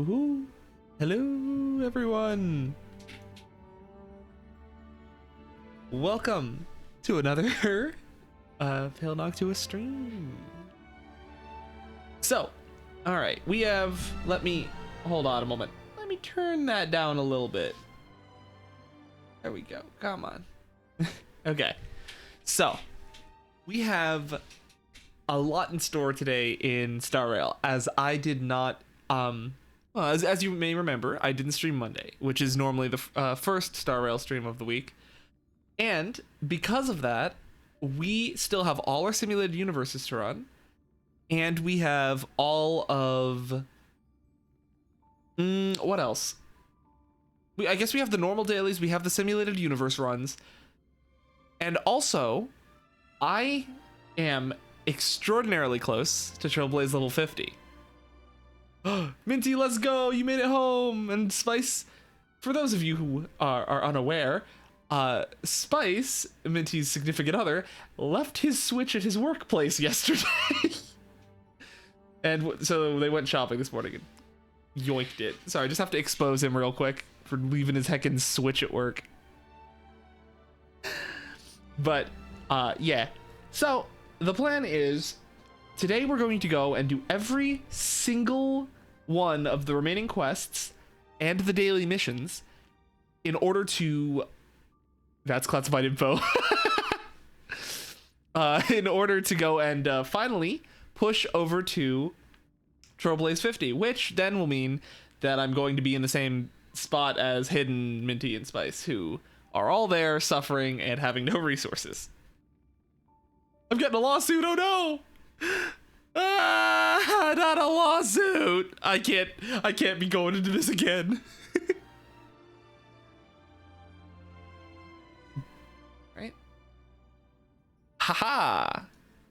Woohoo! Hello, everyone. Welcome to another Pale Noctua stream. So, all right, we have. Let me hold on a moment. Let me turn that down a little bit. There we go. Come on. Okay, so we have a lot in store today in Star Rail, as I did not. Well, as you may remember, I didn't stream Monday, which is normally the first Star Rail stream of the week. And because of that, we still have all our simulated universes to run. And we have all of... what else? I guess we have the normal dailies, we have the simulated universe runs. And also, I am extraordinarily close to Trailblaze level 50. Minty, let's go! You made it home! And Spice, for those of you who are unaware, Spice, Minty's significant other, left his Switch at his workplace yesterday. And so they went shopping this morning and yoinked it. Sorry, I just have to expose him real quick for leaving his heckin' Switch at work. But, yeah. So, the plan is, today we're going to go and do every single one of the remaining quests and the daily missions in order to... That's classified info. In order to go and finally push over to Trailblaze 50, which then will mean that I'm going to be in the same spot as Hidden, Minty, and Spice, who are all there suffering and having no resources. I'm getting a lawsuit, oh no! Ah, not a lawsuit! I can't be going into this again. Right? Haha!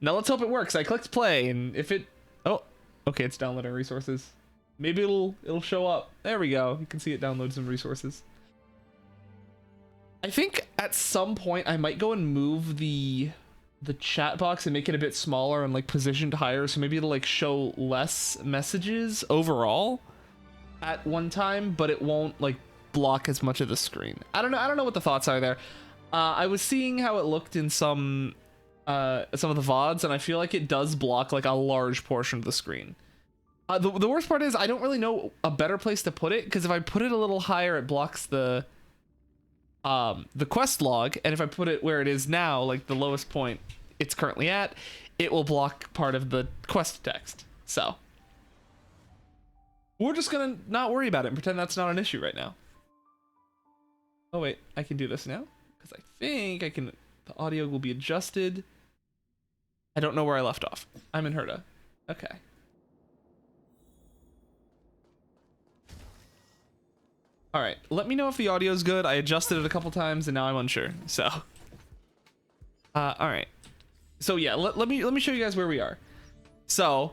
Now let's hope it works. I clicked play, and if it... Oh, okay, it's downloading resources. Maybe it'll show up. There we go. You can see it download some resources. I think at some point I might go and move the chat box and make it a bit smaller and like positioned higher, so maybe it'll like show less messages overall at one time, but it won't like block as much of the screen. I don't know what the thoughts are there. I was seeing how it looked in some of the VODs, and I feel like it does block like a large portion of the screen. The worst part is I don't really know a better place to put it, because if I put it a little higher, it blocks the quest log, and if I put it where it is now, like the lowest point it's currently at, it will block part of the quest text. So we're just gonna not worry about it and pretend that's not an issue right now. Oh wait, I can do this now, because I think I can. The audio will be adjusted. I don't know where I left off. I'm in Herda. Okay. All right, let me know if the audio is good. I adjusted it a couple times and now I'm unsure. So, all right. So yeah, let me show you guys where we are. So,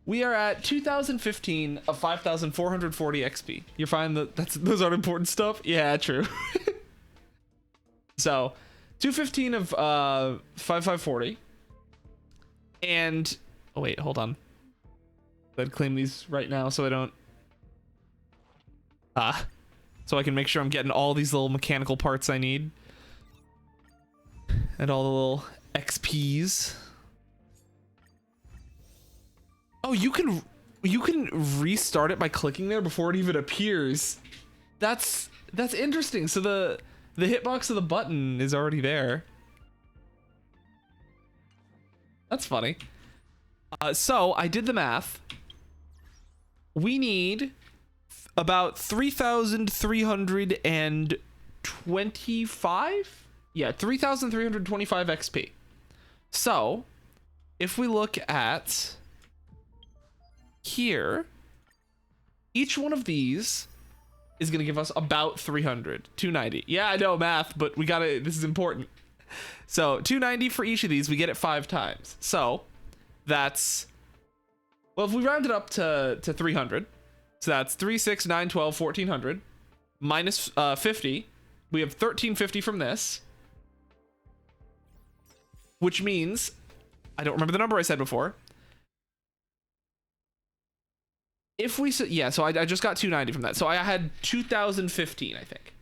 we are at 2015 of 5,440 XP. You're fine. Those aren't important stuff. Yeah, true. So, 215 of 5,540, and oh wait, hold on. I'd claim these right now so I don't. So I can make sure I'm getting all these little mechanical parts I need. And all the little XPs. Oh, you can restart it by clicking there before it even appears. That's interesting. So the hitbox of the button is already there. That's funny. So I did the math. We need about 3,325? Yeah, 3,325 XP. So, if we look at here, each one of these is going to give us about 300, 290. Yeah, I know math, but we gotta, this is important. So, 290 for each of these, we get it 5 times. So, that's, well, if we round it up to 300, so that's 3, 6, 9, 12, 1,400 minus 50. We have 1,350 from this, which means, I don't remember the number I said before. if we, yeah, so I just got 290 from that. So I had 2015, I think.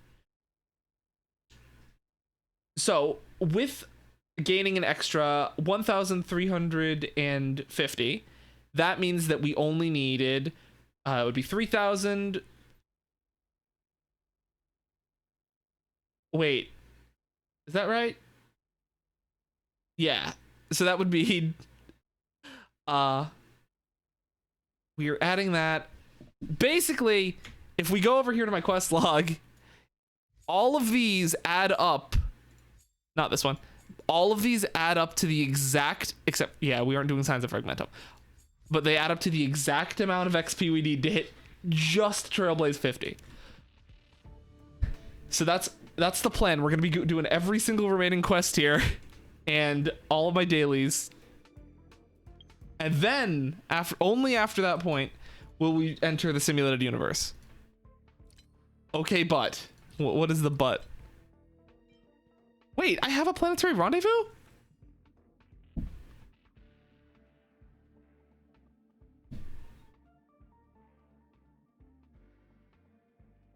So with gaining an extra 1,350, that means that we only needed, it would be 3,000. Wait, is that right? Yeah. So that would be, we are adding that. Basically, if we go over here to my quest log, all of these add up. Not this one. All of these add up to the exact, except, yeah, we aren't doing Signs of Fragmentum, but they add up to the exact amount of XP we need to hit just Trailblaze 50. So that's the plan. We're going to be doing every single remaining quest here and all of my dailies. And then, only after that point, will we enter the simulated universe. Okay, but. What is the but? Wait, I have a planetary rendezvous?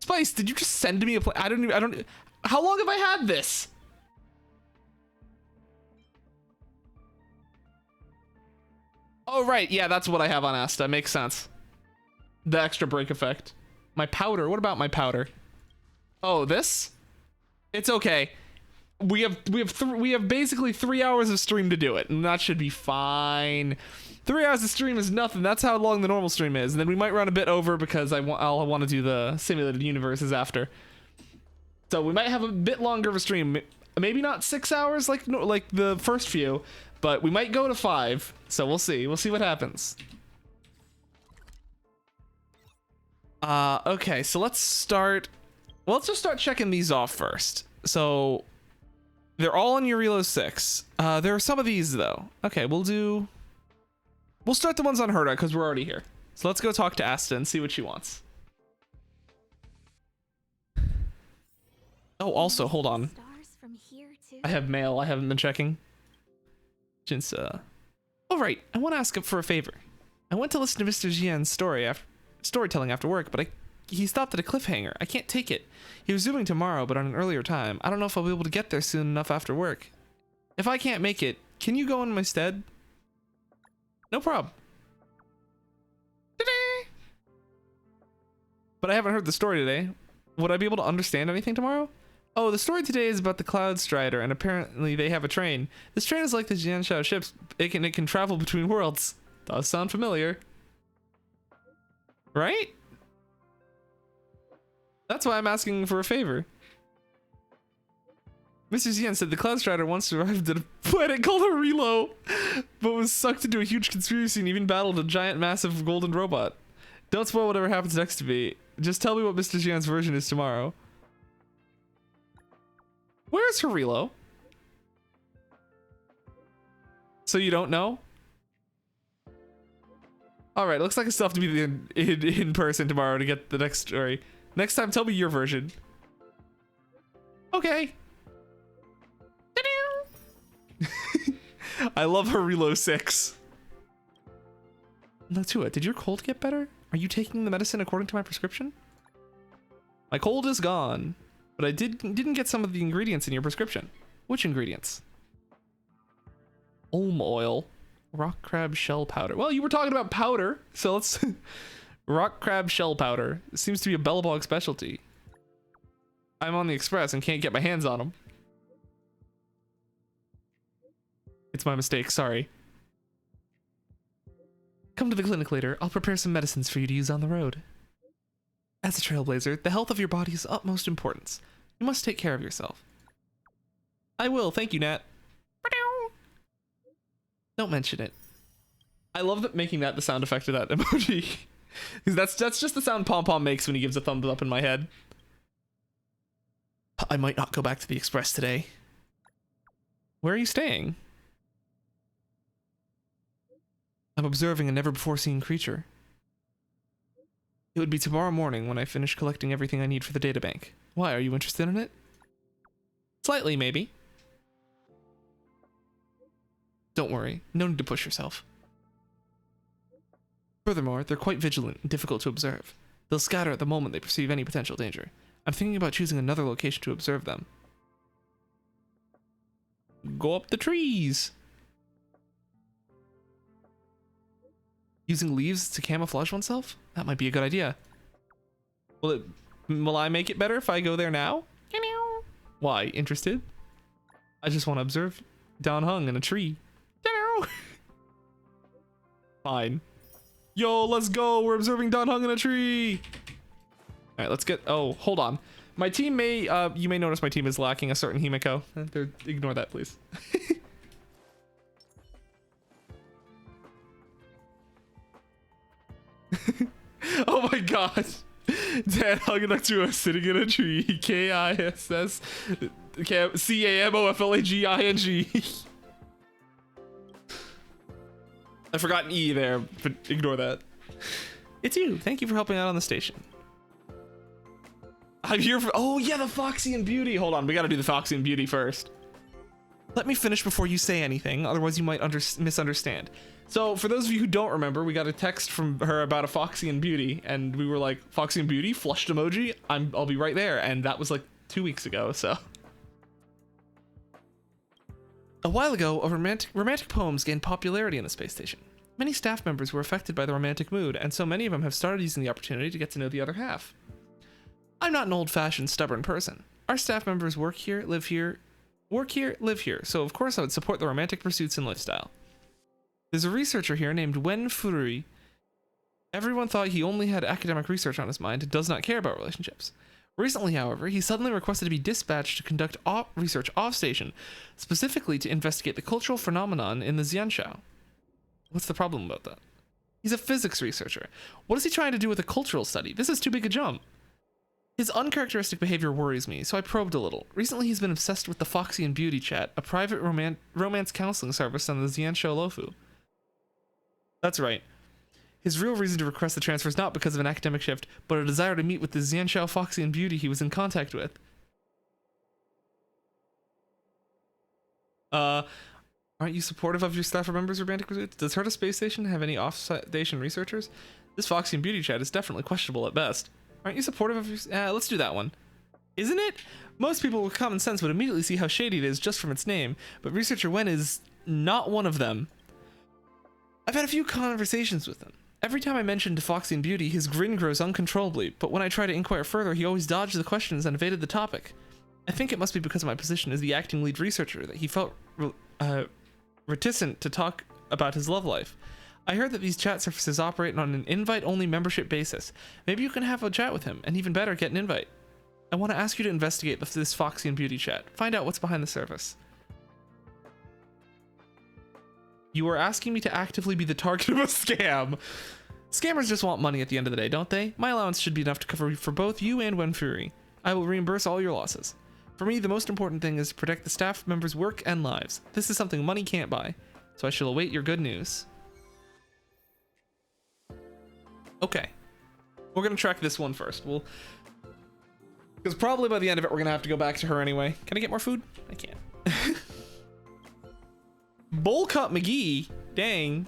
Spice, did you just send me a I don't, how long have I had this? Oh, right. Yeah, that's what I have on Asta. Makes sense. The extra break effect. My powder. What about my powder? Oh, this? It's okay. We have basically 3 hours of stream to do it, and that should be fine. 3 hours of stream is nothing. That's how long the normal stream is. And then we might run a bit over because I'll want to do the simulated universes after. So we might have a bit longer of a stream. Maybe not 6 hours like the first few, but we might go to 5. So we'll see. We'll see what happens. Okay, so let's start. Well, let's just start checking these off first. So they're all in Urilo 6. There are some of these though. Okay, we'll start the ones on Herda because we're already here. So let's go talk to Asta and see what she wants. Oh, also, hold on. I have mail I haven't been checking. Jinsa. Oh, right. I want to ask him for a favor. I went to listen to Mr. Jian's storytelling after work, but he stopped at a cliffhanger. I can't take it. He was resuming tomorrow, but on an earlier time. I don't know if I'll be able to get there soon enough after work. If I can't make it, can you go in my stead? No problem. Ta-da! But I haven't heard the story today. Would I be able to understand anything tomorrow? Oh, the story today is about the Cloud Strider, and apparently they have a train. This train is like the Jianshao ships. It can travel between worlds. Does sound familiar. Right? That's why I'm asking for a favor. Mr. Xian said the Cloud Strider once arrived at a planet called Harilo, but was sucked into a huge conspiracy and even battled a giant, massive golden robot. Don't spoil whatever happens next to me. Just tell me what Mr. Xian's version is tomorrow. Where's Harilo? So you don't know? Alright, looks like I still have to be in person tomorrow to get the next story. Next time, tell me your version. Okay. I love Harilo 6. Natua, did your cold get better? Are you taking the medicine according to my prescription? My cold is gone, but I didn't get some of the ingredients in your prescription. Which ingredients? Olm oil. Rock crab shell powder. Well, you were talking about powder, so let's... Rock crab shell powder. It seems to be a Bellabog specialty. I'm on the express and can't get my hands on them. It's my mistake, sorry. Come to the clinic later. I'll prepare some medicines for you to use on the road. As a trailblazer, the health of your body is utmost importance. You must take care of yourself. I will, thank you, Nat. Don't mention it. I love that making that the sound effect of that emoji. Because that's just the sound Pom Pom makes when he gives a thumbs up in my head. I might not go back to the express today. Where are you staying? I'm observing a never-before-seen creature. It would be tomorrow morning when I finish collecting everything I need for the databank. Why, are you interested in it? Slightly, maybe. Don't worry, no need to push yourself. Furthermore, they're quite vigilant and difficult to observe. They'll scatter at the moment they perceive any potential danger. I'm thinking about choosing another location to observe them. Go up the trees! Using leaves to camouflage oneself? That might be a good idea. Will I make it better if I go there now? Why? Interested? I just want to observe Dan Heng in a tree. Fine. Yo, let's go. We're observing Dan Heng in a tree. All right, let's get... Oh, hold on. My team may... you may notice my team is lacking a certain Himiko. Ignore that, please. Oh my god. Dan Heng sitting in a tree. Kiss Camoflaging. I forgot an E there, but ignore that. It's you. Thank you for helping out on the station. I'm here for... Oh yeah, the Foxy and Beauty. Hold on, we gotta do the Foxy and Beauty first. Let me finish before you say anything, otherwise you might misunderstand. So for those of you who don't remember, we got a text from her about a Foxy and Beauty, and we were like, Foxy and Beauty, flushed emoji, I'll be right there, and that was like 2 weeks ago, so. A while ago, romantic poems gained popularity in the space station. Many staff members were affected by the romantic mood, and so many of them have started using the opportunity to get to know the other half. I'm not an old-fashioned, stubborn person. Our staff members work here, live here, so of course I would support the romantic pursuits and lifestyle. There's a researcher here named Wen Furui. Everyone thought he only had academic research on his mind and does not care about relationships. Recently, however, he suddenly requested to be dispatched to conduct research off-station, specifically to investigate the cultural phenomenon in the Xianshao. What's the problem about that? He's a physics researcher. What is he trying to do with a cultural study? This is too big a jump. His uncharacteristic behavior worries me, so I probed a little. Recently, he's been obsessed with the Foxy and Beauty chat, a private romance counseling service on the Xianshou Lofu. That's right. His real reason to request the transfer is not because of an academic shift, but a desire to meet with the Xianshou Foxy and Beauty he was in contact with. Aren't you supportive of your staff members' romantic pursuits? Does Herta Space Station have any off-station researchers? This Foxy and Beauty chat is definitely questionable at best. Aren't you supportive of your... let's do that one. Isn't it? Most people with common sense would immediately see how shady it is just from its name, but researcher Wen is not one of them. I've had a few conversations with him. Every time I mention to Foxy and Beauty, his grin grows uncontrollably, but when I try to inquire further, he always dodged the questions and evaded the topic. I think it must be because of my position as the acting lead researcher that he felt reticent to talk about his love life. I heard that these chat services operate on an invite-only membership basis. Maybe you can have a chat with him, and even better, get an invite. I want to ask you to investigate this Foxy and Beauty chat. Find out what's behind the service. You are asking me to actively be the target of a scam. Scammers just want money at the end of the day, don't they? My allowance should be enough to cover for both you and Wen Fury. I will reimburse all your losses. For me, the most important thing is to protect the staff members' work and lives. This is something money can't buy, so I shall await your good news. Okay. We're gonna track this one first. Because probably by the end of it, we're gonna have to go back to her anyway. Can I get more food? I can't. Bowl Cut McGee, dang.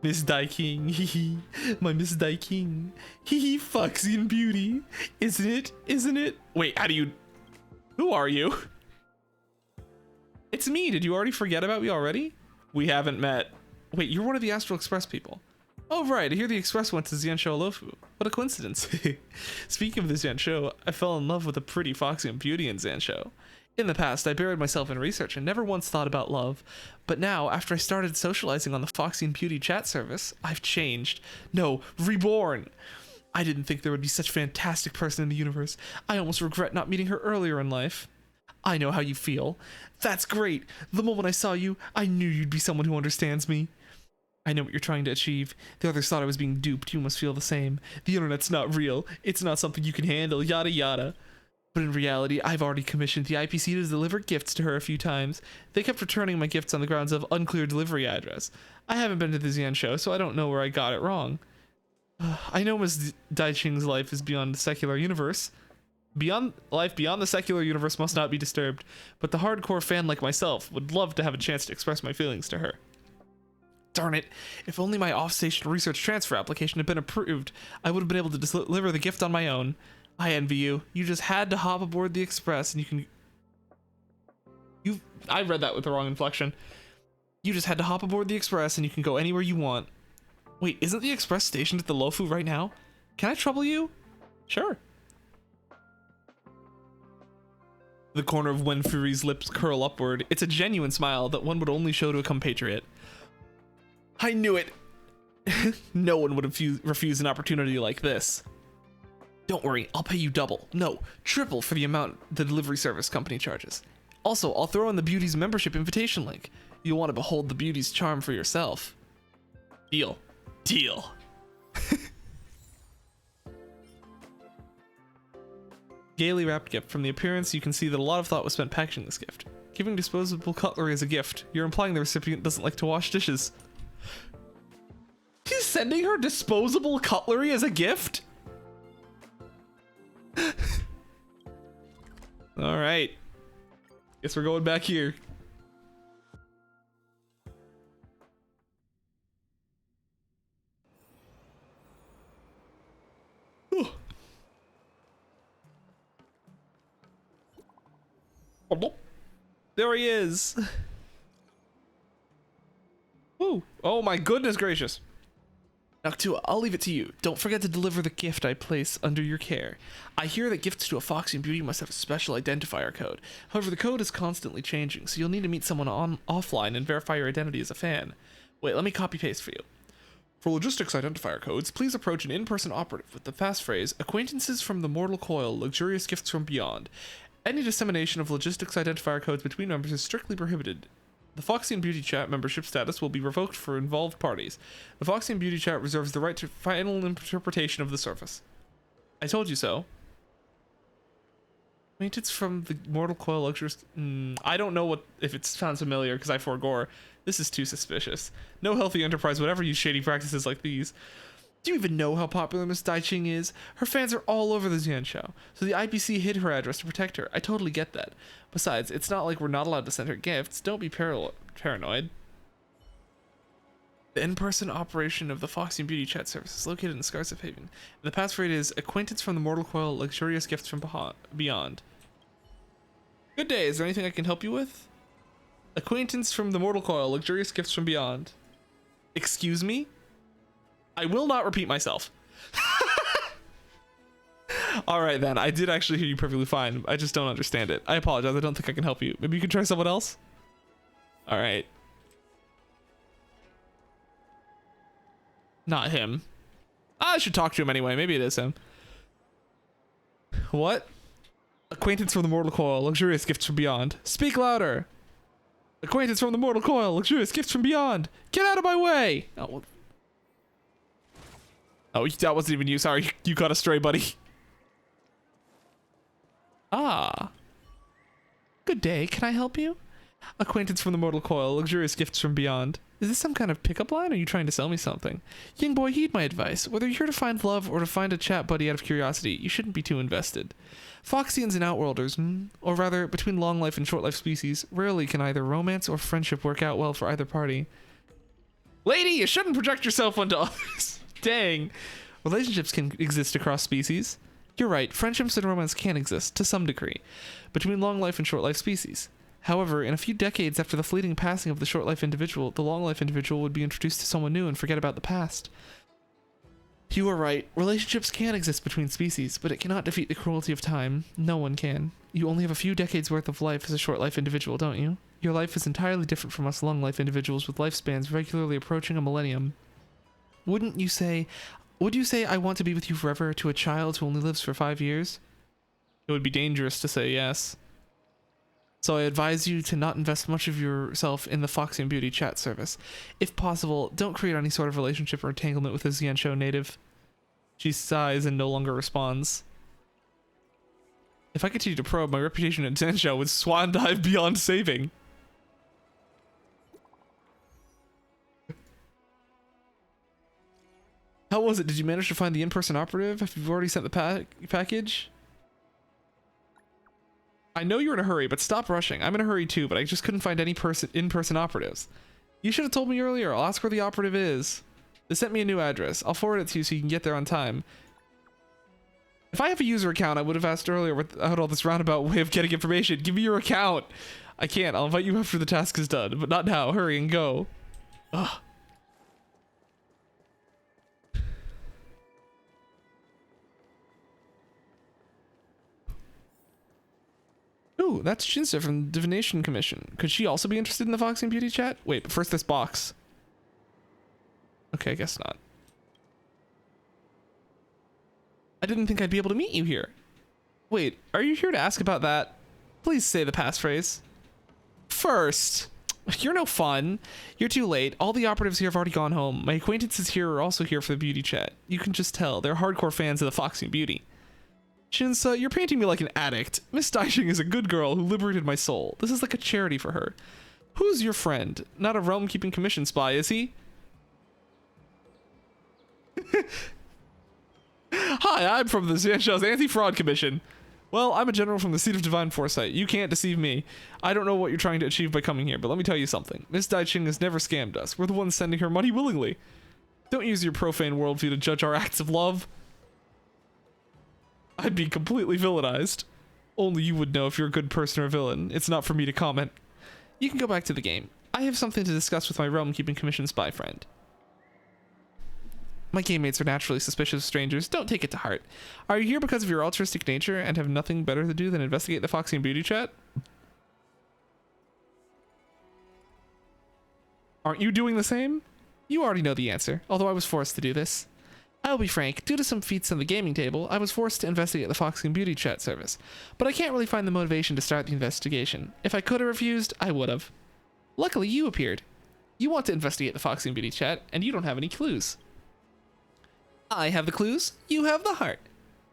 Miss Dai King, hee my Miss Dai King, hee Foxy and Beauty, isn't it? Isn't it? Wait, who are you? It's me. Did you already forget about me already? We haven't met. Wait, you're one of the Astral Express people. Oh right, I hear the Express went to Xianshou Lofu. What a coincidence. Speaking of the Xianshou, I fell in love with a pretty Foxy and Beauty in Xianshou. In the past, I buried myself in research and never once thought about love. But now, after I started socializing on the Foxy and Beauty chat service, I've changed. No, reborn. I didn't think there would be such a fantastic person in the universe. I almost regret not meeting her earlier in life. I know how you feel. That's great. The moment I saw you, I knew you'd be someone who understands me. I know what you're trying to achieve. The others thought I was being duped. You must feel the same. The internet's not real. It's not something you can handle, yada yada. But in reality, I've already commissioned the IPC to deliver gifts to her a few times. They kept returning my gifts on the grounds of unclear delivery address. I haven't been to the Xianshou, so I don't know where I got it wrong. I know Ms. Daiqing's life is beyond the secular universe. Life beyond the secular universe must not be disturbed, but the hardcore fan like myself would love to have a chance to express my feelings to her. Darn it. If only my off-station research transfer application had been approved, I would have been able to deliver the gift on my own. I envy you. You just had to hop aboard the Express and you can... I read that with the wrong inflection. You just had to hop aboard the Express and you can go anywhere you want. Wait, isn't the Express stationed at the Lofu right now? Can I trouble you? Sure. The corner of Wen Fury's lips curl upward. It's a genuine smile that one would only show to a compatriot. I knew it! No one would refuse an opportunity like this. Don't worry, I'll pay you double. No, triple for the amount the delivery service company charges. Also, I'll throw in the Beauty's membership invitation link. You'll want to behold the Beauty's charm for yourself. Deal. Deal. Gaily wrapped gift. From the appearance, you can see that a lot of thought was spent packaging this gift. Giving disposable cutlery as a gift, you're implying the recipient doesn't like to wash dishes. He's sending her disposable cutlery as a gift? Alright. Guess we're going back here. Whew. There he is. Woo. Oh my goodness gracious. Noctua, I'll leave it to you. Don't forget to deliver the gift I place under your care. I hear that gifts to a Foxy and Beauty must have a special identifier code. However, the code is constantly changing, so you'll need to meet someone offline and verify your identity as a fan. Wait, let me copy paste for you. For logistics identifier codes, please approach an in-person operative with the passphrase, acquaintances from the mortal coil, luxurious gifts from beyond. Any dissemination of logistics identifier codes between members is strictly prohibited. The Foxy and Beauty Chat membership status will be revoked for involved parties. The Foxy and Beauty Chat reserves the right to final interpretation of the service. I told you so. Acquaintance from the mortal coil luxurious... I don't know if it sounds familiar because I forgore. This is too suspicious. No healthy enterprise would ever use shady practices like these. Do you even know how popular Miss Daiching is? Her fans are all over the Xian show, so the IPC hid her address to protect her. I totally get that. Besides, it's not like we're not allowed to send her gifts. Don't be paranoid. The in-person operation of the Foxy and Beauty Chat service is located in Scars of Haven. The passphrase is acquaintance from the mortal coil, luxurious gifts from beyond. Good day, is there anything I can help you with? Acquaintance from the mortal coil, luxurious gifts from beyond. Excuse me? I will not repeat myself. Alright then, I did actually hear you perfectly fine. I just don't understand it. I apologize, I don't think I can help you. Maybe you can try someone else? Alright. Not him. I should talk to him anyway, maybe it is him. What? Acquaintance from the mortal coil, luxurious gifts from beyond. Speak louder! Acquaintance from the mortal coil, luxurious gifts from beyond! Get out of my way! Oh, that wasn't even you. Sorry, you caught a stray, buddy. Ah. Good day. Can I help you? Acquaintance from the mortal coil, luxurious gifts from beyond. Is this some kind of pickup line, or are you trying to sell me something? Young boy, heed my advice. Whether you're here to find love or to find a chat buddy out of curiosity, you shouldn't be too invested. Foxians and Outworlders, or rather, between long life and short life species, rarely can either romance or friendship work out well for either party. Lady, you shouldn't project yourself onto others. Dang. Relationships can exist across species. You're right, friendships and romance can exist, to some degree, between long life and short life species. However, in a few decades after the fleeting passing of the short life individual, the long life individual would be introduced to someone new and forget about the past. You are right, relationships can exist between species, but it cannot defeat the cruelty of time. No one can. You only have a few decades worth of life as a short life individual, don't you? Your life is entirely different from us long life individuals with lifespans regularly approaching a millennium. Would you say I want to be with you forever to a child who only lives for 5 years? It would be dangerous to say yes. So I advise you to not invest much of yourself in the Foxy and Beauty chat service. If possible, don't create any sort of relationship or entanglement with a Xianshou native. She sighs and no longer responds. If I continue to probe, my reputation at Xianshou would swan dive beyond saving. How was it? Did you manage to find the in-person operative? Have you already sent the package? I know you're in a hurry, but stop rushing. I'm in a hurry too, but I just couldn't find any in-person operatives. You should have told me earlier. I'll ask where the operative is. They sent me a new address. I'll forward it to you so you can get there on time. If I have a user account, I would have asked earlier without all this roundabout way of getting information. Give me your account. I can't. I'll invite you after the task is done, but not now. Hurry and go. Ugh. Ooh, that's Shinsa from the Divination Commission. Could she also be interested in the Foxy and Beauty chat? Wait, but first this box. Okay, I guess not. I didn't think I'd be able to meet you here. Wait, are you here to ask about that? Please say the passphrase. First, you're no fun. You're too late. All the operatives here have already gone home. My acquaintances here are also here for the beauty chat. You can just tell. They're hardcore fans of the Foxy and Beauty. Shinsa, you're painting me like an addict. Miss Daishing is a good girl who liberated my soul. This is like a charity for her. Who's your friend? Not a realm-keeping commission spy, is he? Hi, I'm from the Xianxiao's Anti-Fraud Commission. Well, I'm a general from the Seat of Divine Foresight. You can't deceive me. I don't know what you're trying to achieve by coming here, but let me tell you something. Miss Daiching has never scammed us. We're the ones sending her money willingly. Don't use your profane worldview to judge our acts of love. I'd be completely villainized. Only you would know if you're a good person or a villain. It's not for me to comment. You can go back to the game. I have something to discuss with my realm-keeping commission spy friend. My game mates are naturally suspicious of strangers. Don't take it to heart. Are you here because of your altruistic nature and have nothing better to do than investigate the Foxy and Beauty chat? Aren't you doing the same? You already know the answer, although I was forced to do this. I'll be frank, due to some feats on the gaming table, I was forced to investigate the Foxy and Beauty chat service, but I can't really find the motivation to start the investigation. If I could have refused, I would have. Luckily, you appeared. You want to investigate the Foxy and Beauty chat, and you don't have any clues. I have the clues, you have the heart.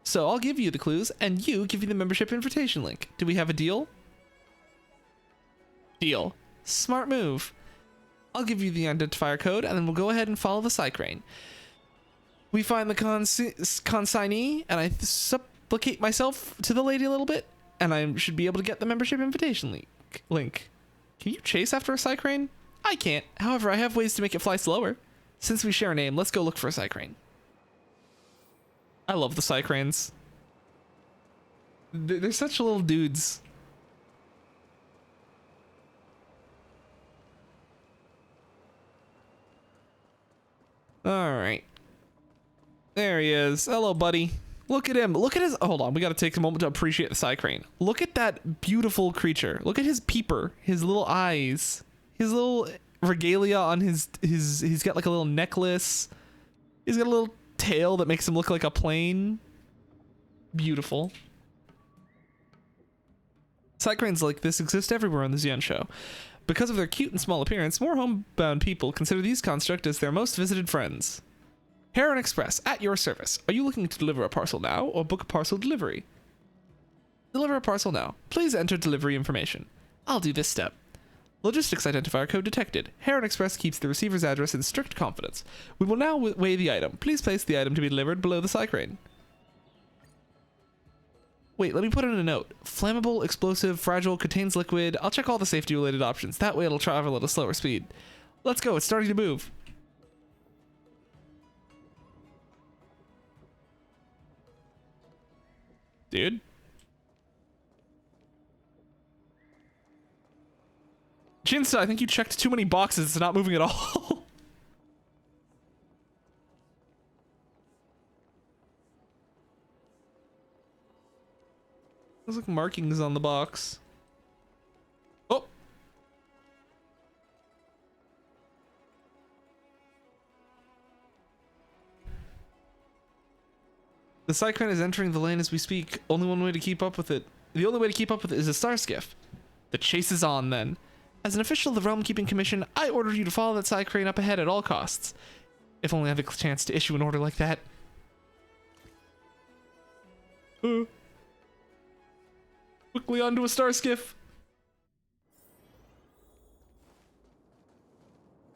So I'll give you the clues, and you give me the membership invitation link. Do we have a deal? Deal. Smart move. I'll give you the identifier code, and then we'll go ahead and follow the Cycrane. We find the consignee, and I supplicate myself to the lady a little bit, and I should be able to get the membership invitation link. Can you chase after a Cycrane? I can't. However, I have ways to make it fly slower. Since we share a name, let's go look for a Cycrane. I love the Cycranes. They're such little dudes. Alright. There he is. Hello, buddy. Look at him. Look at his... Hold on. We got to take a moment to appreciate the Cycrane. Look at that beautiful creature. Look at his peeper. His little eyes. His little regalia on his... He's got like a little necklace. He's got a little tail that makes him look like a plane. Beautiful. Cycranes like this exist everywhere on the Xian show. Because of their cute and small appearance, more homebound people consider these constructs as their most visited friends. Heron Express, at your service. Are you looking to deliver a parcel now or book a parcel delivery? Deliver a parcel now. Please enter delivery information. I'll do this step. Logistics identifier code detected. Heron Express keeps the receiver's address in strict confidence. We will now weigh the item. Please place the item to be delivered below the Cycrane. Wait, let me put in a note. Flammable, explosive, fragile, contains liquid. I'll check all the safety related options. That way it'll travel at a slower speed. Let's go. It's starting to move. Dude. Jinsa, I think you checked too many boxes. It's not moving at all. There's like markings on the box. Oh. The Cyclone is entering the lane as we speak. Only one way to keep up with it. The only way to keep up with it is a star skiff. The chase is on then. As an official of the Realm Keeping Commission, I order you to follow that Cycrane up ahead at all costs. If only I have a chance to issue an order like that. Quickly onto a star skiff.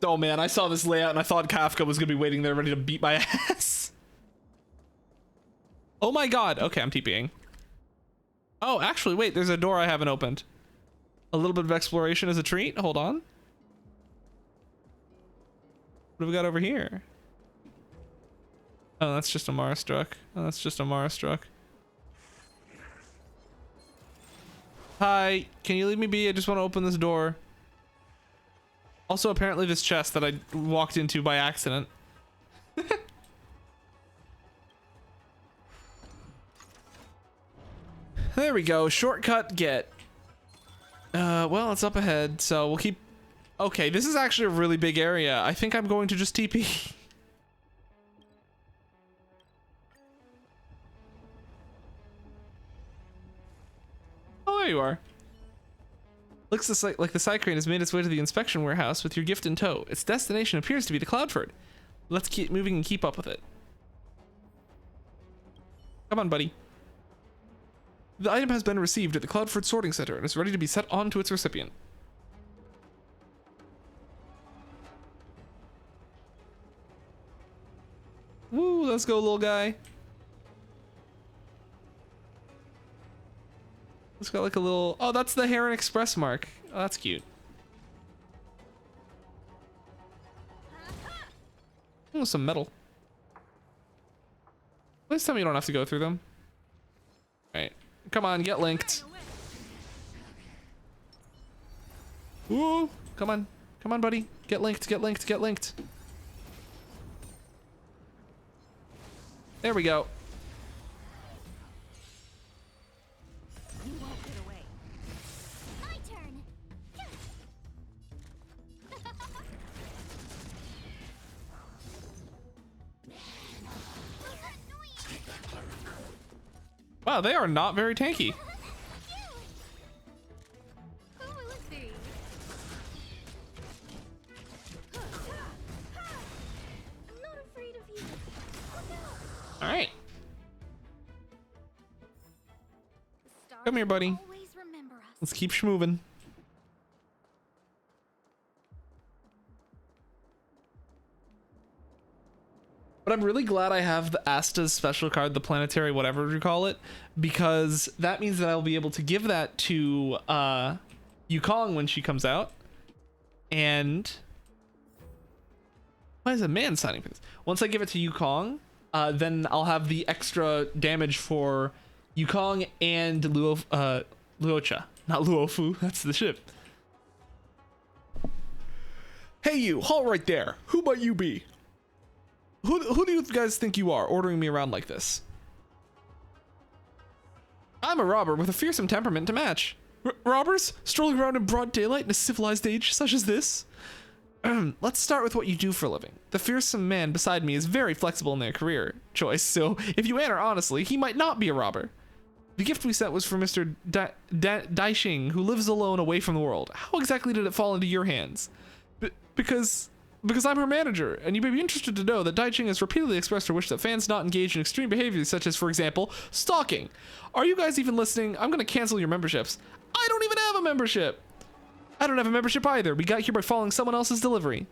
Oh man, I saw this layout and I thought Kafka was gonna be waiting there ready to beat my ass. Oh my god. Okay, I'm TPing. Oh, actually, wait, there's a door I haven't opened. A little bit of exploration as a treat. Hold on. What have we got over here? Oh, that's just a Mara struck. Oh, that's just a Mara struck. Hi, can you leave me be? I just want to open this door. Also, apparently this chest that I walked into by accident. There we go. Shortcut get. Well, it's up ahead, so we'll keep... Okay, this is actually a really big area. I think I'm going to just TP. Oh, there you are. Looks like the side crane has made its way to the inspection warehouse with your gift in tow. Its destination appears to be the Cloudford. Let's keep moving and keep up with it. Come on, buddy. The item has been received at the Cloudford sorting center and is ready to be set on to its recipient. Woo, let's go, little guy. It's got like a little... Oh, that's the Heron Express mark. Oh, that's cute. Oh, some metal. Please tell me you don't have to go through them. Alright. Come on, get linked. Woo! Come on. Come on, buddy. Get linked, get linked, get linked. There we go. You won't get away. My turn. Wow, they are not very tanky. Oh, let's see. I'm not afraid of you. Oh, no. All right. The stars Come here, buddy. will always remember us. Let's keep schmoving. But I'm really glad I have the Asta's special card, the planetary, whatever you call it, because that means that I'll be able to give that to Yukong when she comes out. And why is a man signing for this? Once I give it to Yukong, then I'll have the extra damage for Yukong and Luocha. Not Luofu, that's the ship. Hey you, halt right there. Who might you be? Who do you guys think you are, ordering me around like this? I'm a robber with a fearsome temperament to match. Robbers? Strolling around in broad daylight in a civilized age such as this? Let's start with what you do for a living. The fearsome man beside me is very flexible in their career choice, so if you answer honestly, he might not be a robber. The gift we sent was for Mr. Daixing, who lives alone away from the world. How exactly did it fall into your hands? Because I'm her manager, and you may be interested to know that Daixing has repeatedly expressed her wish that fans not engage in extreme behaviors such as, for example, stalking. Are you guys even listening? I'm gonna cancel your memberships. I don't even have a membership. I don't have a membership either. We got here by following someone else's delivery.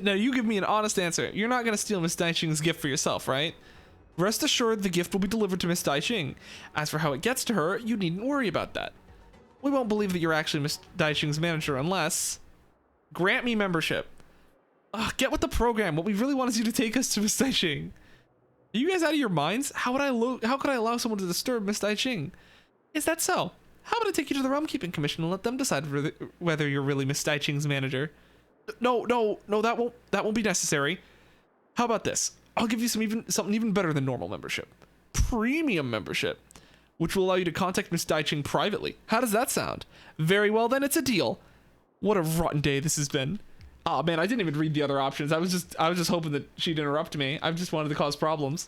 Now you give me an honest answer. You're not gonna steal Miss Daixing's gift for yourself, right? Rest assured the gift will be delivered to Miss Daixing. As for how it gets to her, you needn't worry about that. We won't believe that you're actually Miss Daixing's manager unless... Grant me membership. Ugh, get with the program. What we really want is you to take us to Miss Daixing. Are you guys out of your minds? How could I allow someone to disturb Miss Daixing? Is that so? How about I take you to the Realm Keeping Commission and let them decide whether you're really Miss Daixing's manager? No, that won't be necessary. How about this? I'll give you something even better than normal membership. Premium membership, which will allow you to contact Miss Daixing privately. How does that sound? Very well then, it's a deal. What a rotten day this has been. Oh man, I didn't even read the other options. I was just hoping that she'd interrupt me. I just wanted to cause problems.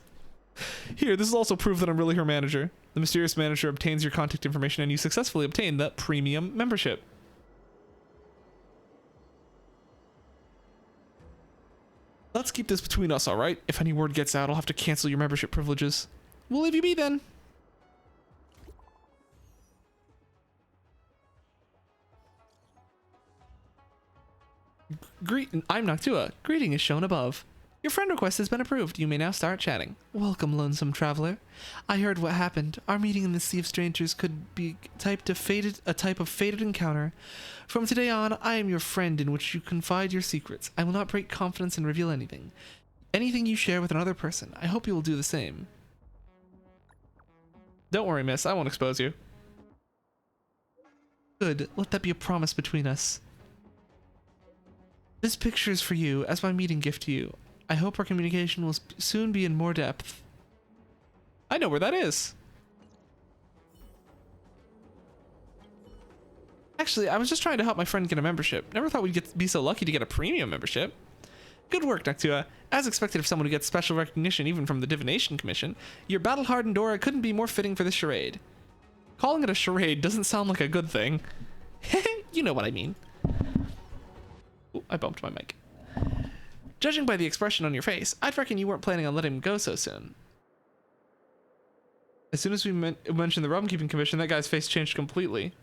Here, this is also proof that I'm really her manager. The mysterious manager obtains your contact information and you successfully obtain that premium membership. Let's keep this between us, alright? If any word gets out, I'll have to cancel your membership privileges. We'll leave you be then. I'm Noctua. Greeting is shown above. Your friend request has been approved. You may now start chatting. Welcome, lonesome traveler. I heard what happened. Our meeting in the Sea of Strangers could be a type of fated encounter. From today on, I am your friend in which you confide your secrets. I will not break confidence and reveal anything. Anything you share with another person. I hope you will do the same. Don't worry, miss. I won't expose you. Good. Let that be a promise between us. This picture is for you as my meeting gift to you. I hope our communication will soon be in more depth. I know where that is. Actually, I was just trying to help my friend get a membership. Never thought we'd be so lucky to get a premium membership. Good work, Noctua. As expected of someone who gets special recognition even from the Divination Commission, your battle-hardened aura couldn't be more fitting for this charade. Calling it a charade doesn't sound like a good thing. You know what I mean. Ooh, I bumped my mic. Judging by the expression on your face, I'd reckon you weren't planning on letting him go so soon. As soon as we mentioned the Realm-Keeping Commission, that guy's face changed completely.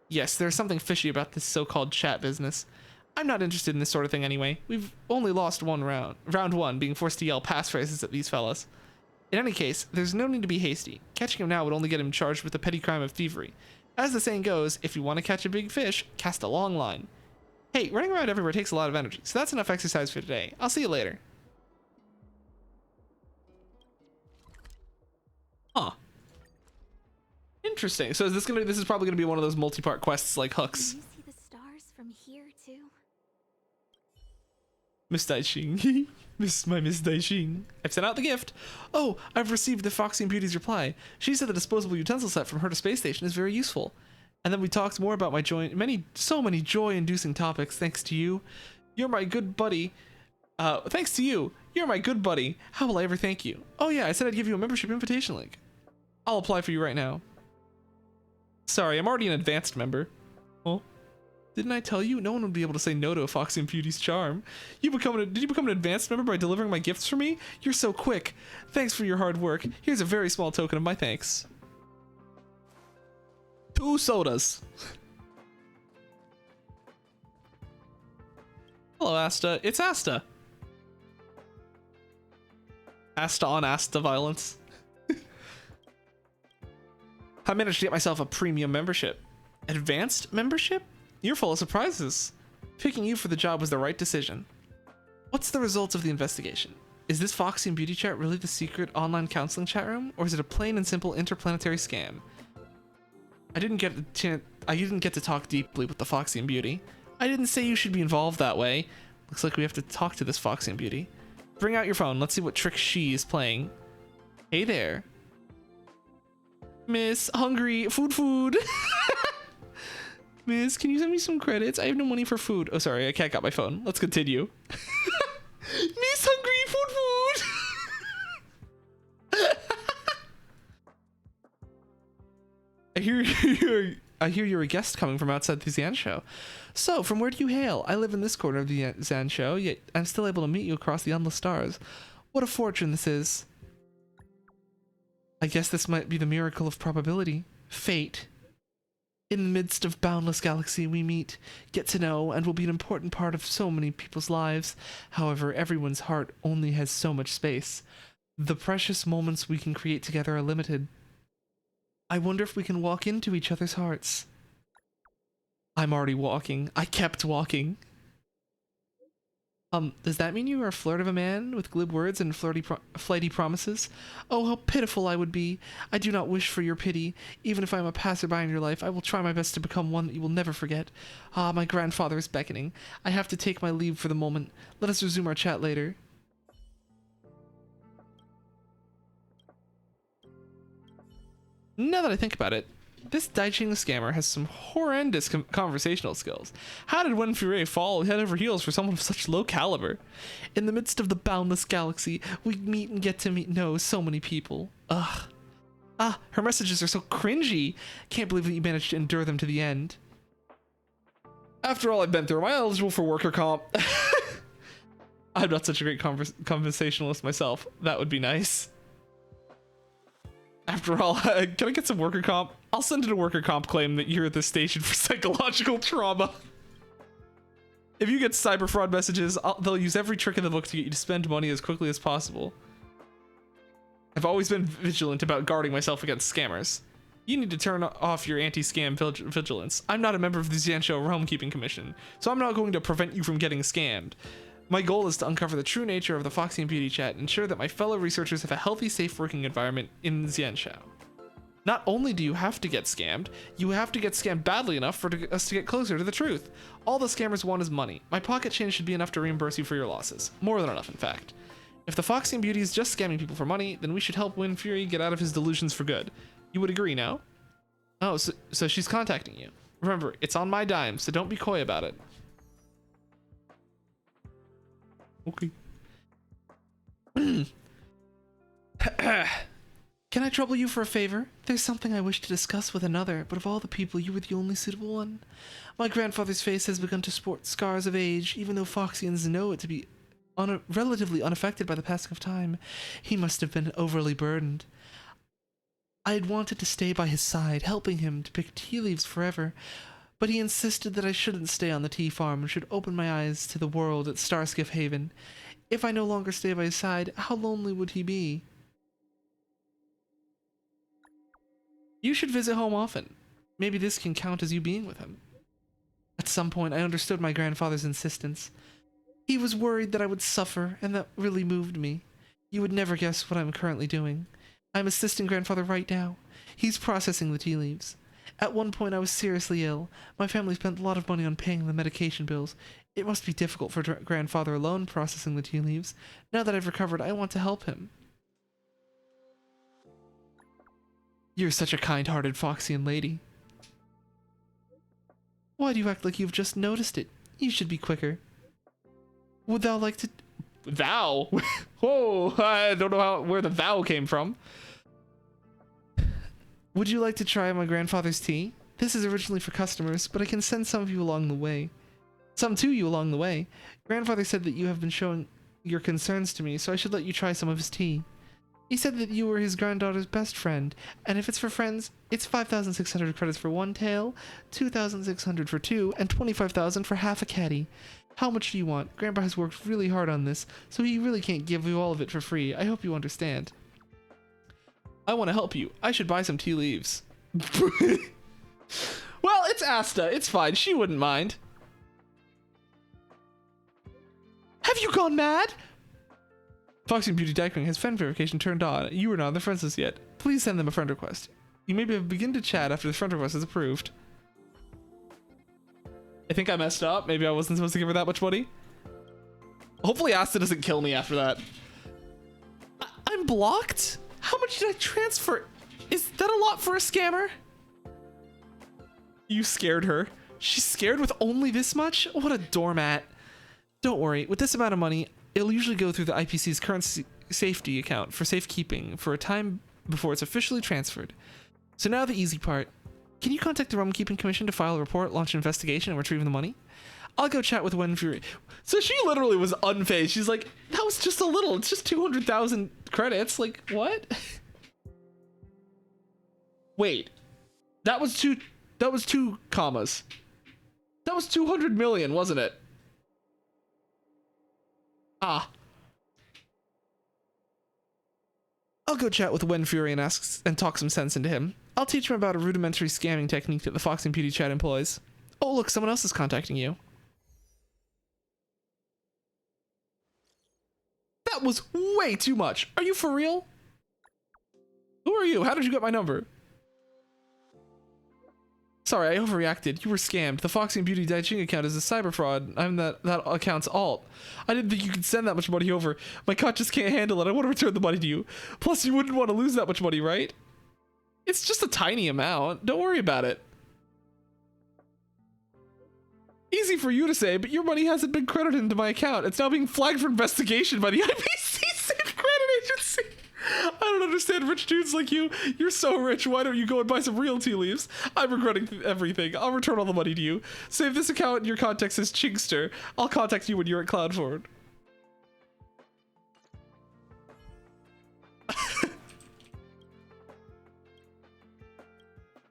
Yes, there's something fishy about this so-called chat business. I'm not interested in this sort of thing anyway. We've only lost one round. Round one, being forced to yell passphrases at these fellas. In any case, there's no need to be hasty. Catching him now would only get him charged with the petty crime of thievery. As the saying goes, if you want to catch a big fish, cast a long line. Hey, running around everywhere takes a lot of energy, so that's enough exercise for today. I'll see you later. Huh. Interesting. So this is probably gonna be one of those multi-part quests like Hooks. Can you see the stars from here too? Miss Daixing. Miss Daixing. I've sent out the gift. Oh, I've received the Foxy and Beauty's reply. She said the disposable utensil set from her to space station is very useful. And then we talked more about my so many joy-inducing topics. Thanks to you. You're my good buddy. Thanks to you. You're my good buddy. How will I ever thank you? Oh yeah, I said I'd give you a membership invitation link. I'll apply for you right now. Sorry, I'm already an advanced member. Oh. Didn't I tell you? No one would be able to say no to a Foxy and Beauty's charm. Did you become an advanced member by delivering my gifts for me? You're so quick. Thanks for your hard work. Here's a very small token of my thanks. 2 sodas. Hello, Asta. It's Asta. Asta on Asta violence. I managed to get myself a premium membership. Advanced membership? You're full of surprises. Picking you for the job was the right decision. What's the result of the investigation? Is this Foxy and Beauty chat really the secret online counseling chat room, or is it a plain and simple interplanetary scam? I didn't get to talk deeply with the Foxy and Beauty. I didn't say you should be involved that way. Looks like we have to talk to this Foxy and Beauty. Bring out your phone. Let's see what trick she is playing. Hey there. Miss, hungry, food. Miss, can you send me some credits? I have no money for food. Oh, sorry, I can't got my phone. Let's continue. Miss, hungry, food. I hear you're a guest coming from outside the Zan show. So, from where do you hail? I live in this corner of the Zan show, yet I'm still able to meet you across the endless stars. What a fortune this is. I guess this might be the miracle of probability. Fate. In the midst of boundless galaxy, we meet, get to know, and will be an important part of so many people's lives. However, everyone's heart only has so much space. The precious moments we can create together are limited. I wonder if we can walk into each other's hearts. I'm already walking. I kept walking. Does that mean you are a flirt of a man with glib words and flighty promises? Oh, how pitiful I would be. I do not wish for your pity. Even if I am a passerby in your life, I will try my best to become one that you will never forget. Ah, my grandfather is beckoning. I have to take my leave for the moment. Let us resume our chat later. Now that I think about it, this Daixing the Scammer has some horrendous conversational skills. How did Wen Furei fall head over heels for someone of such low caliber? In the midst of the boundless galaxy, we meet and get to know so many people. Ugh. Ah, her messages are so cringy. Can't believe that you managed to endure them to the end. After all I've been through, am I eligible for worker comp? I'm not such a great conversationalist myself. That would be nice. After all, can I get some worker comp? I'll send in a worker comp claim that you're at this station for psychological trauma. If you get cyber fraud messages, they'll use every trick in the book to get you to spend money as quickly as possible. I've always been vigilant about guarding myself against scammers. You need to turn off your anti-scam vigilance. I'm not a member of the Xianzhou Realm Keeping Commission, so I'm not going to prevent you from getting scammed. My goal is to uncover the true nature of the Foxy and Beauty chat and ensure that my fellow researchers have a healthy, safe working environment in Xianzhou. Not only do you have to get scammed, you have to get scammed badly enough for us to get closer to the truth. All the scammers want is money. My pocket change should be enough to reimburse you for your losses. More than enough, in fact. If the Foxy and Beauty is just scamming people for money, then we should help Wind Fury get out of his delusions for good. You would agree now? Oh, so she's contacting you. Remember, it's on my dime, so don't be coy about it. Okay. Can I trouble you for a favor? There's something I wish to discuss with another, but of all the people, you were the only suitable one. My grandfather's face has begun to sport scars of age, even though Foxians know it to be relatively unaffected by the passing of time. He must have been overly burdened. I had wanted to stay by his side, helping him to pick tea leaves forever, but he insisted that I shouldn't stay on the tea farm and should open my eyes to the world at Starskiff Haven. If I no longer stay by his side, how lonely would he be? You should visit home often. Maybe this can count as you being with him. At some point, I understood my grandfather's insistence. He was worried that I would suffer, and that really moved me. You would never guess what I'm currently doing. I'm assisting grandfather right now. He's processing the tea leaves. At one point, I was seriously ill. My family spent a lot of money on paying the medication bills. It must be difficult for grandfather alone processing the tea leaves. Now that I've recovered, I want to help him. You're such a kind-hearted Foxian lady. Why do you act like you've just noticed it? You should be quicker. Would thou like to... Thou? Whoa, I don't know where the thou came from. Would you like to try my grandfather's tea? This is originally for customers, but I can send some of you along the way. Some to you along the way. Grandfather said that you have been showing your concerns to me, so I should let you try some of his tea. He said that you were his granddaughter's best friend, and if it's for friends, it's 5,600 credits for one tail, 2,600 for two, and 25,000 for half a caddy. How much do you want? Grandpa has worked really hard on this, so he really can't give you all of it for free. I hope you understand. I want to help you. I should buy some tea leaves. Well, it's Asta. It's fine. She wouldn't mind. Have you gone mad? Foxy and Beauty Daiquiri has friend verification turned on. You are not on the friends list yet. Please send them a friend request. You may begin to chat after the friend request is approved. I think I messed up. Maybe I wasn't supposed to give her that much money. Hopefully Asta doesn't kill me after that. I'm blocked? How much did I transfer? Is that a lot for a scammer? You scared her. She's scared with only this much? What a doormat. Don't worry. With this amount of money, it'll usually go through the IPC's current safety account for safekeeping for a time before it's officially transferred. So now the easy part. Can you contact the Realm Keeping Commission to file a report, launch an investigation, and retrieve the money? I'll go chat with Wind Fury. So she literally was unfazed. She's like, that was just a little. It's just 200,000 credits. Like, what? Wait. That was two commas. That was 200 million, wasn't it? Ah. I'll go chat with Wind Fury and talk some sense into him. I'll teach him about a rudimentary scamming technique that the Fox and Beauty chat employs. Oh, look, someone else is contacting you. That was way too much. Are you for real? Who are you? How did you get my number? Sorry, I overreacted. You were scammed. The Foxy and Beauty Daiching account is a cyber fraud. I'm that account's alt. I didn't think you could send that much money over. My cut just can't handle it. I want to return the money to you. Plus, you wouldn't want to lose that much money, right? It's just a tiny amount. Don't worry about it. Easy for you to say, but your money hasn't been credited into my account. It's now being flagged for investigation by the IPC Safe Credit Agency. I don't understand rich dudes like you. You're so rich. Why don't you go and buy some real tea leaves? I'm regretting everything. I'll return all the money to you. Save this account in your context as Chingster. I'll contact you when you're at Cloudford.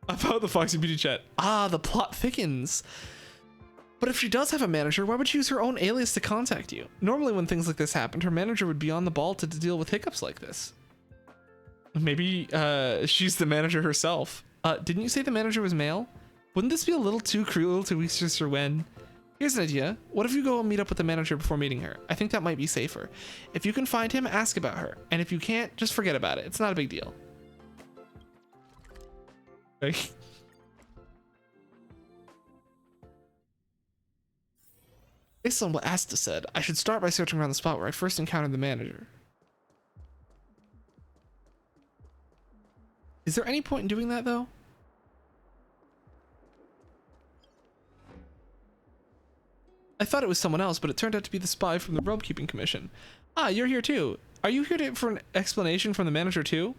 About the Foxy Beauty chat. Ah, the plot thickens. But if she does have a manager, why would she use her own alias to contact you? Normally when things like this happened, her manager would be on the ball to deal with hiccups like this. Maybe she's the manager herself. Didn't you say the manager was male? Wouldn't this be a little too cruel to weak sister Wen? Here's an idea. What if you go and meet up with the manager before meeting her? I think that might be safer. If you can find him, ask about her. And if you can't, just forget about it. It's not a big deal. Okay. Based on what Asta said, I should start by searching around the spot where I first encountered the manager. Is there any point in doing that, though? I thought it was someone else, but it turned out to be the spy from the Robe Keeping Commission. Ah, you're here too. Are you here for an explanation from the manager too?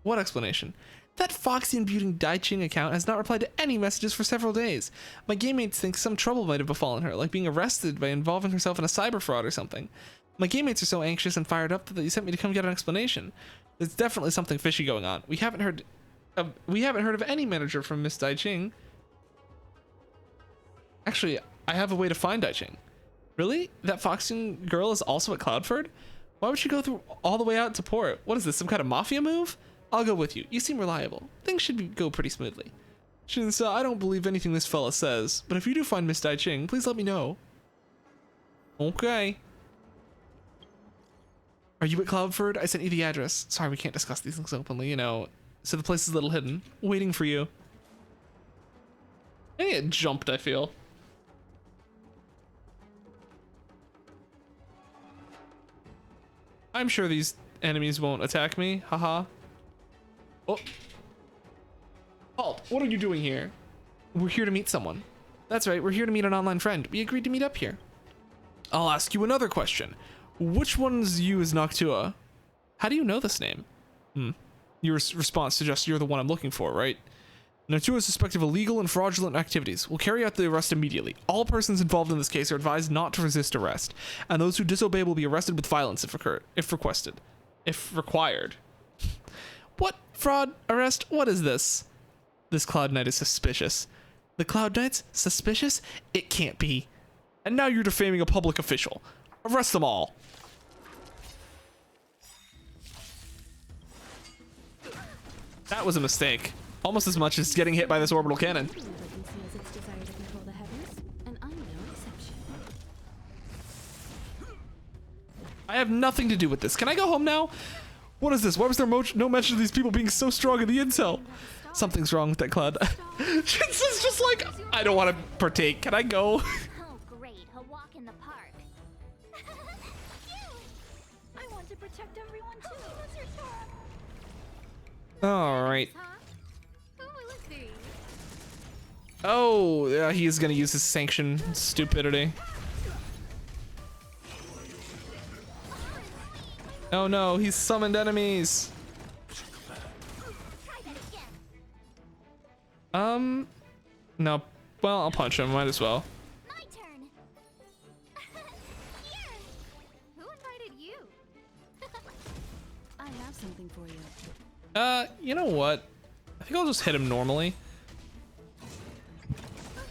What explanation? That Foxy and Beauty Daiching account has not replied to any messages for several days. My game mates think some trouble might have befallen her, like being arrested by involving herself in a cyber fraud or something. My game mates are so anxious and fired up that they sent me to come get an explanation. There's definitely something fishy going on. We haven't heard of any manager from Miss Daiching. Actually, I have a way to find Daiching. Really? That Foxy girl is also at Cloudford? Why would she go through all the way out to port? What is this, some kind of mafia move? I'll go with you. You seem reliable. Things should go pretty smoothly. Shinsa, I don't believe anything this fella says, but if you do find Miss Daiching, please let me know. Okay. Are you at Cloudford? I sent you the address. Sorry, we can't discuss these things openly, you know. So the place is a little hidden. Waiting for you. I get jumped, I feel. I'm sure these enemies won't attack me. Haha. Oh. Halt. What are you doing here? We're here to meet someone. That's right. We're here to meet an online friend. We agreed to meet up here. I'll ask you another question. Which one's you is Noctua? How do you know this name? Your response suggests you're the one I'm looking for, right? Noctua is suspected of illegal and fraudulent activities. We'll carry out the arrest immediately. All persons involved in this case are advised not to resist arrest, and those who disobey will be arrested with violence if required. What? Fraud? Arrest? What is this? This Cloud Knight is suspicious. The Cloud Knights? Suspicious? It can't be. And now you're defaming a public official. Arrest them all. That was a mistake. Almost as much as getting hit by this orbital cannon. I have nothing to do with this. Can I go home now? What is this? Why was there no mention of these people being so strong in the intel? Something's wrong with that Cloud. Shinsa's just like, I don't want to partake. Can I go? Oh, great. A walk in the park. I want to protect everyone too. All right. Huh? Who will it be? Oh, yeah, he's gonna use his sanction stupidity. Oh no, he's summoned enemies. Try that again. No. Well, I'll punch him. Might as well. My turn. Here. Who invited you? I have something for you. You know what? I think I'll just hit him normally.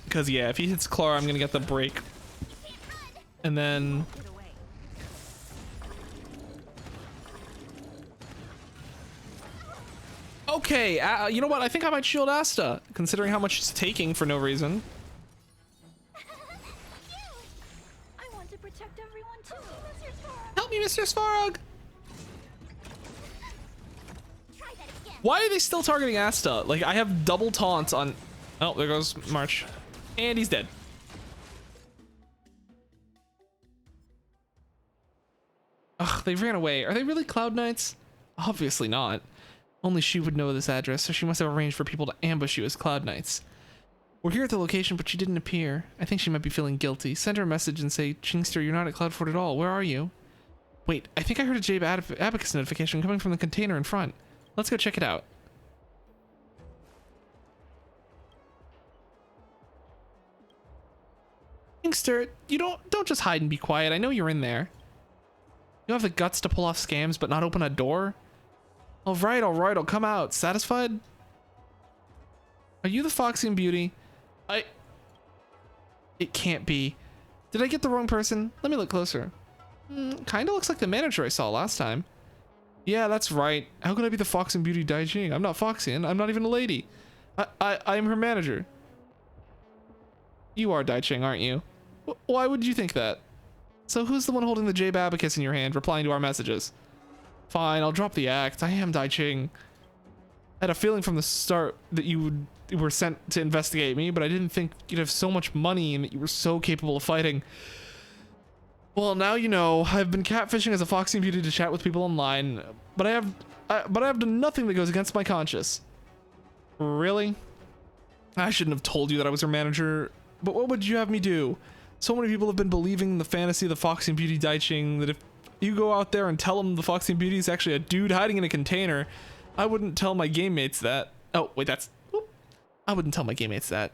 Because, yeah, if he hits Clara, I'm gonna get the break. And then... Get away. Okay, you know what? I think I might shield Asta, considering how much she's taking for no reason. I want to protect everyone too. Help me, Mr. Svarog! Try that again. Why are they still targeting Asta? Like, I have double taunts on... Oh, there goes March. And he's dead. Ugh, they ran away. Are they really Cloud Knights? Obviously not. Only she would know this address, so she must have arranged for people to ambush you as Cloud Knights. We're here at the location, but she didn't appear. I think she might be feeling guilty. Send her a message and say, Chingster, you're not at Cloudford at all. Where are you? Wait, I think I heard a Jabe Abacus notification coming from the container in front. Let's go check it out. Chingster, you don't just hide and be quiet. I know you're in there. You have the guts to pull off scams, but not open a door? All right, I'll come out. Satisfied? Are you the Foxy and Beauty? It can't be. Did I get the wrong person? Let me look closer. Kinda looks like the manager I saw last time. Yeah, that's right. How could I be the Fox and Beauty Daijing? I'm not Foxian. I'm not even a lady. I am her manager. You are Daiching, aren't you? Why would you think that? So who's the one holding the Jade Abacus in your hand, replying to our messages? Fine, I'll drop the act. I am Daiching. I had a feeling from the start that you were sent to investigate me, but I didn't think you'd have so much money and that you were so capable of fighting. Well, now you know. I've been catfishing as a Foxy Beauty to chat with people online, but I have done nothing that goes against my conscience. Really? I shouldn't have told you that I was her manager, but what would you have me do? So many people have been believing the fantasy of the Foxy and Beauty Daiching that if you go out there and tell them the Foxy and Beauty is actually a dude hiding in a container, I wouldn't tell my game mates that. Oh, wait, I wouldn't tell my game mates that.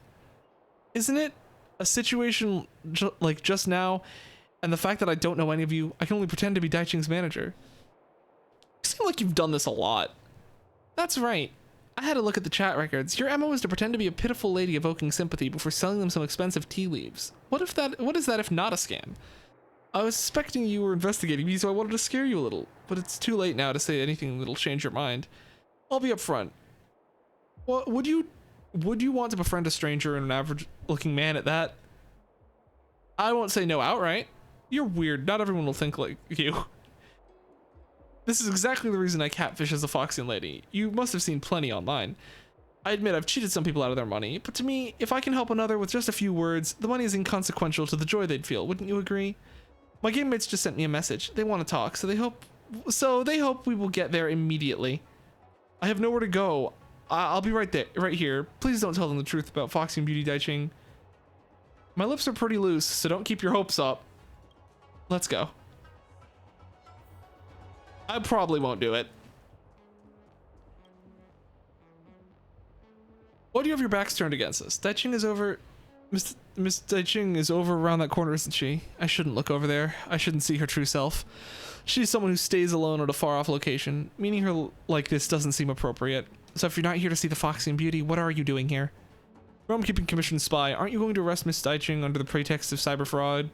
Isn't it a situation like just now, and the fact that I don't know any of you, I can only pretend to be Daiching's manager? You seem like you've done this a lot. That's right. I had a look at the chat records. Your MO is to pretend to be a pitiful lady evoking sympathy before selling them some expensive tea leaves. What is that if not a scam? I was suspecting you were investigating me, so I wanted to scare you a little, but it's too late now to say anything that'll change your mind. I'll be upfront. Well, would you want to befriend a stranger and an average-looking man at that? I won't say no outright. You're weird. Not everyone will think like you. This is exactly the reason I catfish as a Foxian lady. You must have seen plenty online. I admit I've cheated some people out of their money, but to me, if I can help another with just a few words, the money is inconsequential to the joy they'd feel. Wouldn't you agree? My game mates just sent me a message. They want to talk, so they hope we will get there immediately. I have nowhere to go. I'll be right here. Please don't tell them the truth about Foxy and Beauty Daiching. My lips are pretty loose, so don't keep your hopes up. Let's go. I probably won't do it. Why do you have your backs turned against us? Daiching is over. Miss Daiching is over around that corner, isn't she? I shouldn't look over there. I shouldn't see her true self. She's someone who stays alone at a far-off location. Meeting her like this doesn't seem appropriate. So if you're not here to see the Foxy and Beauty, what are you doing here? Realm Keeping Commission spy, aren't you going to arrest Miss Daiching under the pretext of cyber fraud?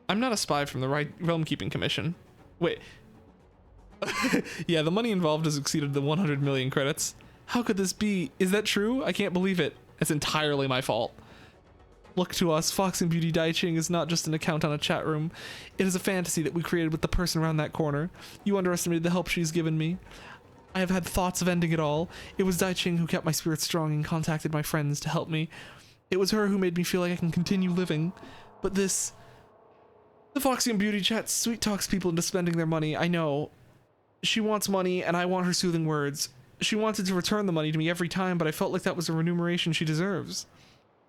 I'm not a spy from the Realm Keeping Commission. Wait. Yeah, the money involved has exceeded the 100 million credits. How could this be? Is that true? I can't believe it. It's entirely my fault. Look to us, Fox and Beauty Daiching is not just an account on a chat room. It is a fantasy that we created with the person around that corner. You underestimated the help she's given me. I have had thoughts of ending it all. It was Daiching who kept my spirit strong and contacted my friends to help me. It was her who made me feel like I can continue living. But this... The Foxy and Beauty chat sweet talks people into spending their money, I know. She wants money, and I want her soothing words. She wanted to return the money to me every time, but I felt like that was a remuneration she deserves.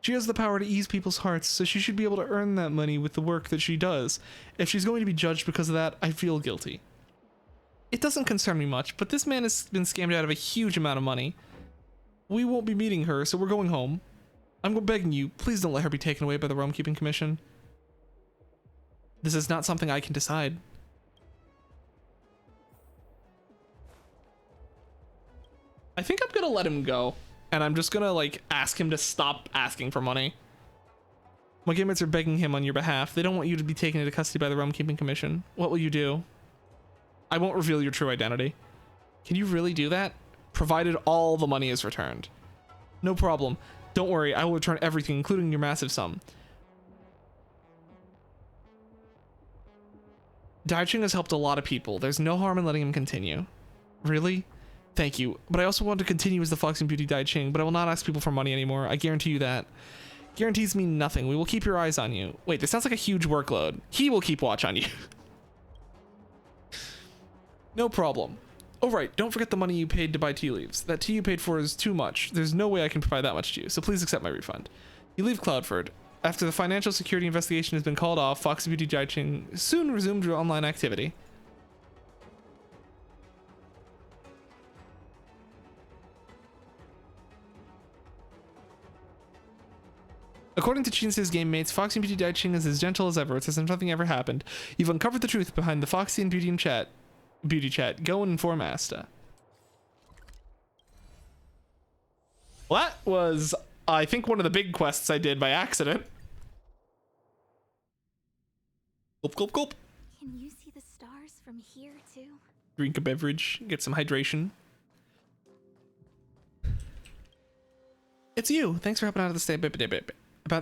She has the power to ease people's hearts, so she should be able to earn that money with the work that she does. If she's going to be judged because of that, I feel guilty. It doesn't concern me much, but this man has been scammed out of a huge amount of money. We won't be meeting her, so we're going home. I'm begging you, please don't let her be taken away by the Realm Keeping Commission. This is not something I can decide. I think I'm gonna let him go, and I'm just gonna like ask him to stop asking for money. My game mates are begging him on your behalf. They don't want you to be taken into custody by the Realm Keeping Commission. What will you do? I won't reveal your true identity. Can you really do that? Provided all the money is returned. No problem. Don't worry, I will return everything, including your massive sum. Daiching has helped a lot of people. There's no harm in letting him continue. Really? Thank you. But I also want to continue as the Fox and Beauty Daiching, but I will not ask people for money anymore. I guarantee you that. Guarantees mean nothing. We will keep your eyes on you. Wait, this sounds like a huge workload. He will keep watch on you. No problem. Oh right, don't forget the money you paid to buy tea leaves. That tea you paid for is too much. There's no way I can provide that much to you, so please accept my refund. You leave Cloudford. After the financial security investigation has been called off, Fox and Beauty Daiching soon resumed your online activity. According to Chinsei's game mates, Foxy and Beauty Daiching is as gentle as ever. It's as if nothing ever happened. You've uncovered the truth behind the Foxy and Beauty chat. Go and inform Asta. Well, that was, I think, one of the big quests I did by accident. Gulp, gulp, gulp. Can you see the stars from here too? Drink a beverage, get some hydration. It's you. Thanks for helping out of the state about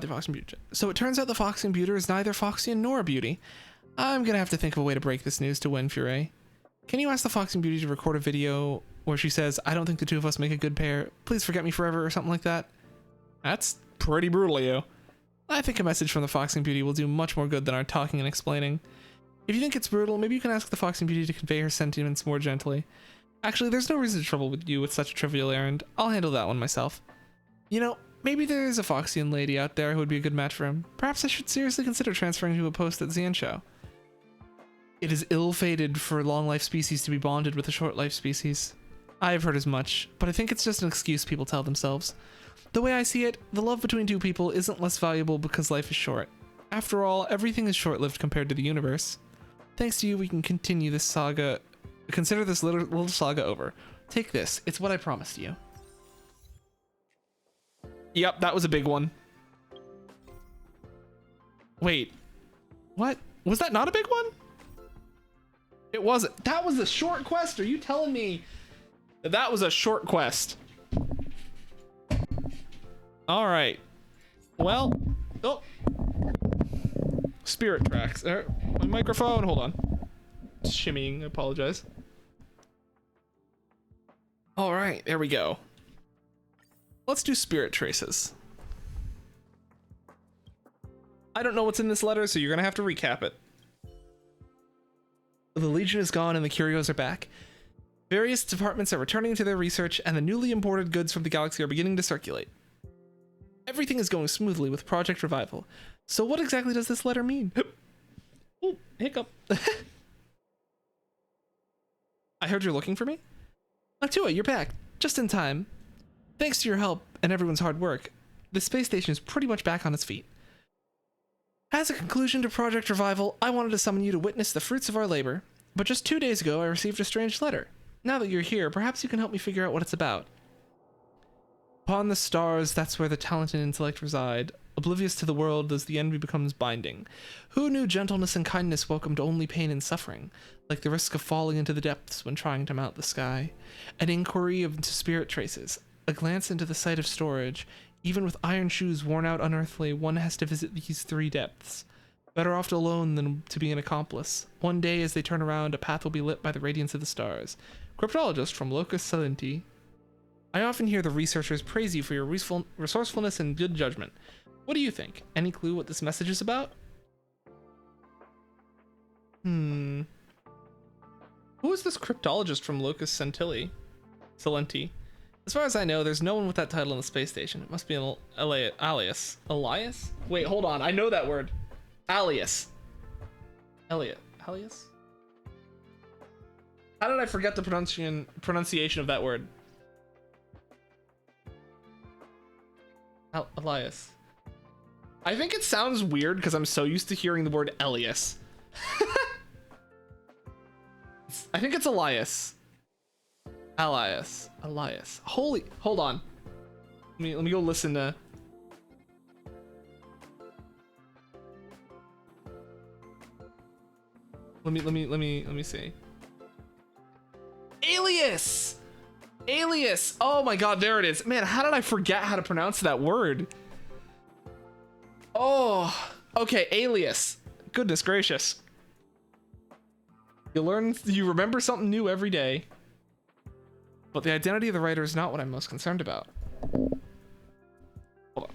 the Foxian Beauty. So it turns out the Foxian Beauty is neither Foxian nor a beauty. I'm gonna have to think of a way to break this news to Wen Fure. Can you ask the Foxian Beauty to record a video where she says, I don't think the two of us make a good pair. Please forget me forever or something like that? That's pretty brutal, yo. I think a message from the Foxian Beauty will do much more good than our talking and explaining. If you think it's brutal, maybe you can ask the Foxian Beauty to convey her sentiments more gently. Actually, there's no reason to trouble with you with such a trivial errand. I'll handle that one myself. You know, maybe there is a Foxian lady out there who would be a good match for him. Perhaps I should seriously consider transferring to a post at Xianshou. It is ill-fated for long-life species to be bonded with a short-life species. I have heard as much, but I think it's just an excuse people tell themselves. The way I see it, the love between two people isn't less valuable because life is short. After all, everything is short-lived compared to the universe. Thanks to you, we can continue this saga. Consider this little saga over. Take this. It's what I promised you. Yep, that was a big one. Wait. What? Was that not a big one? It wasn't. That was a short quest. Are you telling me that that was a short quest? All right. Well. Oh. Spirit tracks. My microphone. Hold on. It's shimmying. I apologize. All right. There we go. Let's do spirit traces. I don't know what's in this letter, so you're gonna have to recap it. The Legion is gone and the Curios are back. Various departments are returning to their research, and the newly imported goods from the galaxy are beginning to circulate. Everything is going smoothly with Project Revival. So what exactly does this letter mean? Ooh, hiccup. I heard you're looking for me? Atua, you're back. Just in time. Thanks to your help and everyone's hard work, the space station is pretty much back on its feet. As a conclusion to Project Revival, I wanted to summon you to witness the fruits of our labor, but just 2 days ago I received a strange letter. Now that you're here, perhaps you can help me figure out what it's about. Upon the stars, that's where the talent and intellect reside. Oblivious to the world as the envy becomes binding. Who knew gentleness and kindness welcomed only pain and suffering, like the risk of falling into the depths when trying to mount the sky? An inquiry into spirit traces. A glance into the site of storage. Even with iron shoes worn out unearthly, one has to visit these 3 depths. Better off alone than to be an accomplice. One day as they turn around, a path will be lit by the radiance of the stars. Cryptologist from Locus Salenti. I often hear the researchers praise you for your resourcefulness and good judgment. What do you think? Any clue what this message is about? Who is this cryptologist from Locus Salenti? As far as I know, there's no one with that title in the space station. It must be an alias. Elias? Wait, hold on. I know that word. Alias. Alias? How did I forget the pronunciation of that word? Elias. I think it sounds weird because I'm so used to hearing the word Elias. I think it's Elias. Elias. Hold on. Let me go listen to. Let me see. Alias. Oh my god, there it is. Man, how did I forget how to pronounce that word? Oh, okay, alias. Goodness gracious. You remember something new every day. But the identity of the writer is not what I'm most concerned about. Hold on.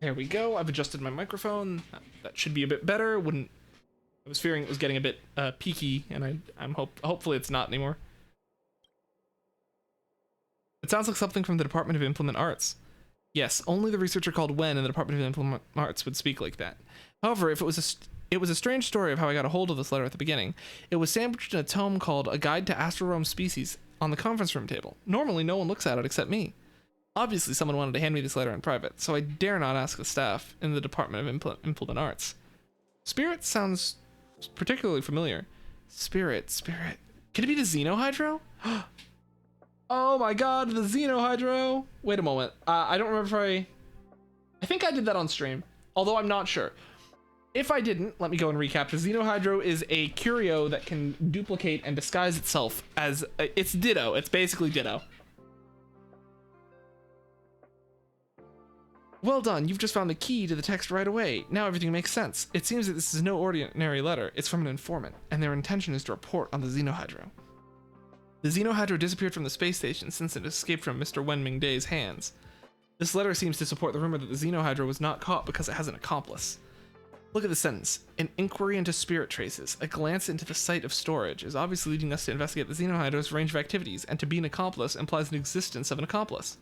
There we go. I've adjusted my microphone. That should be a bit better. I was fearing it was getting a bit peaky, and hopefully it's not anymore. It sounds like something from the Department of Implement Arts. Yes, only the researcher called Wen in the Department of Implement Arts would speak like that. However, it was a strange story of how I got a hold of this letter at the beginning. It was sandwiched in a tome called A Guide to Astral Realm Species, on the conference room table. Normally, no one looks at it except me. Obviously, someone wanted to hand me this letter in private, so I dare not ask the staff in the Department of Implement Arts. Spirit sounds particularly familiar. Spirit. Could it be the Xenohydro? Oh my god, the Xenohydro! Wait a moment. I don't remember if I think I did that on stream, although I'm not sure. If I didn't, let me go and recap. The Xenohydro is a curio that can duplicate and disguise itself as... it's Ditto. It's basically Ditto. Well done, you've just found the key to the text right away. Now everything makes sense. It seems that this is no ordinary letter. It's from an informant, and their intention is to report on the Xenohydro. The Xenohydro disappeared from the space station since it escaped from Mr. Wenming Day's hands. This letter seems to support the rumor that the Xenohydro was not caught because it has an accomplice. Look at the sentence. An inquiry into spirit traces, a glance into the site of storage, is obviously leading us to investigate the Xenohydro's range of activities, and to be an accomplice implies the existence of an accomplice.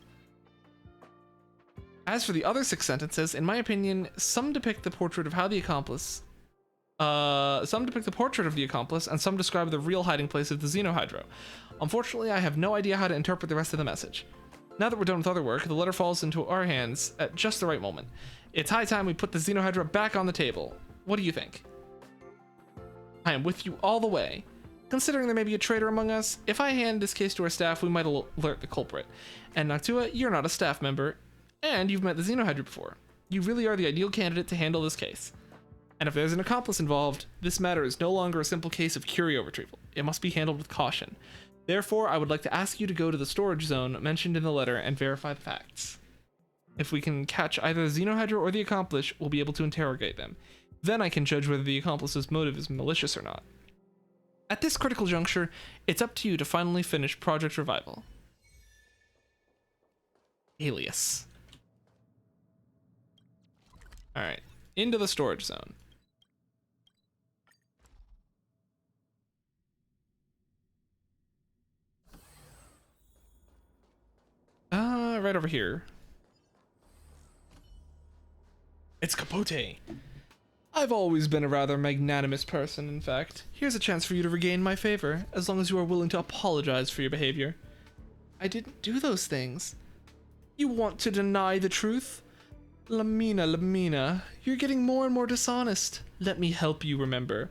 As for the other 6 sentences, in my opinion, some depict the portrait of the accomplice, and some describe the real hiding place of the Xenohydro. Unfortunately, I have no idea how to interpret the rest of the message. Now that we're done with other work, the letter falls into our hands at just the right moment. It's high time we put the Xenohydra back on the table. What do you think? I am with you all the way. Considering there may be a traitor among us, if I hand this case to our staff, we might alert the culprit. And Noctua, you're not a staff member, and you've met the Xenohydra before. You really are the ideal candidate to handle this case. And if there's an accomplice involved, this matter is no longer a simple case of curio retrieval. It must be handled with caution. Therefore, I would like to ask you to go to the storage zone mentioned in the letter and verify the facts. If we can catch either the Xenohydra or the accomplice, we'll be able to interrogate them. Then I can judge whether the accomplice's motive is malicious or not. At this critical juncture, it's up to you to finally finish Project Revival. Alias. Alright, into the storage zone. Right over here. It's Capote. I've always been a rather magnanimous person, in fact. Here's a chance for you to regain my favor, as long as you are willing to apologize for your behavior. I didn't do those things. You want to deny the truth? Lamina, you're getting more and more dishonest. Let me help you remember.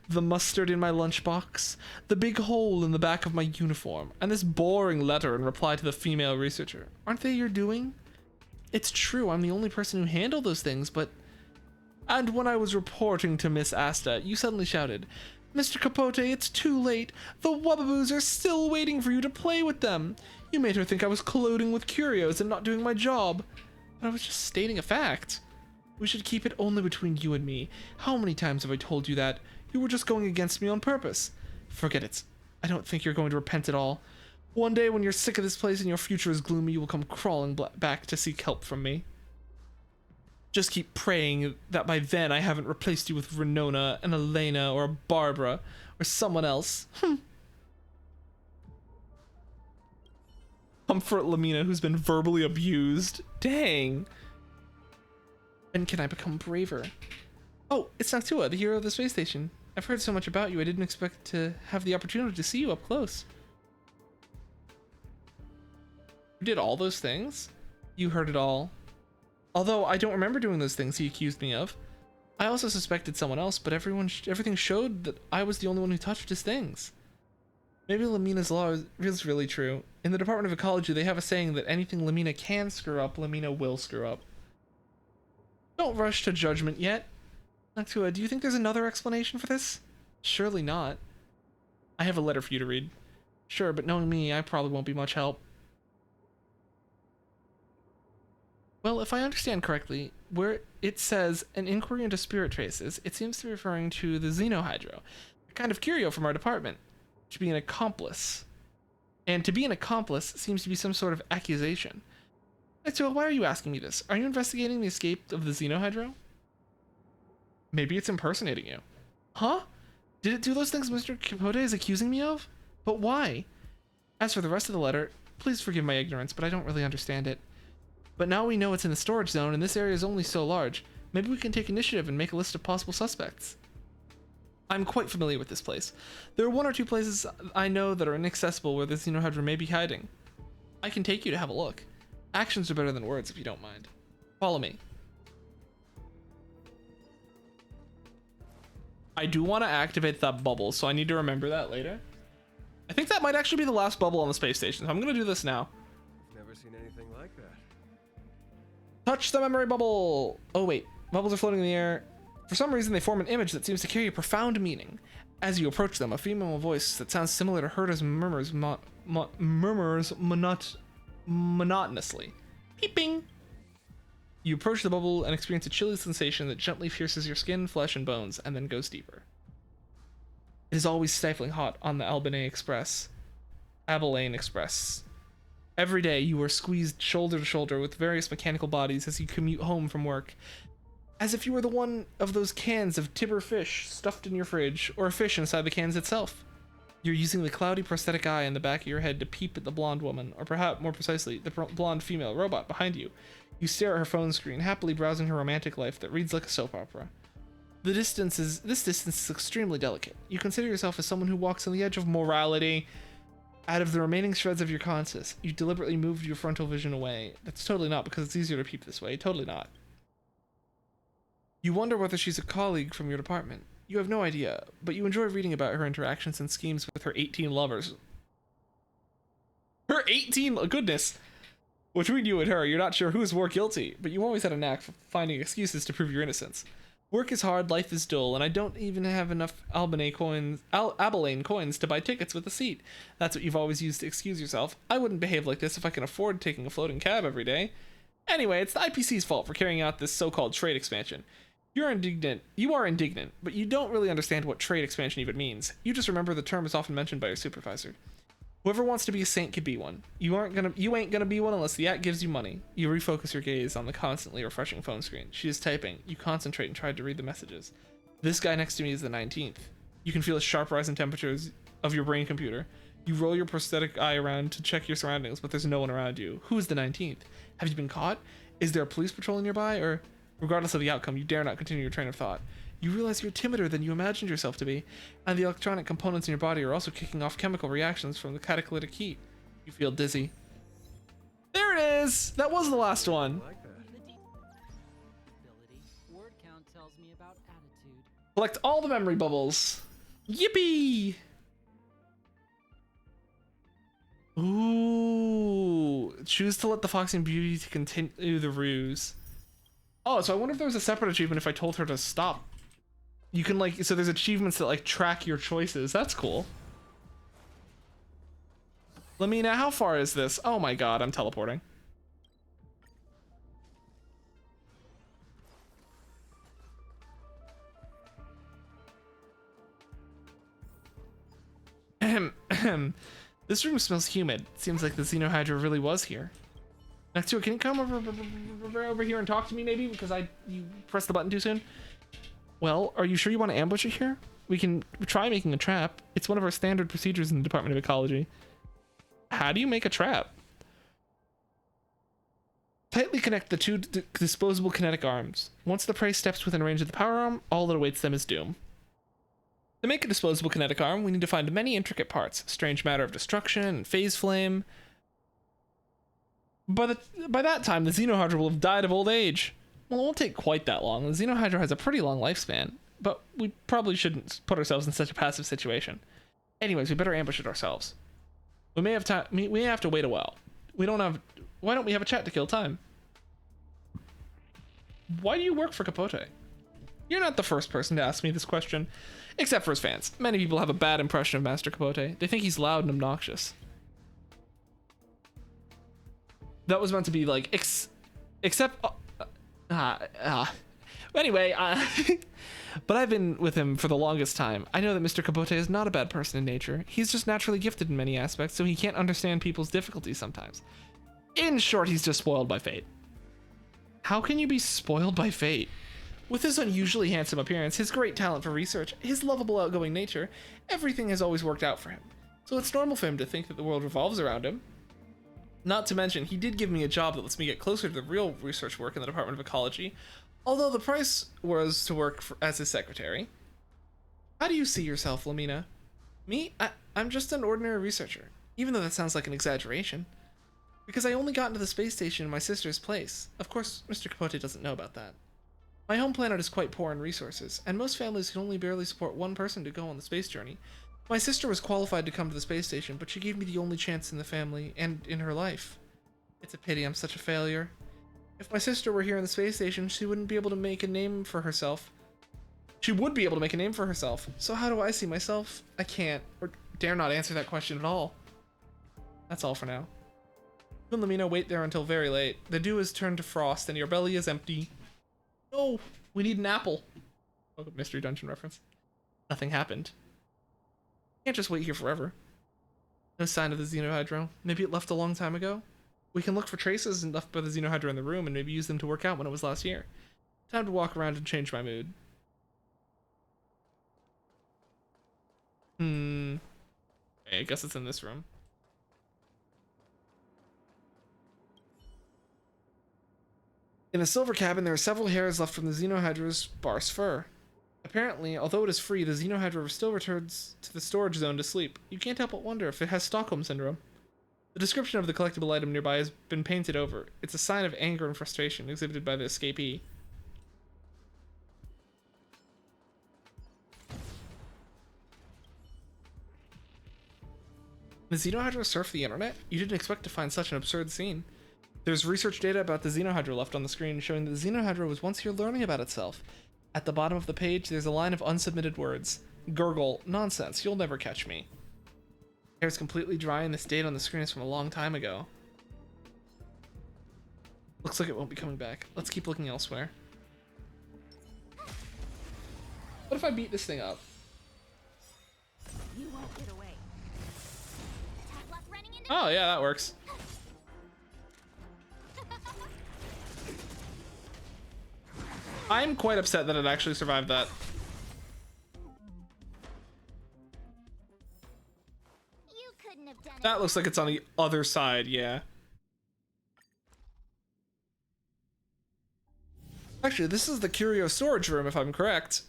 The mustard in my lunchbox, the big hole in the back of my uniform, and this boring letter in reply to the female researcher. Aren't they your doing? It's true, I'm the only person who handled those things, but... And when I was reporting to Miss Asta, you suddenly shouted, Mr. Capote, it's too late. The Wubbaboos are still waiting for you to play with them. You made her think I was colluding with curios and not doing my job. But I was just stating a fact. We should keep it only between you and me. How many times have I told you that? You were just going against me on purpose. Forget it. I don't think you're going to repent at all. One day when you're sick of this place and your future is gloomy, you will come crawling back to seek help from me. Just keep praying that by then I haven't replaced you with Renona and Elena or Barbara or someone else. Comfort Lamina, who's been verbally abused. Dang. When can I become braver? Oh, it's Noctua, the hero of the space station. I've heard so much about you, I didn't expect to have the opportunity to see you up close. You did all those things? You heard it all. Although I don't remember doing those things he accused me of. I also suspected someone else, but everything showed that I was the only one who touched his things. Maybe Lamina's law is really true. In the Department of Ecology, they have a saying that anything Lamina can screw up, Lamina will screw up. Don't rush to judgment yet. Noctua, do you think there's another explanation for this? Surely not. I have a letter for you to read. Sure, but knowing me, I probably won't be much help. Well, if I understand correctly, where it says an inquiry into spirit traces, it seems to be referring to the Xenohydro, a kind of curio from our department, to be an accomplice. And to be an accomplice seems to be some sort of accusation. So why are you asking me this? Are you investigating the escape of the Xenohydro? Maybe it's impersonating you. Huh? Did it do those things Mr. Capote is accusing me of? But why? As for the rest of the letter, please forgive my ignorance, but I don't really understand it. But now we know it's in the storage zone, and this area is only so large. Maybe we can take initiative and make a list of possible suspects. I'm quite familiar with this place. There are one or two places I know that are inaccessible where the Xenohydra may be hiding. I can take you to have a look. Actions are better than words if you don't mind. Follow me. I do want to activate that bubble, so I need to remember that later. I think that might actually be the last bubble on the space station, so I'm going to do this now. Never seen anything like that. Touch the memory bubble! Oh wait, bubbles are floating in the air. For some reason, they form an image that seems to carry a profound meaning. As you approach them, a female voice that sounds similar to hers murmurs monotonously. Peeping! You approach the bubble and experience a chilly sensation that gently pierces your skin, flesh, and bones, and then goes deeper. It is always stifling hot on the Abilene Express. Every day, you are squeezed shoulder to shoulder with various mechanical bodies as you commute home from work. As if you were the one of those cans of Tibber fish stuffed in your fridge, or a fish inside the cans itself. You're using the cloudy prosthetic eye in the back of your head to peep at the blonde woman, or perhaps more precisely, the blonde female robot behind you. You stare at her phone screen, happily browsing her romantic life that reads like a soap opera. This distance is extremely delicate. You consider yourself as someone who walks on the edge of morality. Out of the remaining shreds of your conscience, you deliberately moved your frontal vision away. That's totally not because it's easier to peep this way. Totally not. You wonder whether she's a colleague from your department. You have no idea, but you enjoy reading about her interactions and schemes with her 18 lovers. Her 18, goodness! Between you and her, you're not sure who is more guilty, but you always had a knack for finding excuses to prove your innocence. Work is hard, life is dull, and I don't even have enough Abilene coins to buy tickets with a seat. That's what you've always used to excuse yourself. I wouldn't behave like this if I can afford taking a floating cab every day. Anyway, it's the IPC's fault for carrying out this so-called trade expansion. You are indignant, but you don't really understand what trade expansion even means. You just remember the term is often mentioned by your supervisor. Whoever wants to be a saint could be one. You ain't gonna be one unless the act gives you money. You refocus your gaze on the constantly refreshing phone screen. She is typing. You concentrate and try to read the messages. This guy next to me is the 19th. You can feel a sharp rise in temperatures of your brain computer. You roll your prosthetic eye around to check your surroundings, but there's no one around you. Who is the 19th? Have you been caught? Is there a police patrol nearby? Or, regardless of the outcome, you dare not continue your train of thought. You realize you're timider than you imagined yourself to be, and the electronic components in your body are also kicking off chemical reactions from the catalytic heat. You feel dizzy. There it is! That was the last one. Like that. Word count tells me about attitude. Collect all the memory bubbles. Yippee! Ooh. Choose to let the Foxing Beauty to continue the ruse. Oh, so I wonder if there was a separate achievement if I told her to stop. You can so there's achievements that track your choices. That's cool. Lamina, how far is this? Oh my god, I'm teleporting. This room smells humid. Seems like the Xenohydra really was here. Next to it, can you come over here and talk to me maybe? Because you pressed the button too soon? Well, are you sure you want to ambush it here? We can try making a trap. It's one of our standard procedures in the Department of Ecology. How do you make a trap? Tightly connect the two disposable kinetic arms. Once the prey steps within range of the power arm, all that awaits them is doom. To make a disposable kinetic arm, we need to find many intricate parts. Strange matter of destruction and phase flame. By that time, the Xenohydra will have died of old age. Well, it won't take quite that long. The Xenohydra has a pretty long lifespan, but we probably shouldn't put ourselves in such a passive situation. Anyways, we better ambush it ourselves. We may have time. We may have to wait a while. Why don't we have a chat to kill time? Why do you work for Capote? You're not the first person to ask me this question, except for his fans. Many people have a bad impression of Master Capote. They think he's loud and obnoxious. That was meant to be anyway, but I've been with him for the longest time. I know that Mr. Capote is not a bad person in nature. He's just naturally gifted in many aspects, so he can't understand people's difficulties sometimes. In short, he's just spoiled by fate. How can you be spoiled by fate? With his unusually handsome appearance, his great talent for research, his lovable outgoing nature, everything has always worked out for him. So it's normal for him to think that the world revolves around him. Not to mention, he did give me a job that lets me get closer to the real research work in the Department of Ecology, although the price was to work as his secretary. How do you see yourself, Lamina? Me? I'm just an ordinary researcher, even though that sounds like an exaggeration. Because I only got into the space station in my sister's place. Of course, Mr. Capote doesn't know about that. My home planet is quite poor in resources, and most families can only barely support one person to go on the space journey. My sister was qualified to come to the space station, but she gave me the only chance in the family and in her life. It's a pity I'm such a failure. If my sister were here in the space station, she wouldn't be able to make a name for herself. She would be able to make a name for herself. So how do I see myself? I can't, or dare not answer that question at all. That's all for now. You and Lamina wait there until very late. The dew has turned to frost and your belly is empty. No, we need an apple. Oh, mystery dungeon reference. Nothing happened. Can't just wait here forever. No sign of the Xenohydro. Maybe it left a long time ago? We can look for traces left by the Xenohydro in the room and maybe use them to work out when it was last year. Time to walk around and change my mood. Okay, I guess it's in this room. In a silver cabin, there are several hairs left from the Xenohydro's sparse fur. Apparently, although it is free, the Xenohydra still returns to the storage zone to sleep. You can't help but wonder if it has Stockholm Syndrome. The description of the collectible item nearby has been painted over. It's a sign of anger and frustration exhibited by the escapee. The Xenohydra surf the internet? You didn't expect to find such an absurd scene. There's research data about the Xenohydra left on the screen showing that the Xenohydra was once here learning about itself. At the bottom of the page, there's a line of unsubmitted words. Gurgle, nonsense, you'll never catch me. Hair's completely dry and this date on the screen is from a long time ago. Looks like it won't be coming back. Let's keep looking elsewhere. What if I beat this thing up? You won't get away. Tap left running into Oh yeah, that works. I'm quite upset that it actually survived that. You couldn't have done it. That looks like it's on the other side, yeah. Actually, this is the curio storage room, if I'm correct.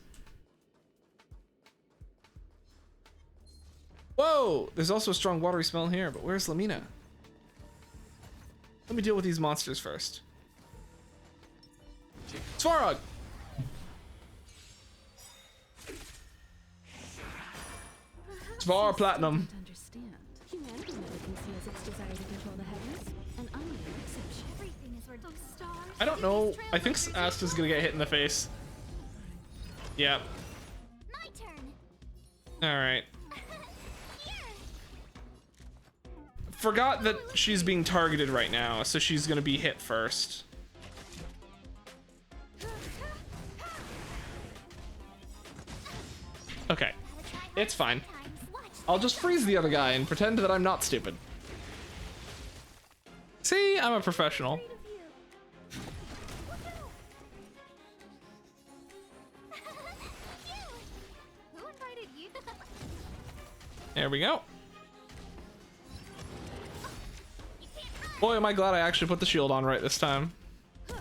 Whoa! There's also a strong watery smell here, but where's Lamina? Let me deal with these monsters first. Svarog! Svar Platinum. Understand. Humanity never conceals its desire to control the heavens, and I'm no exception. Everything is where those stars. I don't know. I think Asta's gonna get hit in the face. Yeah. My turn. Alright. Here. Forgot that she's being targeted right now, so she's gonna be hit first. Okay. It's fine. I'll just freeze the other guy and pretend that I'm not stupid. See, I'm a professional. Who invited you? There we go. Boy, am I glad I actually put the shield on right this time. I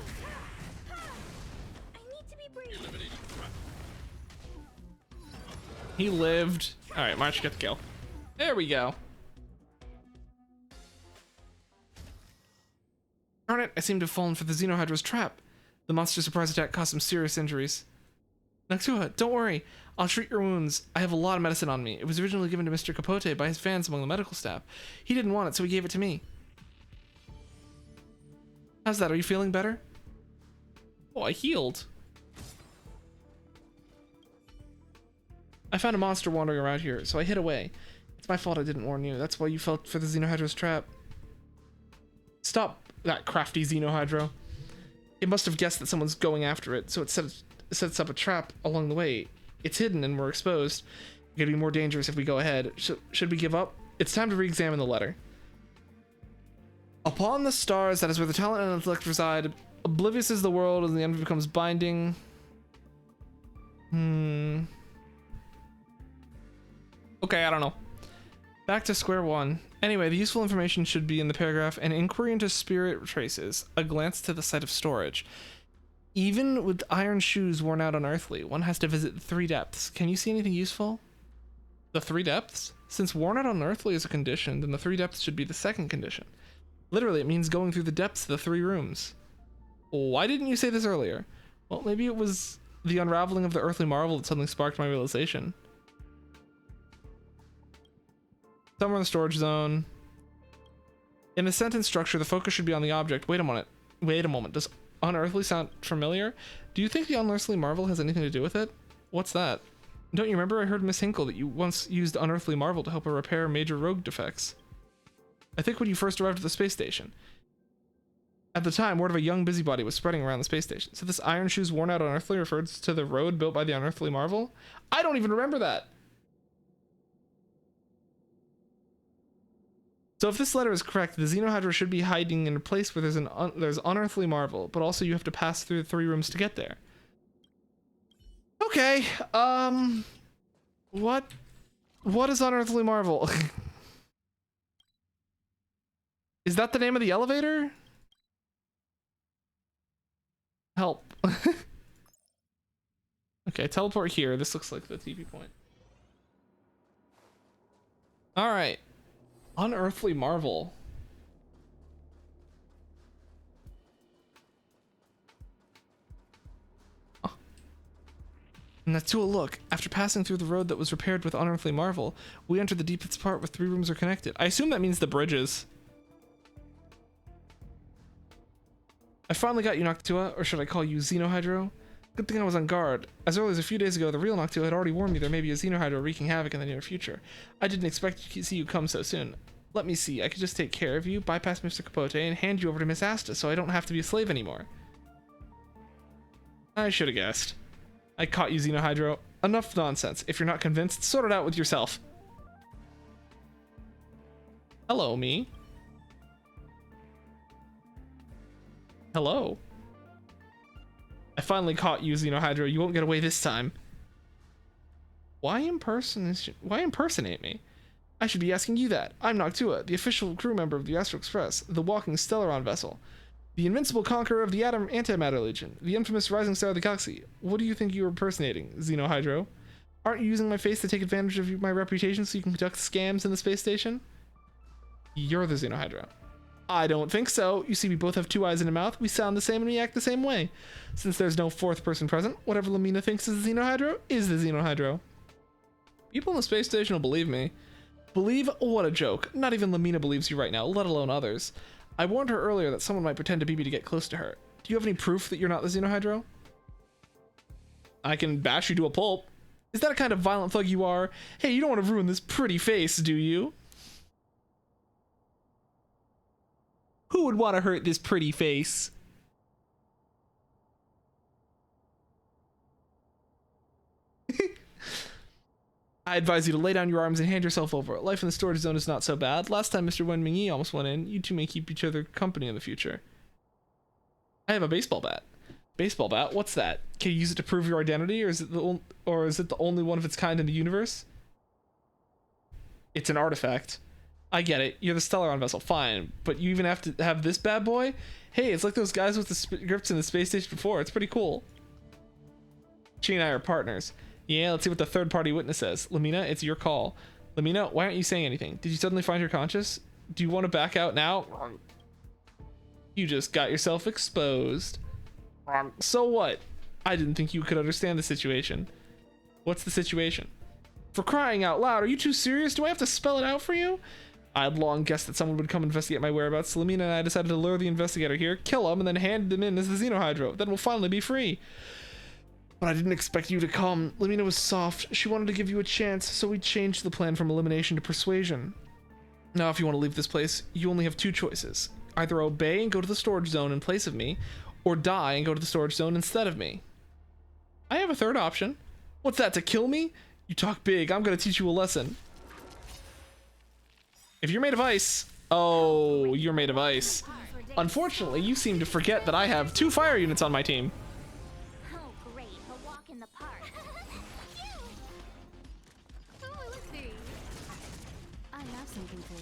need to be brave. He lived. All right, March, get the kill. There we go. Darn it, I seem to have fallen for the Xenohydra's trap. The monster surprise attack caused some serious injuries. Noctua, don't worry. I'll treat your wounds. I have a lot of medicine on me. It was originally given to Mr. Capote by his fans among the medical staff. He didn't want it, so he gave it to me. How's that? Are you feeling better? Oh, I healed. I found a monster wandering around here, so I hid away. It's my fault I didn't warn you. That's why you fell for the Xenohydra's trap. Stop that crafty Xenohydro. It must have guessed that someone's going after it, so it sets up a trap along the way. It's hidden and we're exposed. It's gonna be more dangerous if we go ahead. Should we give up? It's time to re-examine the letter. Upon the stars, that is where the talent and intellect reside. Oblivious is the world, and the end becomes binding. Okay, I don't know. Back to square one. Anyway, the useful information should be in the paragraph: an inquiry into spirit traces, a glance to the site of storage. Even with iron shoes worn out unearthly, one has to visit the 3 depths. Can you see anything useful? The 3 depths? Since worn out unearthly is a condition, then the 3 depths should be the second condition. Literally, it means going through the depths of the 3 rooms. Why didn't you say this earlier? Well, maybe it was the unraveling of the earthly marvel that suddenly sparked my realization. Somewhere in the storage zone. In the sentence structure, the focus should be on the object. Wait a moment. Wait a moment. Does unearthly sound familiar? Do you think the unearthly marvel has anything to do with it? What's that? Don't you remember I heard Miss Hinkle that you once used unearthly marvel to help her repair major rogue defects? I think when you first arrived at the space station. At the time, word of a young busybody was spreading around the space station. So this iron shoes worn out unearthly refers to the road built by the unearthly marvel? I don't even remember that! So if this letter is correct, the Xenohydra should be hiding in a place where there's unearthly marvel, but also you have to pass through the 3 rooms to get there. Okay, what is unearthly marvel? Is that the name of the elevator? Help. Okay, teleport here. This looks like the TV point. All right. Unearthly marvel. Oh. Natsuo, look. After passing through the road that was repaired with unearthly marvel, we entered the deepest part where 3 rooms are connected. I assume that means the bridges. I finally got you, Noctua, or should I call you Xenohydro? Good thing I was on guard. As early as a few days ago, the real Noctua had already warned me there may be a Xenohydro wreaking havoc in the near future. I didn't expect to see you come so soon. Let me see, I could just take care of you, bypass Mr. Capote, and hand you over to Miss Asta so I don't have to be a slave anymore. I should have guessed. I caught you, Xenohydro. Enough nonsense. If you're not convinced, sort it out with yourself. Hello, me. Hello. I finally caught you, Xenohydro. You won't get away this time. Why impersonate me? I should be asking you that. I'm Noctua, the official crew member of the Astral Express, the walking Stellaron vessel, the invincible conqueror of the Antimatter Legion, the infamous rising star of the galaxy. What do you think you are impersonating, Xenohydro? Aren't you using my face to take advantage of my reputation so you can conduct scams in the space station? You're the Xenohydro. I don't think so. You see, we both have 2 eyes and a mouth. We sound the same and we act the same way. Since there's no 4th person present, whatever Lamina thinks is the Xenohydro is the Xenohydro. People in the space station will believe me. Believe? What a joke. Not even Lamina believes you right now, let alone others. I warned her earlier that someone might pretend to be me to get close to her. Do you have any proof that you're not the Xenohydro? I can bash you to a pulp. Is that a kind of violent thug you are? Hey, you don't want to ruin this pretty face, do you? Who would want to hurt this pretty face? I advise you to lay down your arms and hand yourself over. Life in the storage zone is not so bad. Last time Mr. Wen Mingyi almost went in. You two may keep each other company in the future. I have a baseball bat. Baseball bat? What's that? Can you use it to prove your identity, or is it the only one of its kind in the universe? It's an artifact. I get it. You're the Stellaron vessel. Fine. But you even have to have this bad boy? Hey, it's like those guys with the scripts in the space station before. It's pretty cool. She and I are partners. Yeah, let's see what the third-party witness says. Lamina, it's your call. Lamina, why aren't you saying anything? Did you suddenly find her conscious? Do you want to back out now? You just got yourself exposed. So what? I didn't think you could understand the situation. What's the situation? For crying out loud, are you too serious? Do I have to spell it out for you? I had long guessed that someone would come investigate my whereabouts, so Lamina and I decided to lure the investigator here, kill him, and then hand him in as the Xenohydro. Then we'll finally be free. But I didn't expect you to come. Lamina was soft. She wanted to give you a chance, so we changed the plan from elimination to persuasion. Now, if you want to leave this place, you only have 2 choices. Either obey and go to the storage zone in place of me, or die and go to the storage zone instead of me. I have a third option. What's that, to kill me? You talk big. I'm going to teach you a lesson. If you're made of ice... Oh, you're made of ice. Unfortunately, you seem to forget that I have 2 fire units on my team. Oh, great. A walk in the park. Oh, let's see. I have something for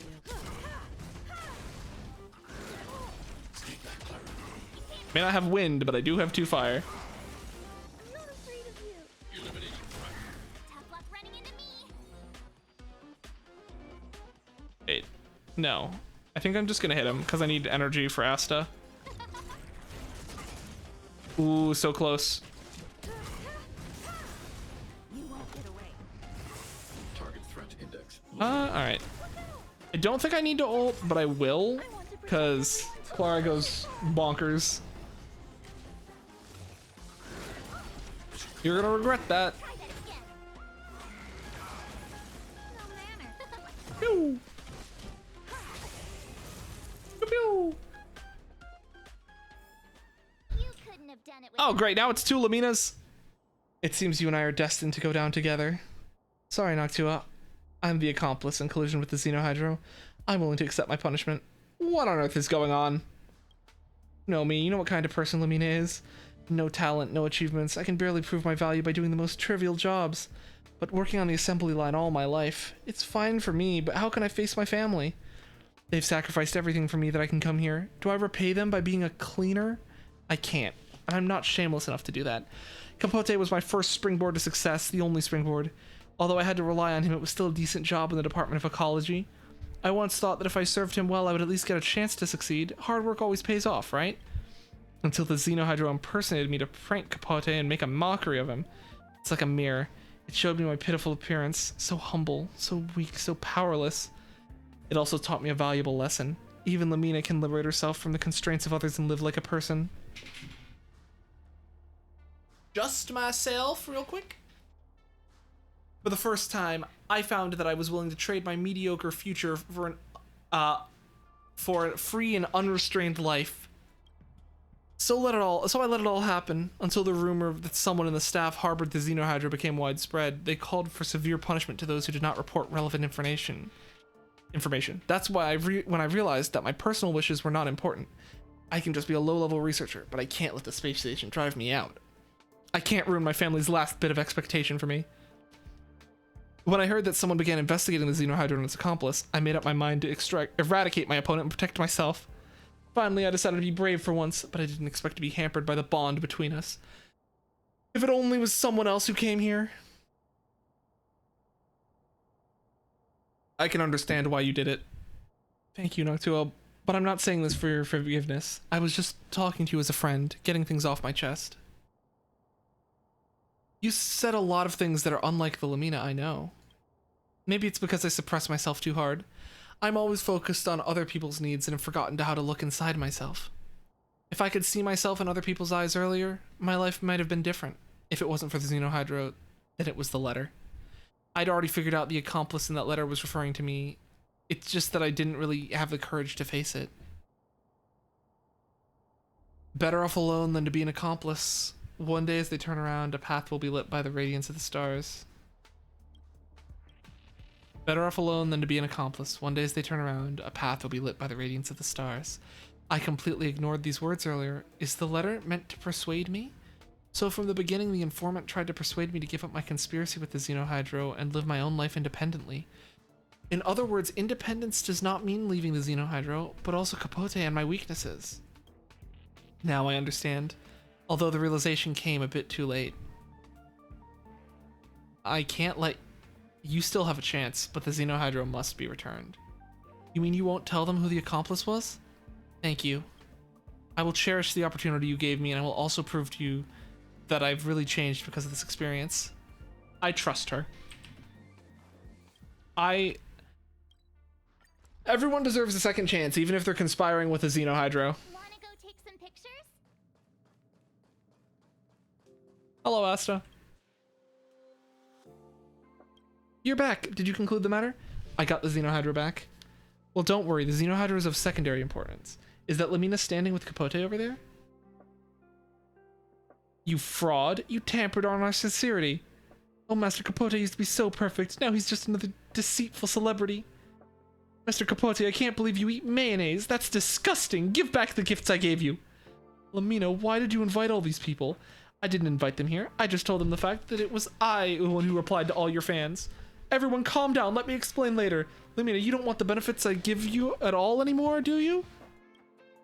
you. May not have wind, but I do have 2 fire. I'm not afraid of you. Tough luck running into me. Wait, no. I think I'm just gonna hit him because I need energy for Asta. Ooh, so close. You won't get away. Target threat index. Alright. I don't think I need to ult, but I will, because Clara goes bonkers. You're gonna regret that. Try that again. No manner. Pew! Pew, pew. You couldn't have done it with Oh, great. Now it's 2 Laminas. It seems you and I are destined to go down together. Sorry, Noctua. I'm the accomplice in collision with the Xenohydro. I'm willing to accept my punishment. What on earth is going on? You know me, you know what kind of person Lamina is. No talent, no achievements. I can barely prove my value by doing the most trivial jobs. But working on the assembly line all my life, it's fine for me, but how can I face my family? They've sacrificed everything for me that I can come here. Do I repay them by being a cleaner? I can't, and I'm not shameless enough to do that. Capote was my first springboard to success, the only springboard. Although I had to rely on him, it was still a decent job in the Department of Ecology. I once thought that if I served him well, I would at least get a chance to succeed. Hard work always pays off, right? Until the Xenohydro impersonated me to prank Capote and make a mockery of him. It's like a mirror. It showed me my pitiful appearance, so humble, so weak, so powerless. It also taught me a valuable lesson. Even Lamina can liberate herself from the constraints of others and live like a person. Just myself, real quick. For the first time, I found that I was willing to trade my mediocre future for a free and unrestrained life. So I let it all happen until the rumor that someone in the staff harbored the Xenohydra became widespread. They called for severe punishment to those who did not report relevant information. That's why when I realized that my personal wishes were not important. I can just be a low-level researcher, but I can't let the space station drive me out. I can't ruin my family's last bit of expectation for me. When I heard that someone began investigating the Xenohydra and its accomplice, I made up my mind to eradicate my opponent and protect myself. Finally, I decided to be brave for once, but I didn't expect to be hampered by the bond between us. If it only was someone else who came here. I can understand why you did it. Thank you, Noctua, but I'm not saying this for your forgiveness. I was just talking to you as a friend, getting things off my chest. You said a lot of things that are unlike the Lamina I know. Maybe it's because I suppress myself too hard. I'm always focused on other people's needs and have forgotten how to look inside myself. If I could see myself in other people's eyes earlier, my life might have been different. If it wasn't for the Xenohydro, then it was the letter. I'd already figured out the accomplice in that letter was referring to me. It's just that I didn't really have the courage to face it. Better off alone than to be an accomplice. One day as they turn around, a path will be lit by the radiance of the stars. Better off alone than to be an accomplice. One day as they turn around, a path will be lit by the radiance of the stars. I completely ignored these words earlier. Is the letter meant to persuade me? So from the beginning, the informant tried to persuade me to give up my conspiracy with the Xenohydro and live my own life independently. In other words, independence does not mean leaving the Xenohydro, but also Capote and my weaknesses. Now I understand, although the realization came a bit too late. I can't let... You still have a chance, but the Xenohydro must be returned. You mean you won't tell them who the accomplice was? Thank you. I will cherish the opportunity you gave me, and I will also prove to you that I've really changed because of this experience. I trust her. Everyone deserves a second chance, even if they're conspiring with the Xenohydro. Wanna go take some pictures? Hello, Asta. You're back. Did you conclude the matter? I got the Xenohydra back. Well, don't worry. The Xenohydra is of secondary importance. Is that Lamina standing with Capote over there? You fraud. You tampered on our sincerity. Oh, Master Capote used to be so perfect. Now he's just another deceitful celebrity. Master Capote, I can't believe you eat mayonnaise. That's disgusting. Give back the gifts I gave you. Lamina, why did you invite all these people? I didn't invite them here. I just told them the fact that it was I who replied to all your fans. Everyone calm down. Let me explain later. Lamina, you don't want the benefits I give you at all anymore, do you?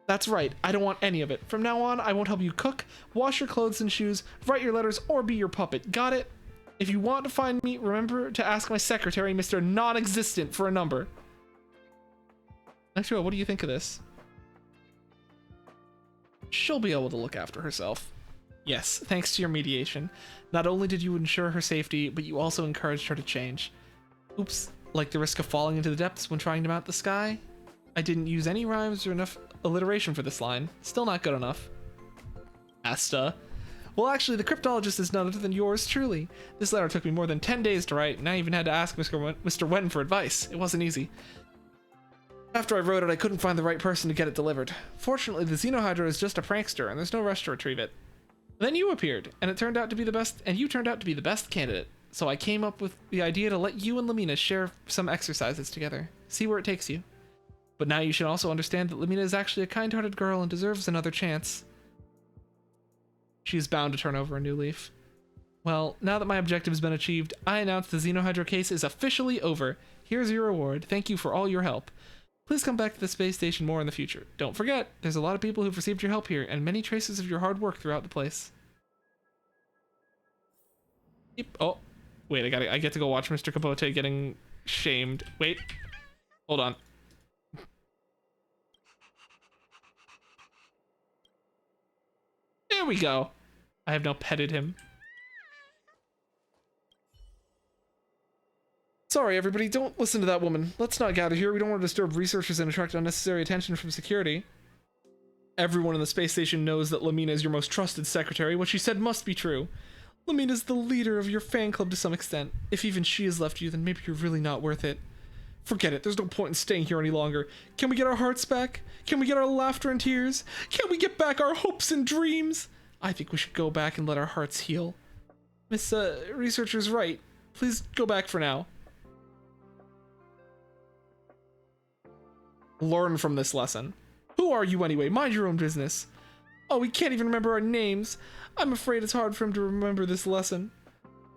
That's right, I don't want any of it. From now on, I won't help you cook, wash your clothes and shoes, write your letters, or be your puppet. Got it? If you want to find me, remember to ask my secretary, Mr. Non-Existent, for a number. Actually, what do you think of this? She'll be able to look after herself. Yes, thanks to your mediation. Not only did you ensure her safety, but you also encouraged her to change. Oops, like the risk of falling into the depths when trying to mount the sky? I didn't use any rhymes or enough alliteration for this line. Still not good enough. Asta. Well, actually, the cryptologist is none other than yours truly. This letter took me more than 10 days to write, and I even had to ask Mr. Wen for advice. It wasn't easy. After I wrote it, I couldn't find the right person to get it delivered. Fortunately, the Xenohydra is just a prankster, and there's no rush to retrieve it. Then you appeared, and you turned out to be the best candidate. So I came up with the idea to let you and Lamina share some exercises together. See where it takes you. But now you should also understand that Lamina is actually a kind-hearted girl and deserves another chance. She is bound to turn over a new leaf. Well, now that my objective has been achieved, I announce the Xenohydra case is officially over. Here's your reward. Thank you for all your help. Please come back to the space station more in the future. Don't forget, there's a lot of people who've received your help here, and many traces of your hard work throughout the place. Yep. Oh, wait, I get to go watch Mr. Capote getting shamed. Wait, hold on. There we go. I have now petted him. Sorry, everybody, don't listen to that woman. Let's not gather here. We don't want to disturb researchers and attract unnecessary attention from security. Everyone in the space station knows that Lamina is your most trusted secretary. What she said must be true. Lamina's the leader of your fan club to some extent. If even she has left you, then maybe you're really not worth it. Forget it. There's no point in staying here any longer. Can we get our hearts back? Can we get our laughter and tears? Can we get back our hopes and dreams? I think we should go back and let our hearts heal. Miss, researcher's right. Please go back for now. Learn from this lesson. Who are you anyway? Mind your own business. Oh, we can't even remember our names. I'm afraid it's hard for him to remember this lesson.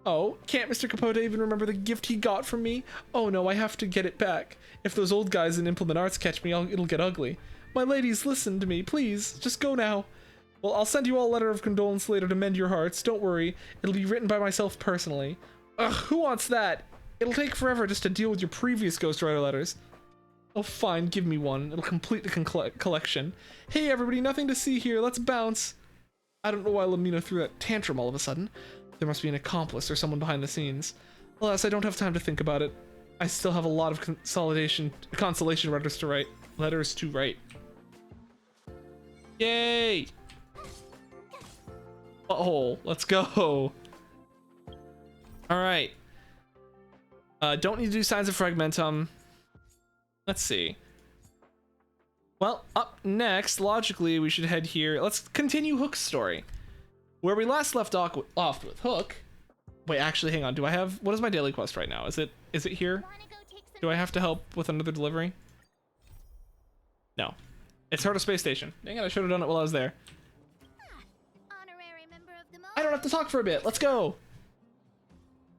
Oh, can't Mr. Capote even remember the gift he got from me? Oh no, I have to get it back. If those old guys in Implement Arts catch me, it'll get ugly. My ladies, listen to me, please. Just go now. Well, I'll send you all a letter of condolence later to mend your hearts. Don't worry. It'll be written by myself personally. Ugh, who wants that? It'll take forever just to deal with your previous ghostwriter letters. Oh, fine, give me one. It'll complete the collection. Hey, everybody, nothing to see here. Let's bounce. I don't know why Lamina threw that tantrum all of a sudden. There must be an accomplice or someone behind the scenes. Alas, I don't have time to think about it. I still have a lot of consolation letters to write. Yay! Butthole, let's go. All right. Don't need to do signs of fragmentum. Let's see. Well, up next, logically, we should head here. Let's continue Hook's story. Where we last left off with Hook. Wait, actually, hang on. Do I have... What is my daily quest right now? Is it here? Do I have to help with another delivery? No. It's her to space station. Dang it, I should have done it while I was there. Honorary member of the I don't have to talk for a bit. Let's go.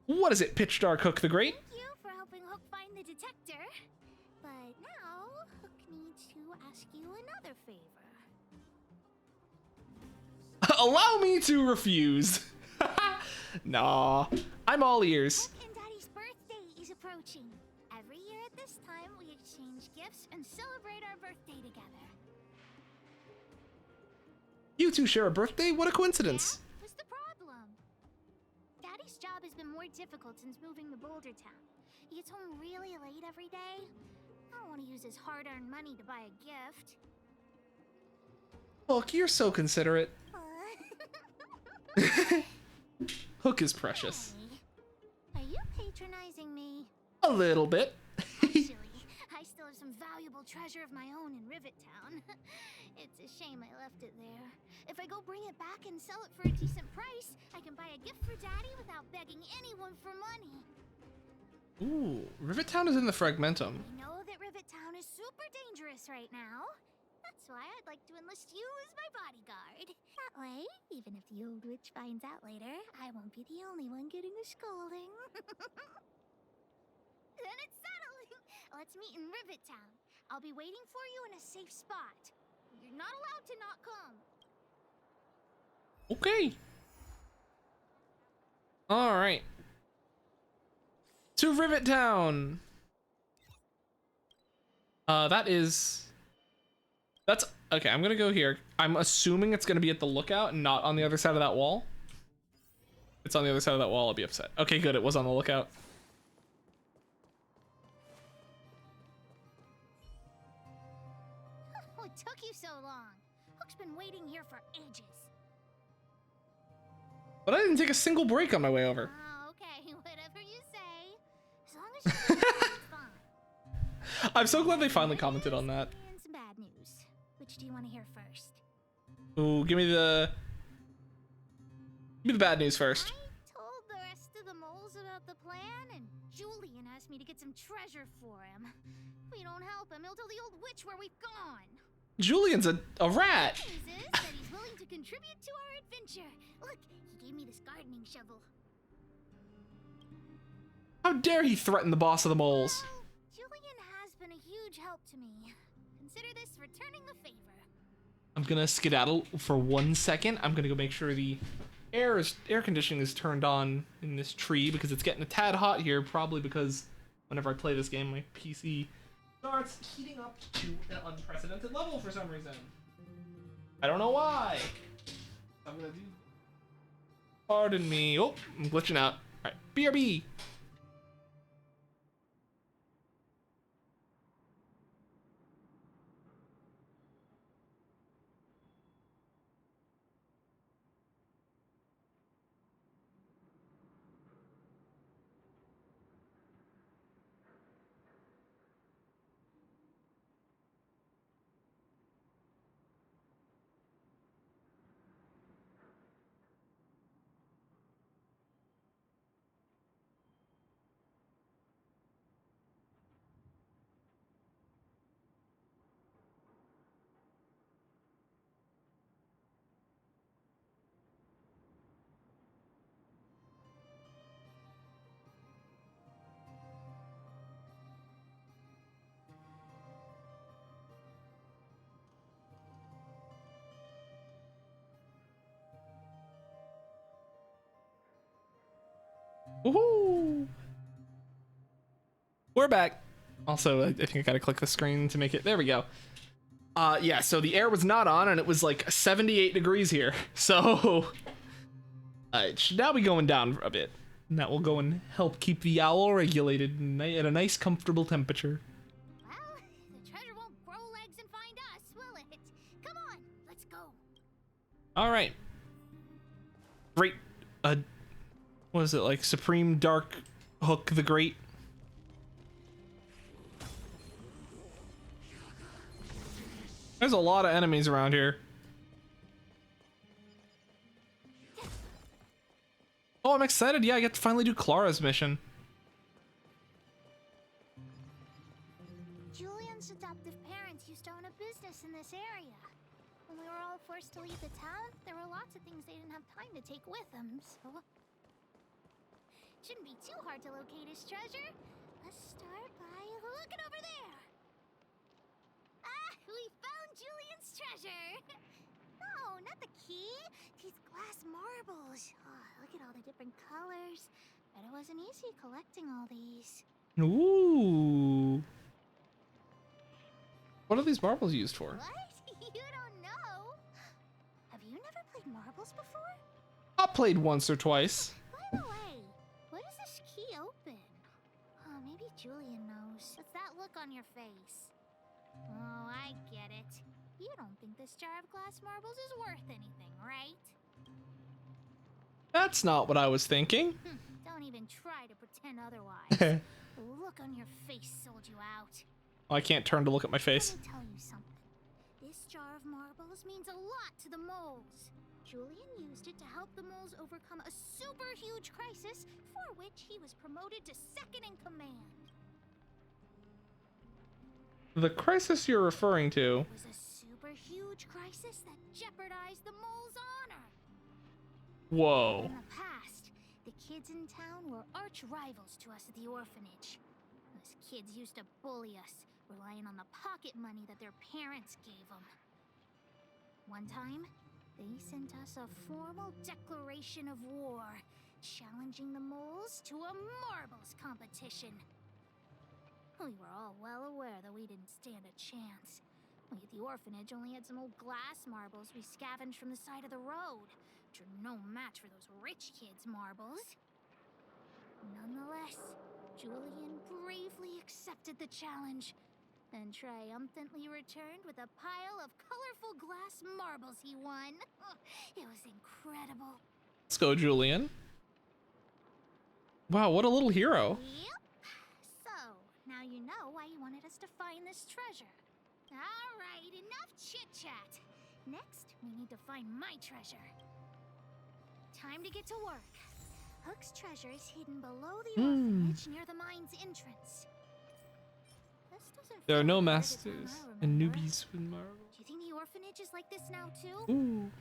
What is it, Pitch Dark Hook the Great? Thank you for helping Hook find the detector. But now, Hook needs to ask you another favor. Allow me to refuse. Nah, I'm all ears. Hook and Daddy's birthday is approaching. Every year at this time, we exchange gifts and celebrate our birthday together. You two share a birthday? What a coincidence. Yeah? What's the problem? Daddy's job has been more difficult since moving to Boulder Town. He gets home really late every day. I don't want to use his hard-earned money to buy a gift. Hook, you're so considerate. Hook is precious. Are you patronizing me? A little bit. Actually, I still have some valuable treasure of my own in Rivet Town. It's a shame I left it there. If I go bring it back and sell it for a decent price, I can buy a gift for Daddy without begging anyone for money. Ooh, Rivet Town is in the Fragmentum. I know that Rivet Town is super dangerous right now. That's why I'd like to enlist you as my bodyguard. That way, even if the old witch finds out later, I won't be the only one getting the scolding. Then it's settled. Let's meet in Rivet Town. I'll be waiting for you in a safe spot. You're not allowed to not come. Okay. All right. To Rivet Town. That's okay. I'm gonna go here. I'm assuming it's gonna be at the lookout and not on the other side of that wall. If it's on the other side of that wall, I'll be upset. Okay, good. It was on the lookout. What took you so long? Hook's been waiting here for ages. But I didn't take a single break on my way over. Oh, okay, whatever you say. As long as you it's fine. I'm so glad they finally commented on that. And some bad news. Which do you want to hear first? Ooh, give me the bad news first. I told the rest of the moles about the plan, and Julian asked me to get some treasure for him. If we don't help him, he'll tell the old witch where we've gone. Julian's a rat. The news is that he's willing to contribute to our adventure. Look, he gave me this gardening shovel. How dare he threaten the boss of the moles? Well, Julian has been a huge help to me. Consider this returning the favor. I'm gonna skedaddle for 1 second. I'm gonna go make sure the air conditioning is turned on in this tree because it's getting a tad hot here. Probably because whenever I play this game, my PC starts heating up to an unprecedented level for some reason. I don't know why. I'm gonna do. Pardon me. Oh, I'm glitching out. All right, BRB. Woohoo! We're back. Also, I think I gotta click the screen to make it. There we go. Yeah. So the air was not on, and it was like 78 degrees here. So it should now be going down a bit. And that will go and help keep the owl regulated and at a nice, comfortable temperature. Well, the treasure won't grow legs and find us, will it? Come on, let's go. All right. Great. What is it like? Supreme Dark Hook the Great. There's a lot of enemies around here. Oh, I'm excited. Yeah, I get to finally do Clara's mission. Julian's adoptive parents used to own a business in this area. When we were all forced to leave the town, there were lots of things they didn't have time to take with them, so... Shouldn't be too hard to locate his treasure. Let's start by looking over there. Ah, we found Julian's treasure. No, not the key. These glass marbles. Oh, look at all the different colors. Bet it wasn't easy collecting all these. Ooh. What are these marbles used for? What? You don't know? Have you never played marbles before? I played once or twice. By the way, what does this key open? Oh, maybe Julian knows. What's that look on your face? Oh, I get it. You don't think this jar of glass marbles is worth anything, right? That's not what I was thinking. Don't even try to pretend otherwise. The look on your face sold you out. Oh, I can't turn to look at my face. Let me tell you something. This jar of marbles means a lot to the moles. Julian used it to help the moles overcome a super huge crisis for which he was promoted to second in command. The crisis you're referring to. It was a super huge crisis that jeopardized the moles' honor. Whoa. In the past, the kids in town were arch rivals to us at the orphanage. Those kids used to bully us, relying on the pocket money that their parents gave them. One time, they sent us a formal declaration of war, challenging the moles to a marbles competition. We were all well aware that we didn't stand a chance. We at the orphanage only had some old glass marbles we scavenged from the side of the road, which are no match for those rich kids' marbles. Nonetheless, Julian bravely accepted the challenge, and triumphantly returned with a pile of colorful glass marbles he won. It was incredible. Let's go, Julian. Wow, what a little hero. Yep. So, now you know why you wanted us to find this treasure. Alright, enough chit-chat. Next, we need to find my treasure. Time to get to work. Hook's treasure is hidden below the orphanage near the mine's entrance. This doesn't There are feel no like the masters town I and remember. newbies with marbles. Do you think the orphanage is like this now too? Ooh.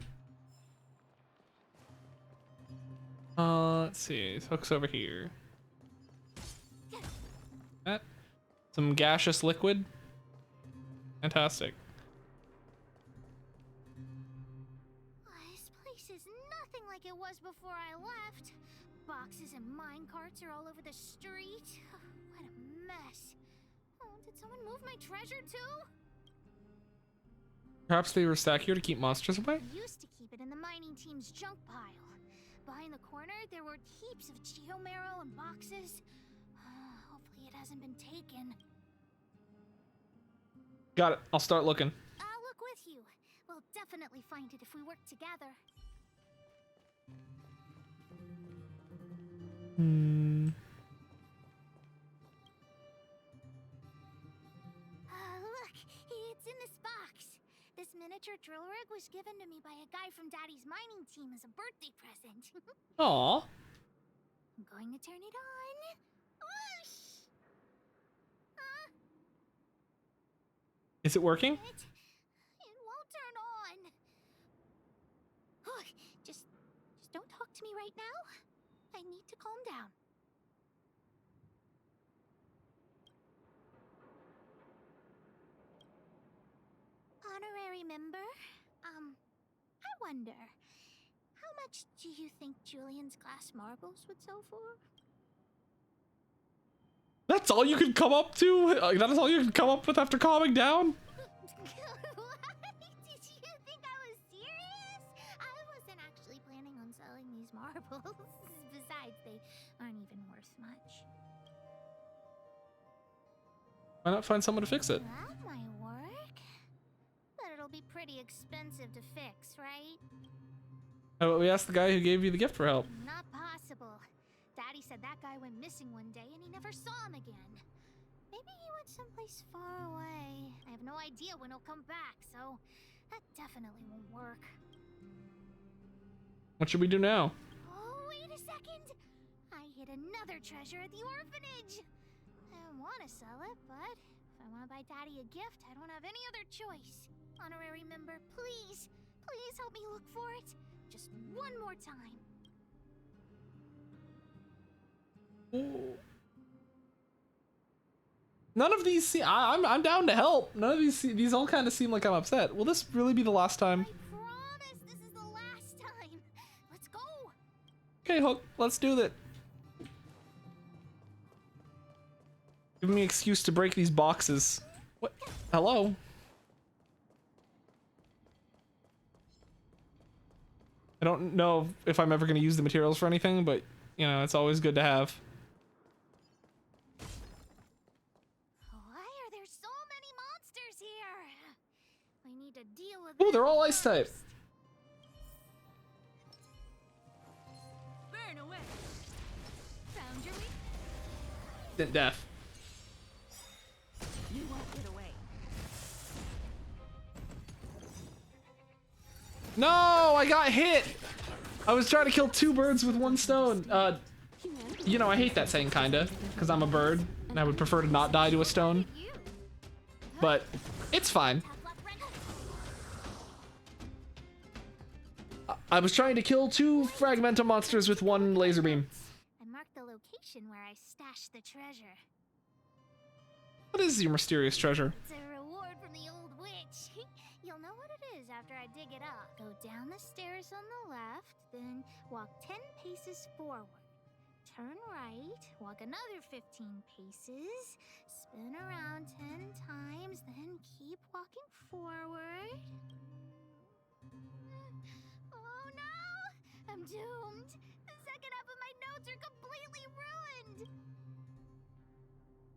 Let's see. Hook's over here. That. Some gaseous liquid. Fantastic. This place is nothing like it was before I left. Boxes and mine carts are all over the street. What a mess. Oh, did someone move my treasure too? Perhaps they were stacked here to keep monsters away? I used to keep it in the mining team's junk pile. Behind the corner, there were heaps of geomarrow and boxes. Hopefully it hasn't been taken. Got it. I'll start looking. I'll look with you. We'll definitely find it if we work together. Look, it's in this box. This miniature drill rig was given to me by a guy from Daddy's mining team as a birthday present. Aw. I'm going to turn it on. Whoosh! Is it working? It won't turn on. Oh, just don't talk to me right now. I need to calm down. Honorary member, I wonder, how much do you think Julian's glass marbles would sell for? That's all you could come up to? That is all you could come up with after calming down? What? Did you think I was serious? I wasn't actually planning on selling these marbles. Besides, they aren't even worth much. Why not find someone to fix it? That might work. But it'll be pretty expensive to fix, right? How about we ask the guy who gave you the gift for help? Not possible. Daddy said that guy went missing one day and he never saw him again. Maybe he went someplace far away. I have no idea when he'll come back, so that definitely won't work. What should we do now? Oh, wait a second! I hid another treasure at the orphanage! I want to sell it, but if I want to buy Daddy a gift, I don't have any other choice. Honorary member, please, please help me look for it. Just one more time. None of these seem. I'm down to help. None of these all kind of seem like I'm upset. Will this really be the last time? I promise this is the last time. Let's go. Okay, Hook, let's do that. Give me an excuse to break these boxes. What? Hello? I don't know if I'm ever going to use the materials for anything, but, you know, it's always good to have. Why are there so many monsters here? We need to deal with Oh, they're them all ice type. first. Burn away. Found your weak. Instant death. You won't get away. No, I got hit. I was trying to kill two birds with one stone. You know, I hate that saying kinda, because I'm a bird, and I would prefer to not die to a stone. You. But it's fine. Tough luck, Ren. I was trying to kill two fragmental monsters with one laser beam. I marked the location where I stashed the treasure. What is your mysterious treasure? It's a reward from the old witch. You'll know what it is after I dig it up. Go down the stairs on the left, then walk 10 paces forward. Turn right, walk another 15 paces, spin around 10 times, then keep walking forward. Oh no! I'm doomed! The second half of my notes are completely ruined!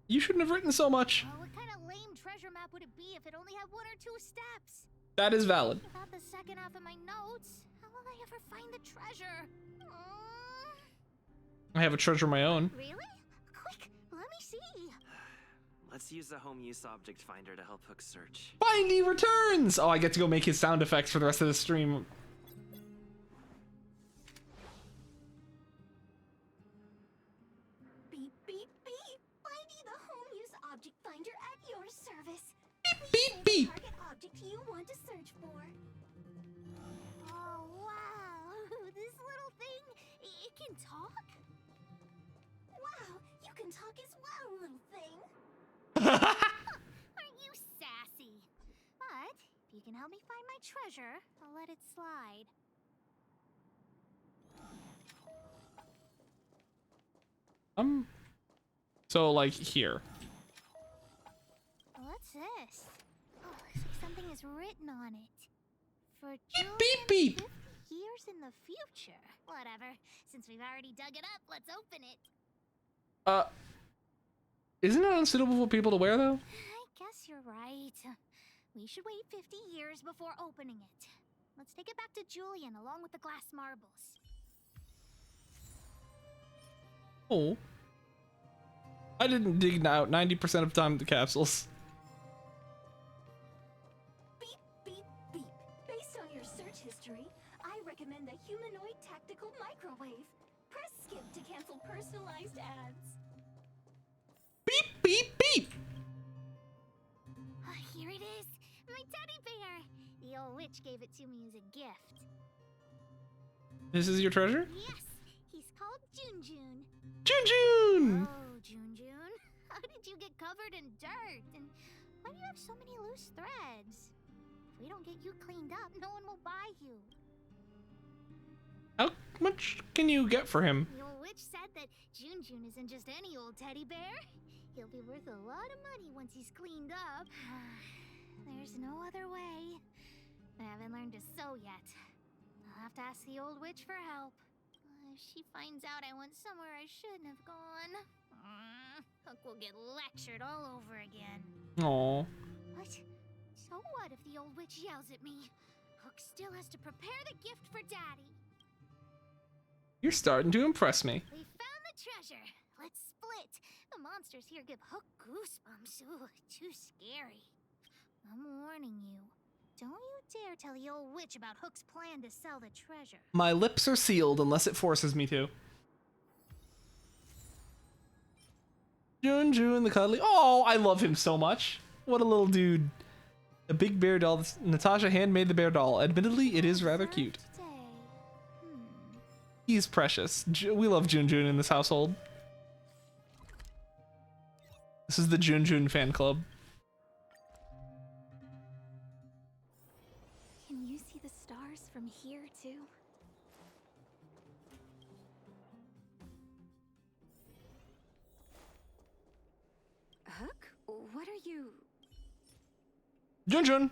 You shouldn't have written so much. Oh, what kind of lame treasure map would it be if it only had 1 or 2 steps? That is valid. Without the second half of my notes, how will I ever find the treasure? I have a treasure of my own. Really? Quick, let me see. Let's use the home use object finder to help Hook search. Finally returns! Oh, I get to go make his sound effects for the rest of the stream. Beep, beep, beep. Finding the home use object finder at your service. Beep, beep. Target object you want to search for. Oh, wow. This little thing, it can talk? Wow, you can talk as well, little thing. Aren't you sassy? But if you can help me find my treasure, I'll let it slide. So like here. What's this? Oh, looks like something is written on it. For Julian, beep, beep. 50 years in the future. Whatever. Since we've already dug it up, let's open it. Isn't it unsuitable for people to wear though? I guess you're right. We should wait 50 years before opening it. Let's take it back to Julian along with the glass marbles. Oh. I didn't dig out 90% of the time the capsules. Beep, beep, beep. Based on your search history, I recommend the humanoid tactical microwave. Press skip to cancel personalized ads. Beep, beep, beep. Oh, here it is. My teddy bear. The old witch gave it to me as a gift. This is your treasure? Yes, he's called Junjun. Junjun! Oh, Junjun. How did you get covered in dirt? And why do you have so many loose threads? If we don't get you cleaned up, no one will buy you. How much can you get for him? The old witch said that Junjun isn't just any old teddy bear. He'll be worth a lot of money once he's cleaned up. There's no other way. I haven't learned to sew yet. I'll have to ask the old witch for help. If she finds out I went somewhere I shouldn't have gone, Hook will get lectured all over again. Aw. What? So what if the old witch yells at me? Hook still has to prepare the gift for Daddy. You're starting to impress me. We found the treasure. Let's split. The monsters here give Hook goosebumps. Ooh, too scary. I'm warning you. Don't you dare tell the old witch about Hook's plan to sell the treasure. My lips are sealed unless it forces me to. Junjun the cuddly. Oh, I love him so much. What a little dude. A big bear doll. Natasha handmade the bear doll. Admittedly, it is rather cute. Today. He's precious. We love Junjun in this household. This is the Junjun fan club. Can you see the stars from here, too? Hook? What are you... Junjun!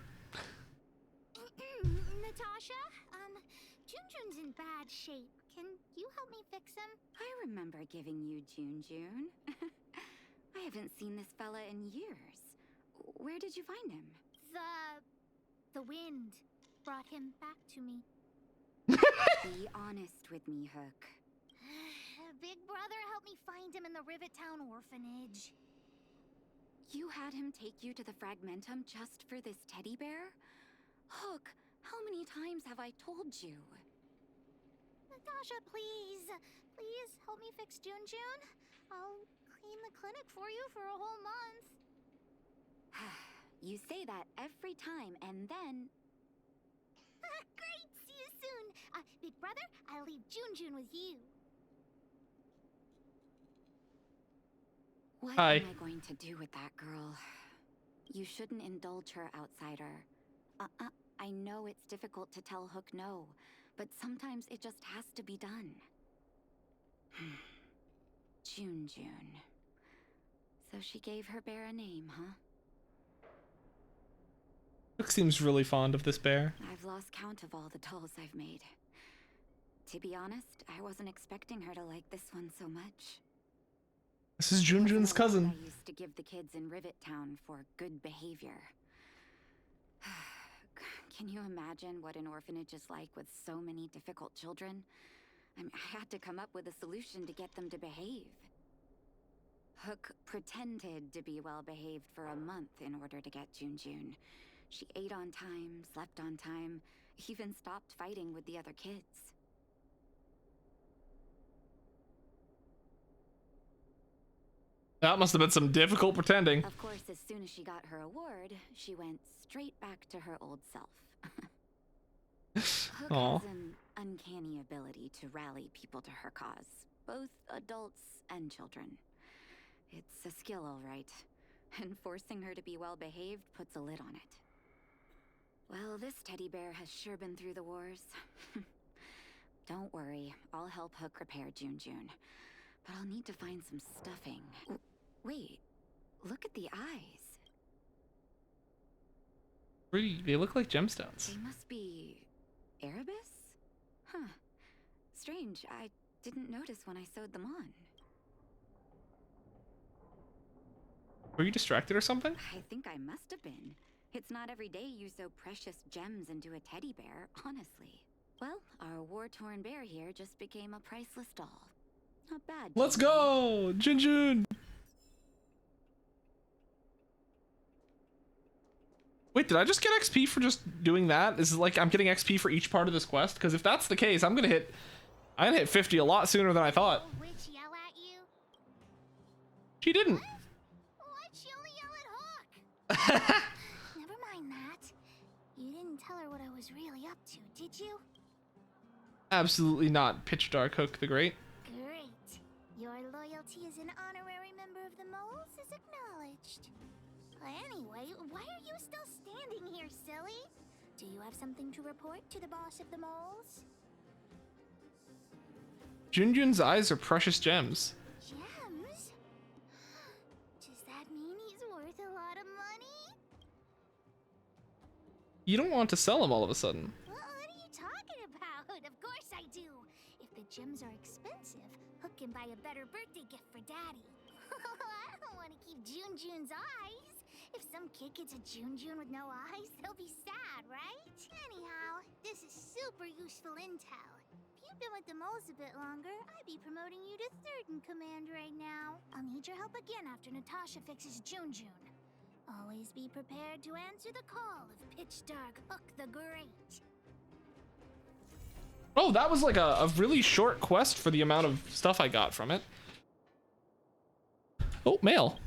Natasha, Junjun's in bad shape. Can you help me fix him? I remember giving you Junjun. I haven't seen this fella in years. Where did you find him? The wind brought him back to me. Be honest with me, Hook. Big brother helped me find him in the Rivet Town orphanage. You had him take you to the Fragmentum just for this teddy bear? Hook, how many times have I told you? Natasha, please. Please help me fix Junjun. I'll clean the clinic for you for a whole month. You say that every time, and then... Great! See you soon. Big brother, I'll leave Junjun with you. What Hi. am I going to do with that girl? You shouldn't indulge her, outsider. I know it's difficult to tell Hook no, but sometimes it just has to be done. June. So she gave her bear a name, huh? Hook seems really fond of this bear. I've lost count of all the dolls I've made. To be honest, I wasn't expecting her to like this one so much. This is Junjun's cousin. I used to give the kids in Rivet Town for good behavior. Can you imagine what an orphanage is like with so many difficult children? I had to come up with a solution to get them to behave. Hook pretended to be well behaved for a month in order to get Junjun. She ate on time, slept on time, even stopped fighting with the other kids. That must have been some difficult pretending. Of course, as soon as she got her award, she went straight back to her old self. Hook Aw. has an uncanny ability to rally people to her cause, both adults and children. It's a skill, all right, and forcing her to be well behaved puts a lid on it. Well, this teddy bear has sure been through the wars. Don't worry, I'll help Hook repair Junjun, but I'll need to find some stuffing. Wait, look at the eyes. Pretty, they look like gemstones. They must be Erebus? Huh. Strange, I didn't notice when I sewed them on. Were you distracted or something? I think I must have been. It's not every day you sew precious gems into a teddy bear, honestly. Well, our war-torn bear here just became a priceless doll. Not bad. Let's Junjun. go! Junjun! Wait, did I just get XP for just doing that? Is it like I'm getting XP for each part of this quest? Because if that's the case, I'm gonna hit 50 a lot sooner than I thought. Oh, witch yell at you? She didn't. Why'd she only yell at Hook? Never mind that. You didn't tell her what I was really up to, did you? Absolutely not. Pitch Dark Hook the Great. Great. Your loyalty as an honorary member of the Moles is acknowledged. Anyway, why are you still standing here, silly? Do you have something to report to the boss of the Moles? Junjun's eyes are precious gems. Gems? Does that mean he's worth a lot of money? You don't want to sell them all of a sudden. What are you talking about? Of course I do. If the gems are expensive, Hook can buy a better birthday gift for Daddy. I don't want to keep Junjun's eyes. If some kid gets a Junjun with no eyes, they'll be sad, right? Anyhow, this is super useful intel. If you've been with the Moles a bit longer, I'd be promoting you to third in command right now. I'll need your help again after Natasha fixes Junjun. Always be prepared to answer the call of Pitch Dark Hook the Great. Oh, that was like a really short quest for the amount of stuff I got from it. Oh, mail.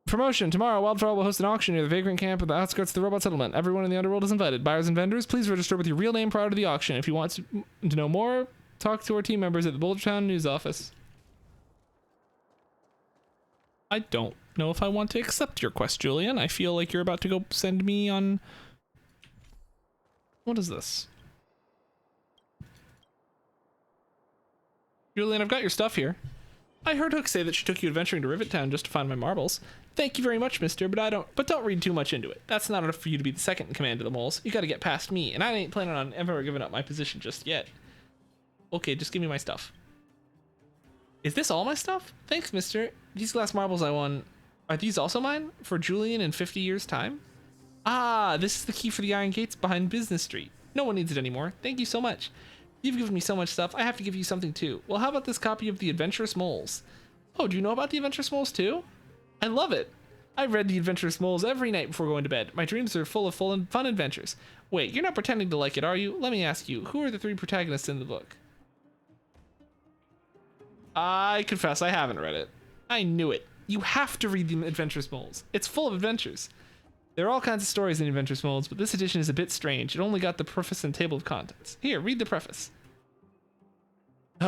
Promotion. Tomorrow, Wildflower will host an auction near the Vagrant Camp at the outskirts of the Robot Settlement. Everyone in the underworld is invited. Buyers and vendors, please register with your real name prior to the auction. If you want to know more, talk to our team members at the Boulder Town News Office. I don't know if I want to accept your quest, Julian. I feel like you're about to go send me on... What is this? Julian, I've got your stuff here. I heard Hook say that she took you adventuring to Rivet Town just to find my marbles. Thank you very much, mister, but don't read too much into it. That's not enough for you to be the second in command of the Moles. You gotta get past me, and I ain't planning on ever giving up my position just yet. Okay, just give me my stuff. Is this all my stuff? Thanks, mister. These glass marbles I won, are these also mine? For Julian in 50 years' time? Ah, this is the key for the iron gates behind Business Street. No one needs it anymore. Thank you so much. You've given me so much stuff, I have to give you something too. Well, how about this copy of The Adventurous Moles? Oh, do you know about The Adventurous Moles too? I love it. I read The Adventurous Moles every night before going to bed. My dreams are full of fun adventures. Wait, you're not pretending to like it, are you? Let me ask you, who are the three protagonists in the book? I confess I haven't read it. I knew it. You have to read The Adventurous Moles. It's full of adventures. There are all kinds of stories in Adventurous Moles, but this edition is a bit strange. It only got the preface and table of contents. Here, read the preface.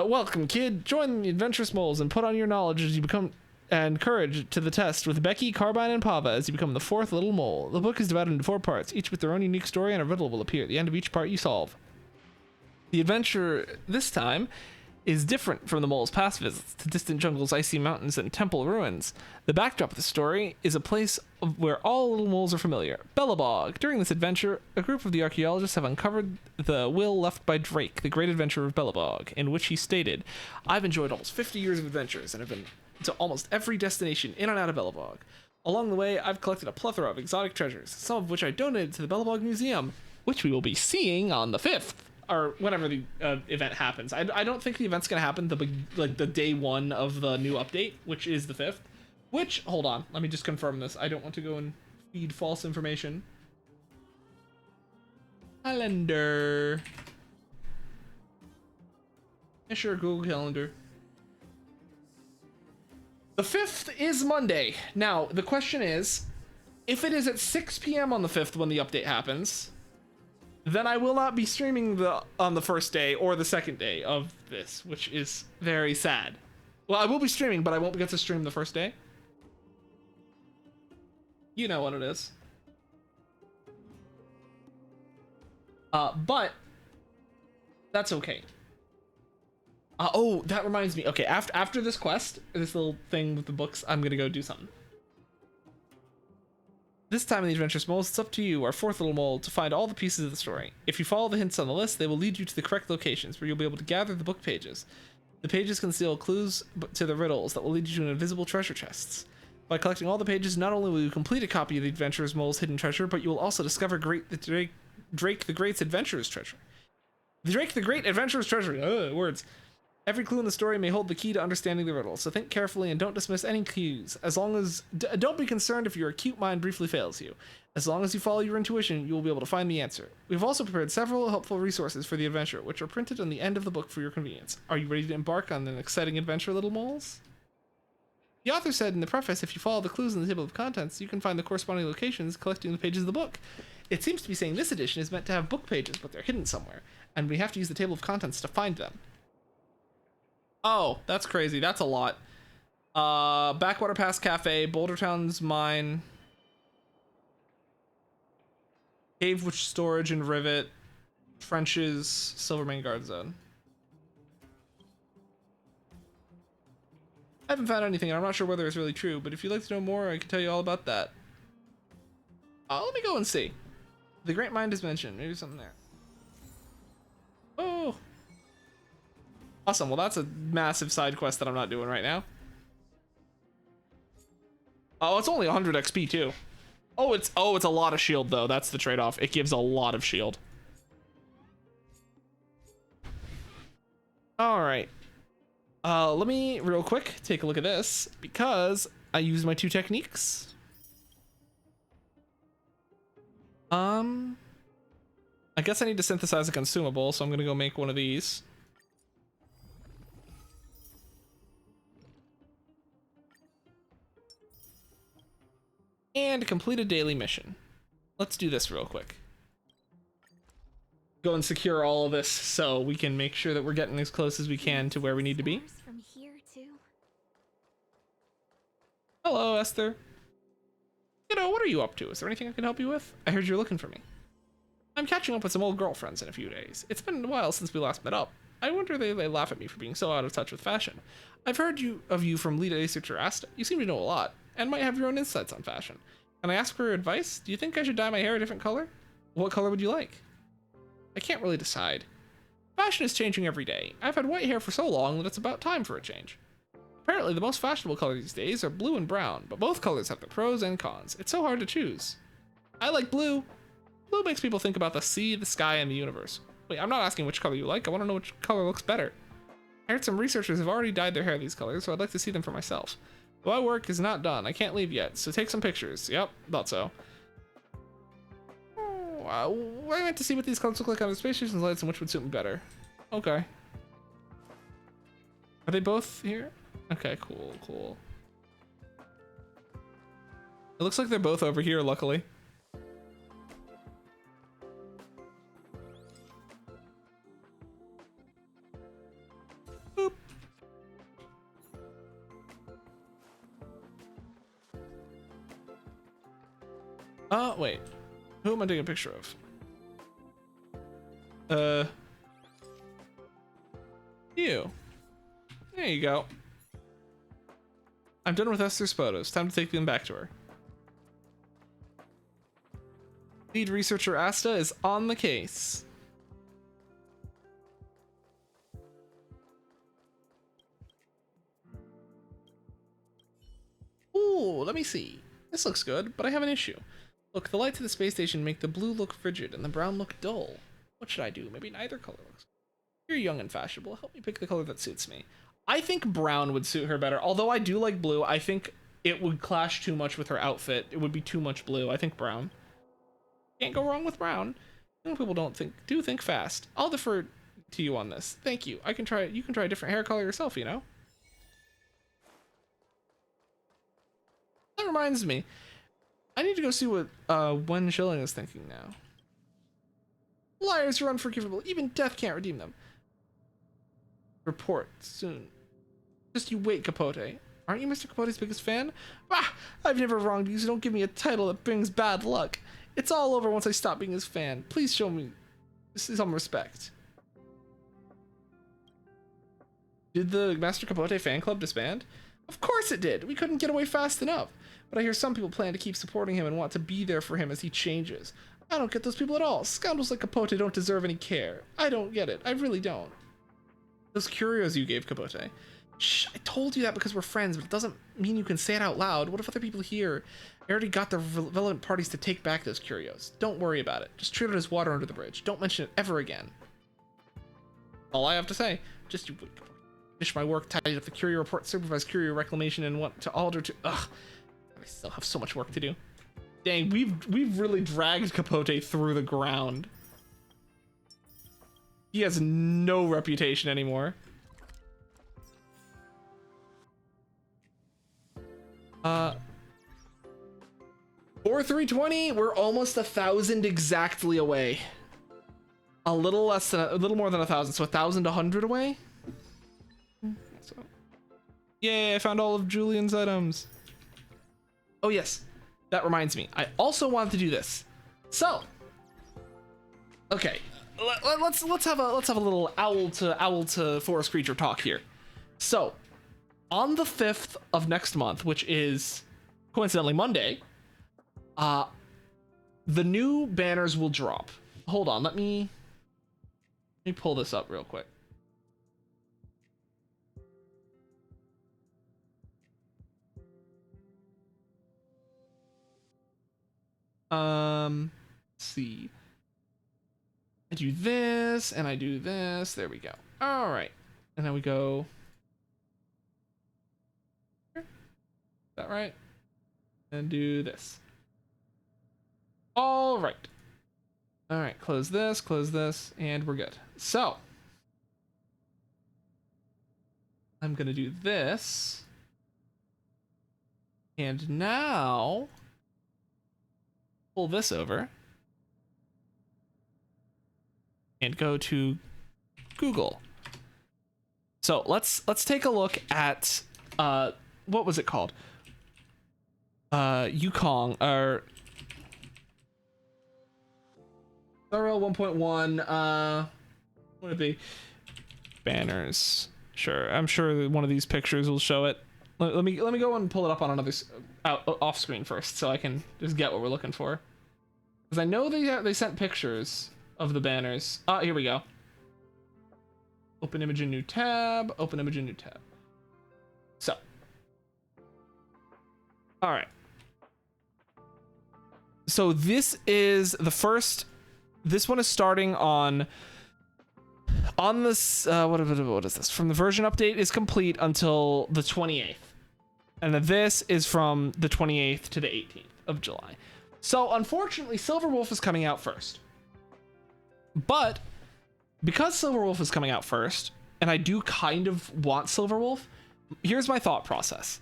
Welcome, kid. Join the adventurous moles and put on your knowledge as you become and courage to the test with Becky, Carbine, and Pava as you become the fourth little mole. The book is divided into 4 parts, each with their own unique story, and a riddle will appear at the end of each part you solve. The adventure this time is different from the mole's past visits to distant jungles, icy mountains, and temple ruins. The backdrop of the story is a place where all little moles are familiar, Belobog. During this adventure, a group of the archaeologists have uncovered the will left by Drake, the great adventurer of Belobog, in which he stated, "I've enjoyed almost 50 years of adventures and have been to almost every destination in and out of Belobog. Along the way, I've collected a plethora of exotic treasures, some of which I donated to the Belobog Museum, which we will be seeing on the 5th. Or whenever the event happens. I don't think the event's gonna happen the day 1 of the new update, which is the 5th. Which, hold on, let me just confirm this. I don't want to go and feed false information. Calendar. Yeah, sure, Google Calendar. The 5th is Monday. Now, the question is, if it is at 6 p.m. on the 5th when the update happens, then I will not be streaming on the first day or the second day of this, which is very sad. Well, I will be streaming, but I won't get to stream the first day. You know what it is. But that's okay. Oh, that reminds me. Okay, after this quest, this little thing with the books, I'm gonna go do something. This time in the Adventurous Moles, it's up to you, our 4th little mole, to find all the pieces of the story. If you follow the hints on the list, they will lead you to the correct locations, where you'll be able to gather the book pages. The pages conceal clues to the riddles that will lead you to invisible treasure chests. By collecting all the pages, not only will you complete a copy of the Adventurous Mole's hidden treasure, but you will also discover Drake the Great's adventurous treasure. Drake the Great adventurous treasure. Words. Every clue in the story may hold the key to understanding the riddle, so think carefully and don't dismiss any clues. Don't be concerned if your acute mind briefly fails you. As long as you follow your intuition, you will be able to find the answer. We've also prepared several helpful resources for the adventure, which are printed on the end of the book for your convenience. Are you ready to embark on an exciting adventure, little moles? The author said in the preface, if you follow the clues in the table of contents, you can find the corresponding locations collecting the pages of the book. It seems to be saying this edition is meant to have book pages, but they're hidden somewhere, and we have to use the table of contents to find them. Oh, that's crazy. That's a lot. Backwater Pass Cafe, Boulder Town's Mine, Cave Witch Storage and Rivet, French's Silvermane Guard Zone. I haven't found anything, and I'm not sure whether it's really true, but if you'd like to know more, I can tell you all about that. Let me go and see. The Great Mind is mentioned. Maybe something there. Oh. Awesome. Well, that's a massive side quest that I'm not doing right now. Oh, it's only 100 XP too. Oh, it's a lot of shield though. That's the trade-off. It gives a lot of shield. All right. Let me real quick take a look at this because I used my 2 techniques. I guess I need to synthesize a consumable, so I'm gonna go make one of these. And complete a daily mission. Let's do this real quick. Go and secure all of this so we can make sure that we're getting as close as we can to where we need to be. From here too. Hello, Esther. What are you up to? Is there anything I can help you with? I heard you're looking for me. I'm catching up with some old girlfriends in a few days. It's been a while since we last met up. I wonder if they laugh at me for being so out of touch with fashion. I've heard of you from lead researcher Asta. You seem to know a lot, and might have your own insights on fashion. Can I ask for your advice? Do you think I should dye my hair a different color? What color would you like? I can't really decide. Fashion is changing every day. I've had white hair for so long that it's about time for a change. Apparently, the most fashionable color these days are blue and brown, but both colors have their pros and cons. It's so hard to choose. I like blue. Blue makes people think about the sea, the sky, and the universe. Wait, I'm not asking which color you like. I want to know which color looks better. I heard some researchers have already dyed their hair these colors, so I'd like to see them for myself. Though my work is not done, I can't leave yet, so take some pictures. Yep, thought so. I meant to see what these colors look like on the space station's lights and which would suit me better. Okay. Are they both here? Okay, cool. It looks like they're both over here, luckily. Oh, wait. Who am I taking a picture of? You. There you go. I'm done with Esther's photos. Time to take them back to her. Lead researcher Asta is on the case. Ooh, let me see. This looks good, but I have an issue. Look, the lights of the space station make the blue look frigid and the brown look dull. What should I do? Maybe neither color looks. You're young and fashionable. Help me pick the color that suits me. I think brown would suit her better. Although I do like blue, I think it would clash too much with her outfit. It would be too much blue. I think brown. Can't go wrong with brown. Young people do think fast. I'll defer to you on this. Thank you. You can try a different hair color yourself, you know? That reminds me. I need to go see what Wen Shilling is thinking now. Liars are unforgivable. Even death can't redeem them. Report soon. Just you wait, Capote. Aren't you Mr. Capote's biggest fan? Ah, I've never wronged you, so don't give me a title that brings bad luck. It's all over once I stop being his fan. Please show me some respect. Did the Master Capote fan club disband? Of course it did. We couldn't get away fast enough. But I hear some people plan to keep supporting him and want to be there for him as he changes. I don't get those people at all. Scoundrels like Capote don't deserve any care. I don't get it. I really don't. Those curios you gave Capote. Shh, I told you that because we're friends, but it doesn't mean you can say it out loud. What if other people hear? I already got the relevant parties to take back those curios. Don't worry about it. Just treat it as water under the bridge. Don't mention it ever again. All I have to say. Just you finish my work, tidy up the curio report, supervise curio reclamation, and want to alter to... Ugh. I still have so much work to do. Dang, we've really dragged Capote through the ground. He has no reputation anymore. 4320, we're almost 1,000 exactly away. A little more than 1,000, so 1,100 away. So, yay! I found all of Julian's items. Oh yes, that reminds me. I also wanted to do this. So, okay, let's have a little owl to forest creature talk here. So, on the 5th of next month, which is coincidentally Monday, the new banners will drop. Hold on, let me pull this up real quick. Let's see. I do this and I do this. There we go. All right, and then we go. Is that right? And do this. All right. All right, close this, and we're good. So, I'm gonna do this. And now, pull this over. And go to Google. So let's take a look at, what was it called? Yukong, or URL 1.1, what would it be? Banners. Sure, I'm sure one of these pictures will show it. Let me go and pull it up on another off screen first, so I can just get what we're looking for. Because I know they sent pictures of the banners. Here we go. Open image in new tab. Open image in new tab. So, all right. So this is the first. This one is starting on this. What is this? From the version update is complete until the 28th, and then this is from the 28th to the 18th of July. So unfortunately, Silverwolf is coming out first. But because Silverwolf is coming out first, and I do kind of want Silverwolf, here's my thought process.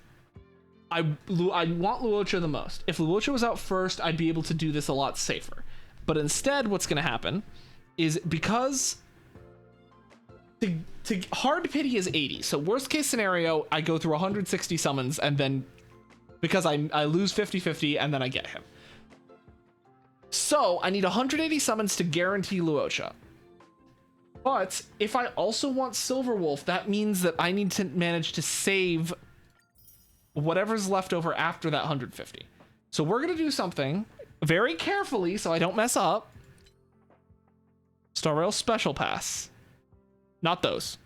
I want Luocha the most. If Luocha was out first, I'd be able to do this a lot safer. But instead, what's going to happen is because to hard pity is 80. So worst case scenario, I go through 160 summons, and then because I lose 50-50, and then I get him. So I need 180 summons to guarantee Luocha. But if I also want Silverwolf, that means that I need to manage to save whatever's left over after that 150. So we're going to do something very carefully so I don't mess up. Star Rail Special Pass. Not those.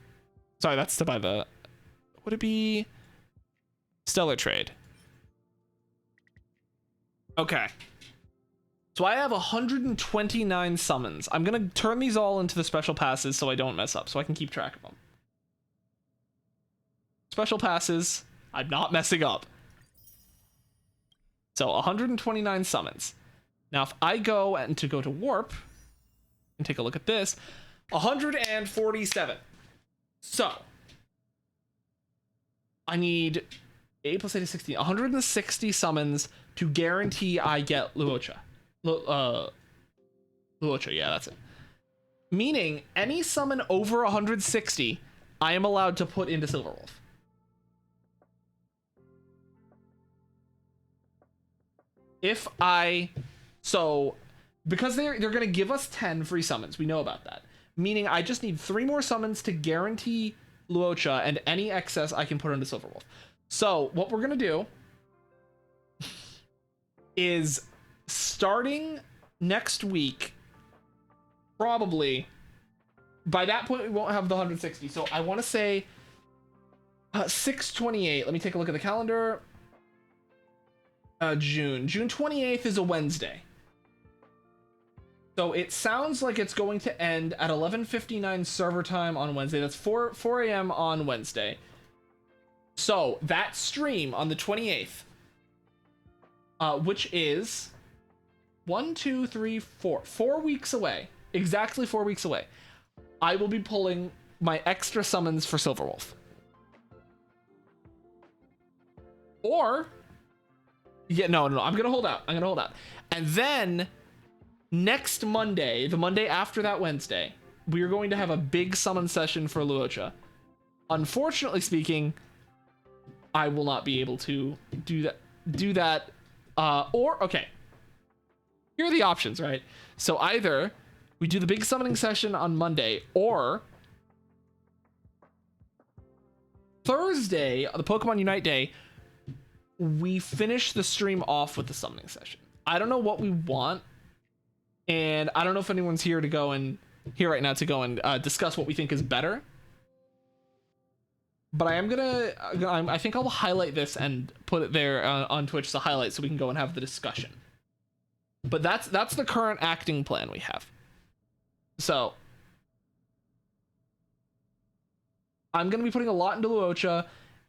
Sorry, that's to buy the... Would it be... Stellar Trade? Okay. So I have 129 summons. I'm going to turn these all into the special passes so I don't mess up, so I can keep track of them. Special passes. I'm not messing up. So 129 summons. Now, if I go to warp and take a look at this, 147. So I need 8 plus 8 is 16. 160 summons to guarantee I get Luocha. Luocha, yeah, that's it. Meaning any summon over 160, I am allowed to put into Silverwolf. Because they're going to give us 10 free summons, we know about that. Meaning I just need 3 more summons to guarantee Luocha, and any excess I can put into Silverwolf. So what we're going to do is starting next week, probably, by that point we won't have the 160. So I want to say 6/28. Let me take a look at the calendar. June 28th is a Wednesday. So it sounds like it's going to end at 11:59 server time on Wednesday. That's 4 a.m. on Wednesday. So that stream on the 28th, which is 4 weeks away, exactly 4 weeks away, I will be pulling my extra summons for Silverwolf. Or, yeah, no, I'm gonna hold out. And then next Monday, the Monday after that Wednesday, we are going to have a big summon session for Luocha. Unfortunately speaking, I will not be able to do that. Okay. Here are the options, right? So either we do the big summoning session on Monday, or Thursday, the Pokemon Unite Day, we finish the stream off with the summoning session. I don't know what we want, and I don't know if anyone's here right now to go and discuss what we think is better. But I think I'll highlight this and put it there on Twitch as a highlight so we can go and have the discussion. But that's the current acting plan we have. So I'm going to be putting a lot into Luocha,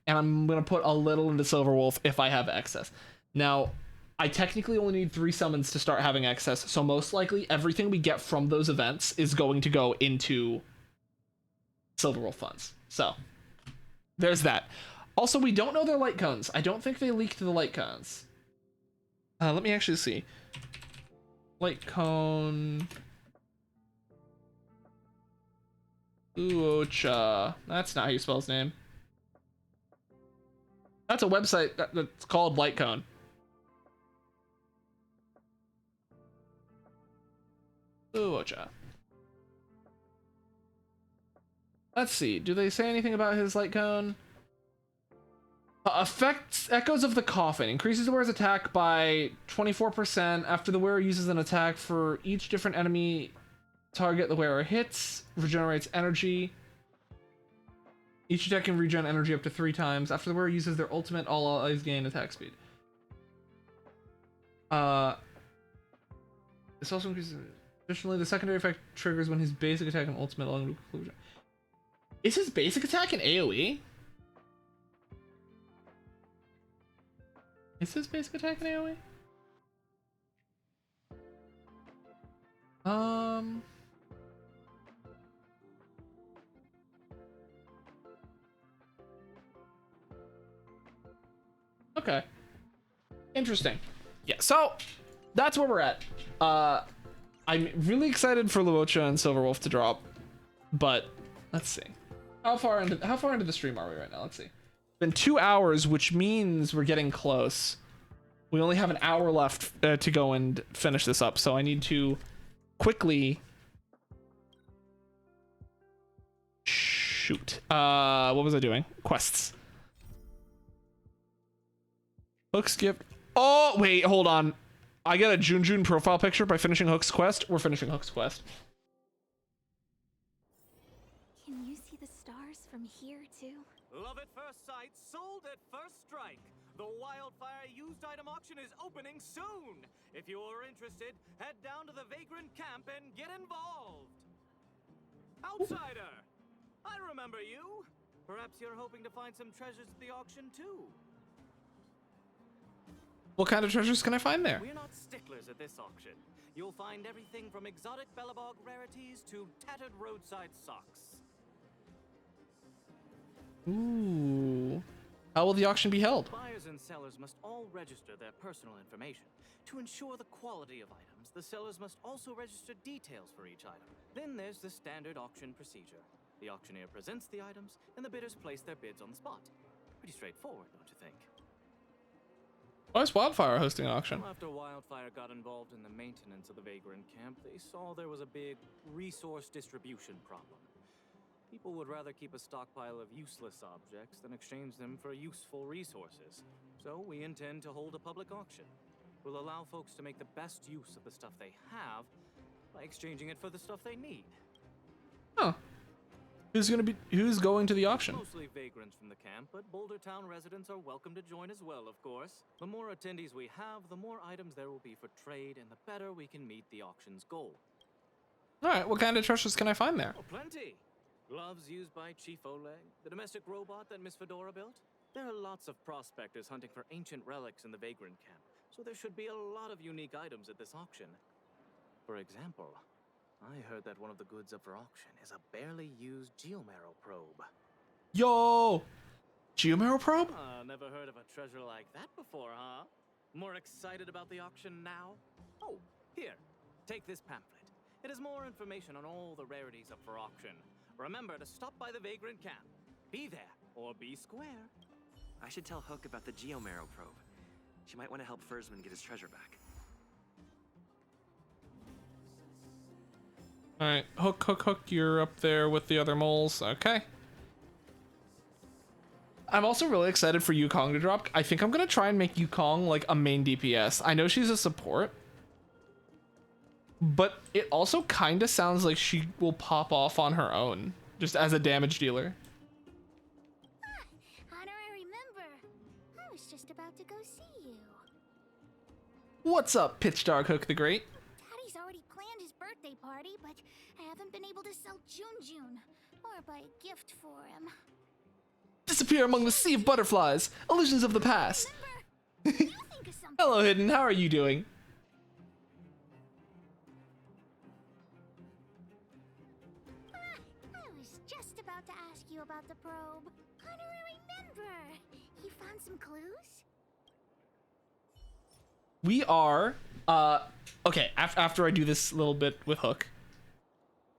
and I'm going to put a little into Silverwolf if I have excess. Now, I technically only need 3 summons to start having excess, so most likely everything we get from those events is going to go into Silverwolf funds. So there's that. Also, we don't know their light cones. I don't think they leaked the light cones. Let me actually see. Light cone. Luocha. That's not how you spell his name. That's a website that's called Light Cone. Luocha. Let's see. Do they say anything about his light cone? Affects Echoes of the Coffin. Increases the wearer's attack by 24% after the wearer uses an attack for each different enemy target the wearer hits. Regenerates energy. Each attack can regen energy up to 3 times. After the wearer uses their ultimate, all allies gain attack speed. This also increases... Additionally, the secondary effect triggers when his basic attack and ultimate along with conclusion. Is his basic attack an AoE? Is his basic attack an AoE? Okay. Interesting. Yeah, so that's where we're at. I'm really excited for Luocha and Silverwolf to drop, but let's see. How far into the stream are we right now? Let's see. It's been 2 hours, which means we're getting close We only have an hour left to go and finish this up, so I need to quickly shoot. What was I doing? Quests. Hook's gift. Oh, wait, hold on. I got a Jun profile picture by finishing Hook's quest. We're finishing Hook's quest. Can you see the stars from here too? Love at first sight, sold at first strike. The Wildfire used item auction is opening soon. If you are interested, head down to the Vagrant camp and get involved. Outsider, I remember you. Perhaps you're hoping to find some treasures at the auction too. What kind of treasures can I find there? We're not sticklers at this auction. You'll find everything from exotic Bellabog rarities to tattered roadside socks. Ooh. How will the auction be held? Buyers and sellers must all register their personal information. To ensure the quality of items, the sellers must also register details for each item. Then there's the standard auction procedure. The auctioneer presents the items, and the bidders place their bids on the spot. Pretty straightforward, don't you think? Why is Wildfire hosting an auction? Well, after Wildfire got involved in the maintenance of the Vagrant camp, they saw there was a big resource distribution problem. People would rather keep a stockpile of useless objects than exchange them for useful resources. So we intend to hold a public auction. We'll allow folks to make the best use of the stuff they have by exchanging it for the stuff they need. Huh. Who's going to the auction? Mostly vagrants from the camp, but Boulder Town residents are welcome to join as well, of course. The more attendees we have, the more items there will be for trade, and the better we can meet the auction's goal. Alright, what kind of treasures can I find there? Oh, plenty. Gloves used by Chief Oleg, the domestic robot that Miss Fedora built. There are lots of prospectors hunting for ancient relics in the Vagrant camp, so there should be a lot of unique items at this auction. For example, I heard that one of the goods up for auction is a barely used Geomero probe. Yo! Geomero probe? Never heard of a treasure like that before, huh? More excited about the auction now? Oh, here, take this pamphlet. It has more information on all the rarities up for auction. Remember to stop by the Vagrant camp. Be there, or be square. I should tell Hook about the Geomero probe. She might want to help Fursman get his treasure back. Alright, Hook, you're up there with the other moles. Okay. I'm also really excited for Yukong to drop. I think I'm gonna try and make Yukong like a main DPS. I know she's a support, but it also kind of sounds like she will pop off on her own, just as a damage dealer. Honorary member. I was just about to go see you. What's up, Pitch Dark Hook the Great? Daddy's already planned his birthday party, but I haven't been able to sell Jun or buy a gift for him. Disappear among the sea of butterflies, illusions of the past. You think of something. Hello, Hidden. How are you doing? I was just about to ask you about the probe. Honorary member. You found some clues? We are, okay, after I do this little bit with Hook,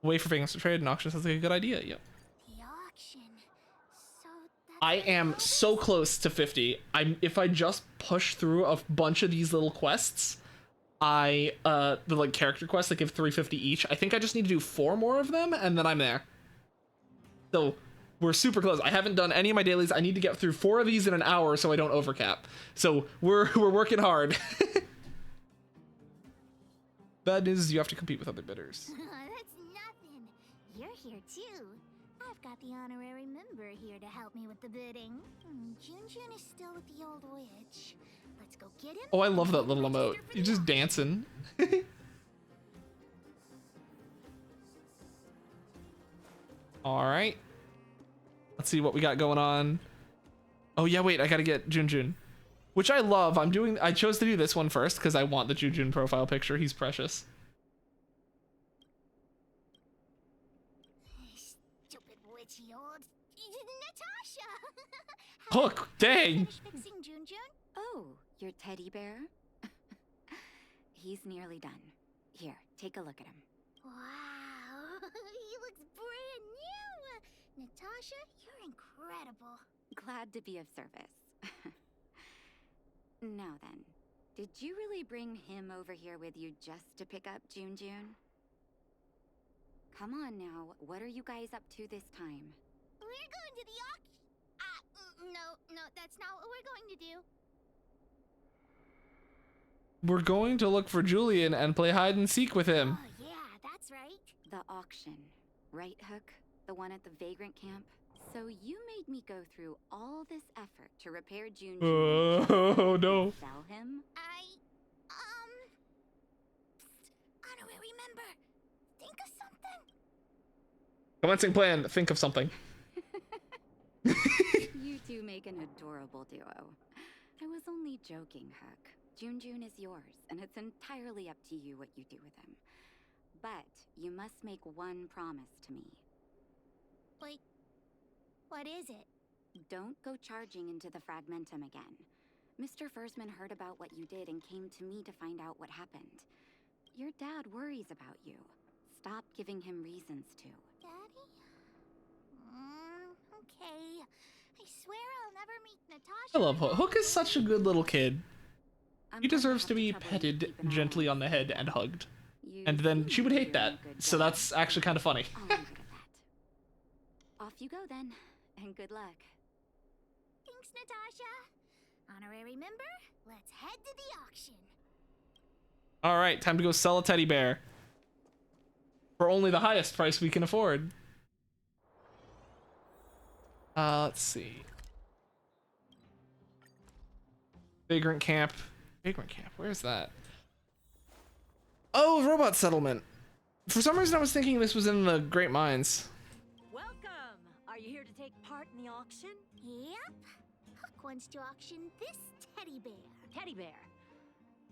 wait for things to trade and auction sounds like a good idea, yep. The auction. So that's I am so close to 50. If I just push through a bunch of these little quests, the like character quests that give 350 each, I think I just need to do 4 more of them and then I'm there. So we're super close. I haven't done any of my dailies. I need to get through 4 of these in an hour so I don't overcap. So we're working hard. Bad news is you have to compete with other bidders. That's nothing. You're here too. I've got the honorary member here to help me with the bidding. Jun is still with the old witch. Let's go get him. Oh, I love that little emote. You're just dancing. All right. Let's see what we got going on. Oh yeah, wait, I gotta get Jun. Which I love. I chose to do this one first because I want the Jun profile picture. He's precious. Stupid witchy old Natasha. Hook, dang. Finish fixing Jun? Oh, your teddy bear? He's nearly done. Here, take a look at him. Wow, he looks brand new. Natasha, you're incredible. Glad to be of service. Now then, Did you really bring him over here with you just to pick up June June? Come on now, what are you guys up to this time? We're going to the auction. No, that's not what we're going to do. We're going to look for Julian and play hide and seek with him. Oh, yeah, that's right. The auction, right, Hook? The one at the Vagrant Camp? So you made me go through all this effort to repair June June. Oh no. Sell him? Honorary member, think of something. Commencing plan. Think of something. You two make an adorable duo. I was only joking, Hook. June June is yours, and it's entirely up to you what you do with him. But you must make one promise to me. Like, what is it? Don't go charging into the Fragmentum again. Mr. Fursman heard about what you did and came to me to find out what happened. Your dad worries about you. Stop giving him reasons to. Daddy? Okay. I swear I'll never meet Natasha. I love Hook. Hook is such a good little kid. I'm He going deserves have to be trouble petted keeping an eye gently on the head and hugged. And then she would hate that. So that's actually kind of funny. I'll leave it at that. Off you go then, and good luck. Thanks, Natasha. Honorary member, let's head to the auction. All right, time to go sell a teddy bear. For only the highest price we can afford. Let's see. Vagrant Camp. Vagrant Camp, where's that? Oh, Robot Settlement. For some reason I was thinking this was in the Great Mines. Welcome! Are you here to take part in the auction? Yep. Hook wants to auction this teddy bear. Teddy bear.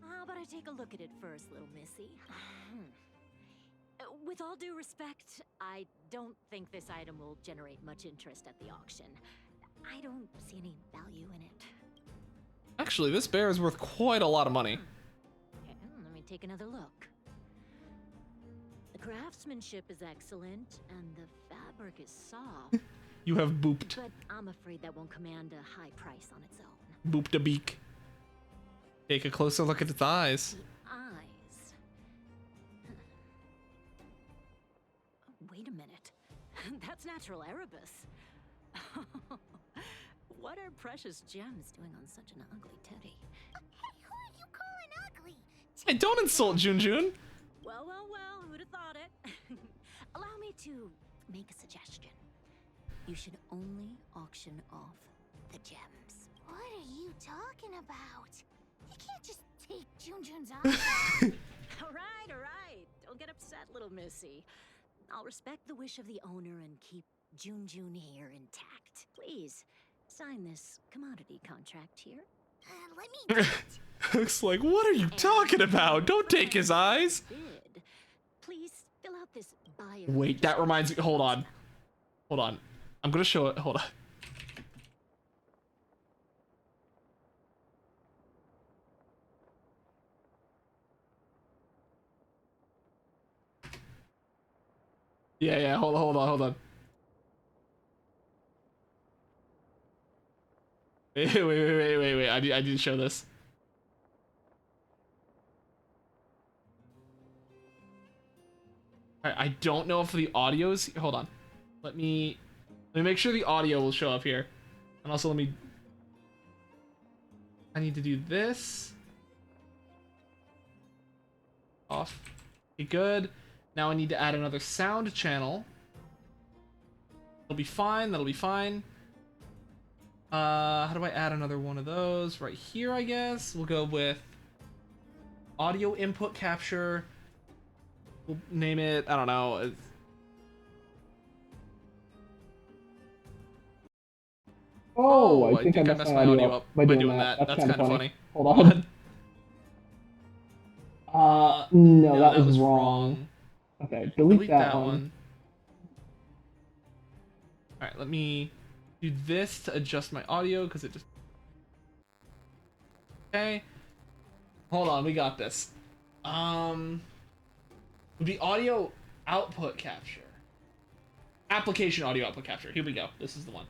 How about I take a look at it first, little missy? With all due respect, I don't think this item will generate much interest at the auction. I don't see any value in it. Actually, this bear is worth quite a lot of money. Okay, let me take another look. The craftsmanship is excellent, and the fabric is soft. You have booped. But I'm afraid that won't command a high price on its own. Booped a beak. Take a closer look at its eyes. The eyes. Wait a minute. That's natural Erebus. What are precious gems doing on such an ugly teddy? Hey, who are you calling ugly? Hey, don't insult June June. Well, who'd have thought it? Allow me to make a suggestion. You should only auction off the gems. What are you talking about? You can't just take Junjun's eye. All right. Don't get upset, little missy. I'll respect the wish of the owner and keep June here intact. Please, sign this commodity contract here. Let me do it. Looks like, what are you talking about? Don't take his eyes. Bid. Please fill out this buyer. Wait, that reminds me. Hold on. I'm gonna show it. Hold on. Yeah. Hold on. Wait. I need to show this. Alright, I don't know if the audio's. Hold on. Let me make sure the audio will show up here. And also I need to do this. Off. Okay, good. Now I need to add another sound channel. That'll be fine. How do I add another one of those? Right here, I guess. We'll go with audio input capture. We'll name it, I don't know. Oh, I think I messed my audio up by doing that. That's kind of funny. Hold on. No, that was wrong. Okay, delete that one. Alright, let me do this to adjust my audio because it just. Okay. Hold on, we got this. The audio output capture. Application audio output capture. Here we go. This is the one.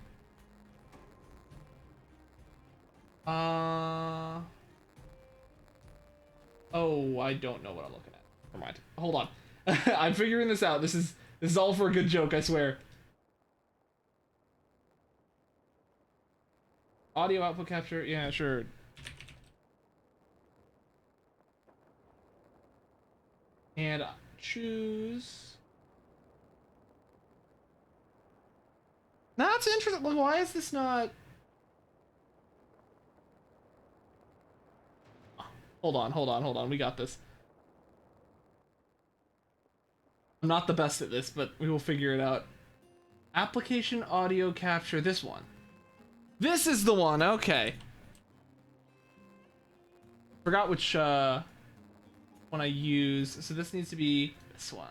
Oh, I don't know what I'm looking at. Never mind. Hold on. I'm figuring this out. This is all for a good joke, I swear. Audio output capture. Yeah, sure. And choose. That's interesting. Well, why is this not? Hold on. We got this. I'm not the best at this, but we will figure it out. Application audio capture, this one. This is the one, okay. Forgot which one I use. So this needs to be this one.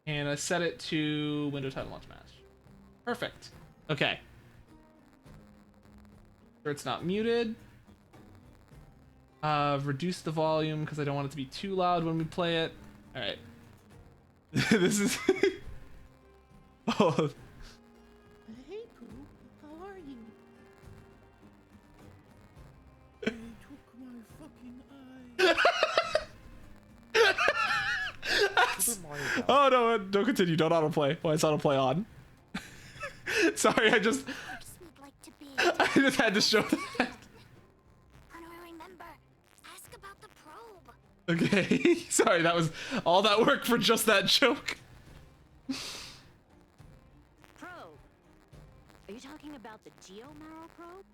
And I set it to window title launch match. Perfect. Okay. Sure it's not muted. Reduce the volume because I don't want it to be too loud when we play it. All right. This is. Oh. Hey, Pooh. How are you? They took my fucking eye. Oh no! Don't continue. Don't autoplay. Why is autoplay on? Sorry, I just had to show that. Okay, sorry, that was all that work for just that joke. Probe. Are you talking about the Geomarrow probe?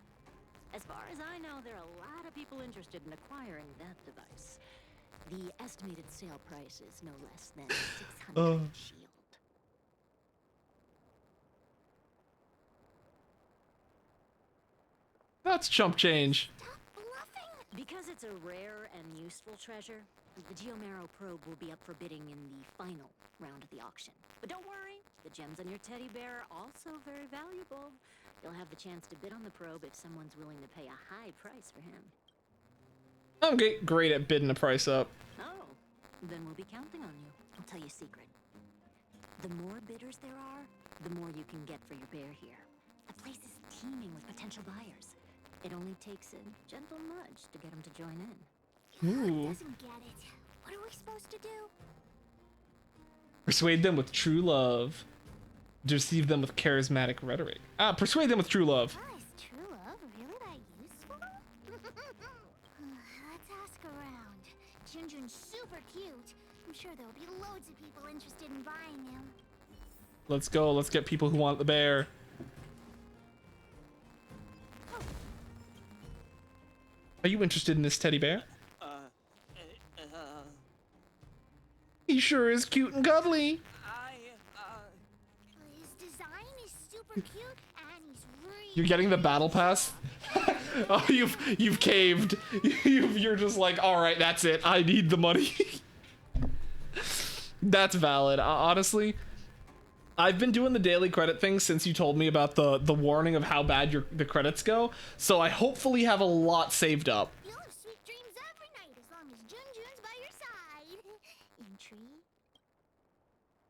As far as I know, there are a lot of people interested in acquiring that device. The estimated sale price is no less than 600 shield. That's chump change. Because it's a rare and useful treasure, the Geomarrow probe will be up for bidding in the final round of the auction. But don't worry, the gems on your teddy bear are also very valuable. You'll have the chance to bid on the probe if someone's willing to pay a high price for him. I'm great at bidding the price up. Oh, then we'll be counting on you. I'll tell you a secret. The more bidders there are, the more you can get for your bear here. The place is teeming with potential buyers. It only takes a gentle nudge to get them to join in. Ooh. Doesn't get it. What are we supposed to do? Persuade them with true love. Deceive them with charismatic rhetoric. Persuade them with true love. Oh, is true love really that useful? Let's ask around. Junjun's super cute. I'm sure there'll be loads of people interested in buying him. Let's go. Let's get people who want the bear. Are you interested in this teddy bear? He sure is cute and cuddly. His design is super cute, and he's really. You're getting the battle pass? Oh, you've caved. You're just like, all right, that's it. I need the money. That's valid. Honestly, I've been doing the daily credit thing since you told me about the warning of how bad the credits go. So I hopefully have a lot saved up. You'll have sweet dreams every night as long as Junjun's by your side. Intrigue?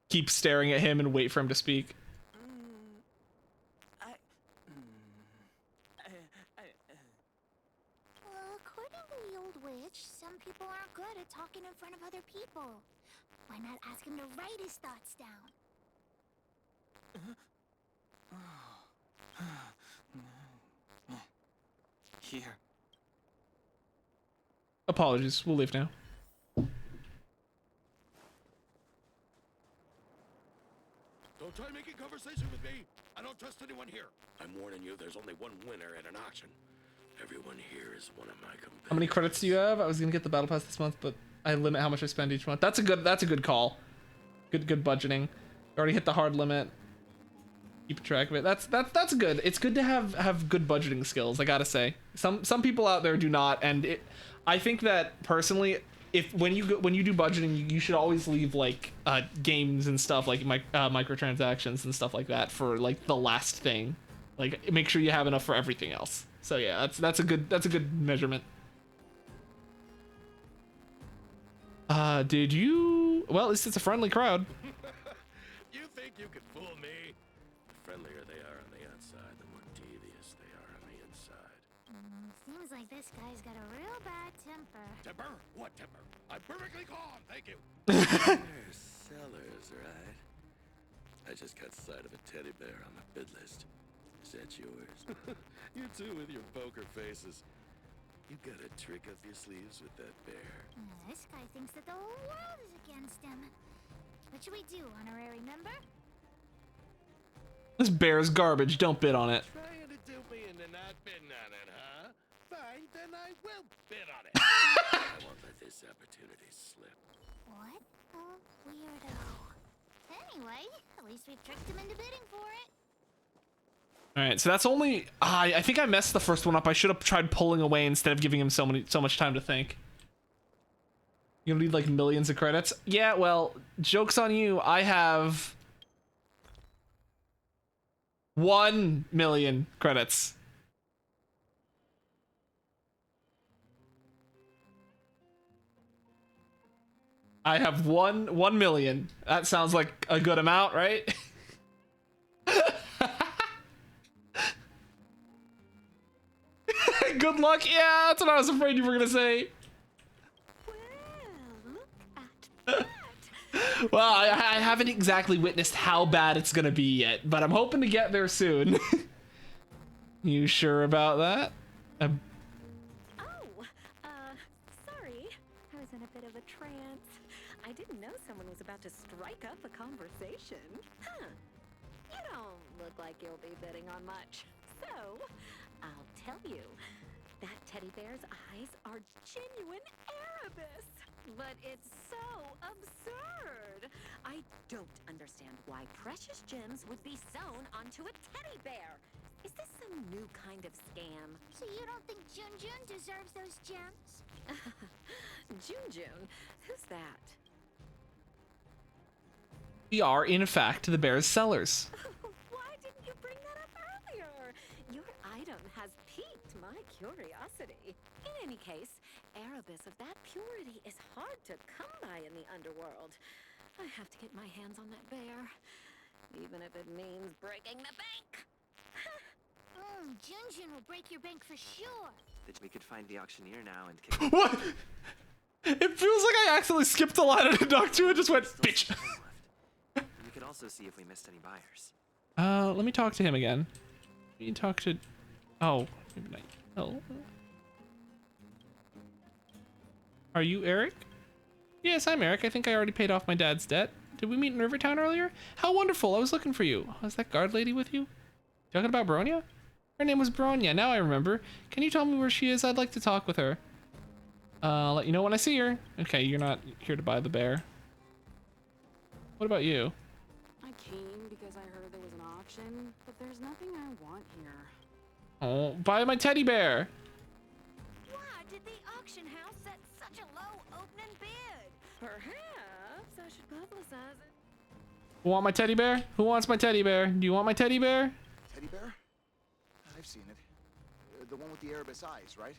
Keep staring at him and wait for him to speak. Well, according to the old witch, some people aren't good at talking in front of other people. Why not ask him to write his thoughts down? Here. Apologies. We'll leave now. Don't try making conversation with me. I don't trust anyone here. I'm warning you, there's only one winner at an auction. Everyone here is one of my competitors. How many credits do you have? I was gonna get the battle pass this month, but I limit how much I spend each month. That's a good call. Good budgeting. Already hit the hard limit. Keep track of it. That's good. It's good to have good budgeting skills, I gotta say. Some people out there do not, and I think that personally, when you do budgeting, you should always leave like games and stuff like microtransactions and stuff like that for like the last thing. Like make sure you have enough for everything else. So yeah, that's a good measurement. Did you? Well, at least it's a friendly crowd. You think you can fool me? The friendlier they are on the outside, the more devious they are on the inside. Seems like this guy's got a real bad temper. Temper? What temper? I'm perfectly calm, thank you. They're sellers, right? I just caught sight of a teddy bear on the bid list. Is that yours? You two with your poker faces. You got a trick up your sleeves with that bear. This guy thinks that the whole world is against him. What should we do, honorary member? This bear's garbage. Don't bid on it. Trying to dupe me into not bidding on it, huh? Fine, then I will bid on it. I won't let this opportunity slip. What a weirdo. Anyway, at least we've tricked him into bidding for it. All right, so that's only. I think I messed the first one up. I should have tried pulling away instead of giving him so much time to think. You'll need like millions of credits. Yeah, well, joke's on you. I have 1 million credits. I have 1 million. That sounds like a good amount, right? Good luck. Yeah, that's what I was afraid you were gonna say. Well, I haven't exactly witnessed how bad it's gonna be yet, but I'm hoping to get there soon. You sure about that? Sorry. I was in a bit of a trance. I didn't know someone was about to strike up a conversation. Huh. You don't look like you'll be bidding on much. So, I'll tell you, that teddy bear's eyes are genuine Erebus. But it's so absurd. I don't understand why precious gems would be sewn onto a teddy bear. Is this some new kind of scam? So you don't think Junjun deserves those gems? Junjun? Who's that? We are, in fact, the bear's sellers. Why didn't you bring that up earlier? Your item has piqued my curiosity. In any case, Erebus of that purity is hard to come by in the underworld. I have to get my hands on that bear, even if it means breaking the bank. Junjun will break your bank for sure. We could find the auctioneer now and kick. What? It feels like I accidentally skipped a line and talked to it, just went, bitch. We could also see if we missed any buyers. Let me talk to him again. Let me talk to. Oh, maybe not. Oh. Are you Eric? Yes, I'm Eric. I think I already paid off my dad's debt. Did we meet in Rivertown earlier? How wonderful. I was looking for you. Was that guard lady with you? Talking about Bronya? Her name was Bronya. Now I remember. Can you tell me where she is? I'd like to talk with her. I'll let you know when I see her. Okay, you're not here to buy the bear. What about you? I came because I heard there was an auction, but there's nothing I want here. Oh, buy my teddy bear. Why did the auction house set such a low opening bid? Perhaps I should publicize it. Who want my teddy bear? Who wants my teddy bear? Do you want my teddy bear? Teddy bear? I've seen it. The one with the Erebus eyes, right?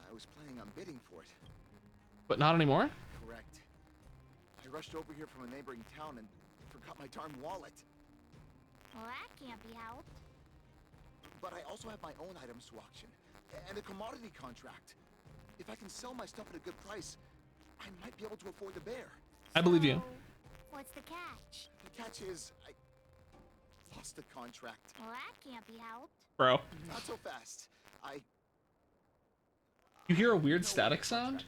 I was planning on bidding for it. But not anymore? Correct. I rushed over here from a neighboring town and forgot my darn wallet. Well, that can't be helped. But I also have my own items to auction, and a commodity contract. If I can sell my stuff at a good price, I might be able to afford the bear. I believe you. What's the catch? The catch is, I lost the contract. Well, that can't be helped. Bro. Not so fast. You hear a weird static sound?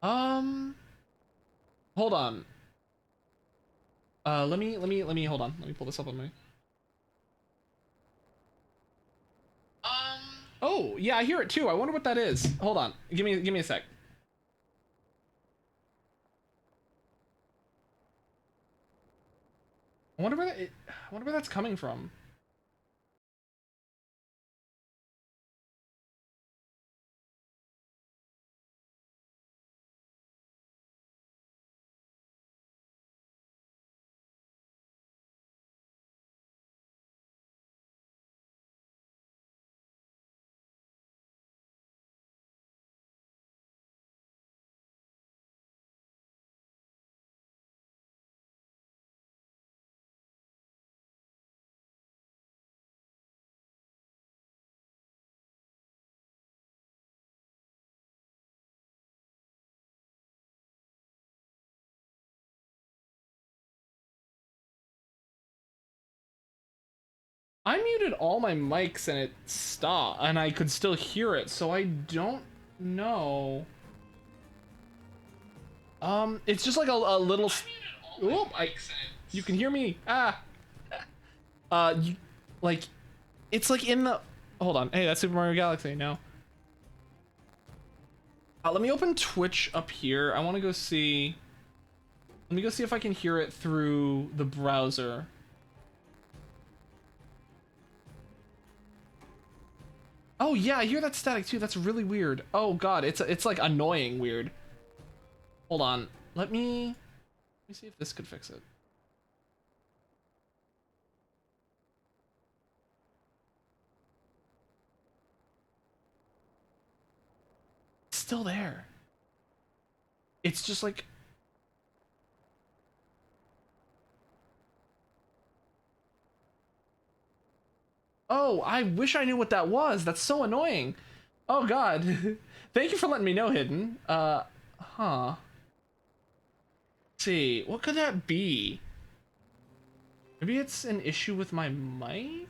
Hold on. Let me hold on. Let me pull this up on my. Oh, yeah, I hear it too. I wonder what that is. Hold on. Give me a sec. I wonder where that's coming from. I muted all my mics and it stopped, and I could still hear it, so I don't know. It's just like a little. Oop, you can hear me. Ah. Like, it's like in the. Hold on. Hey, that's Super Mario Galaxy now. Let me open Twitch up here. I want to go see. Let me go see if I can hear it through the browser. Oh yeah, I hear that static too. That's really weird. Oh god, it's like annoying weird. Hold on. Let me see if this could fix it. It's still there. It's just like oh, I wish I knew what that was. That's so annoying. Oh god. Thank you for letting me know, Hidden. Huh. Let's see, what could that be? Maybe it's an issue with my mic?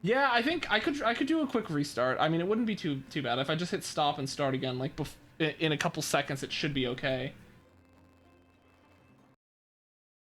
Yeah, I think I could do a quick restart. I mean, it wouldn't be too bad if I just hit stop and start again. Like in a couple seconds, it should be okay.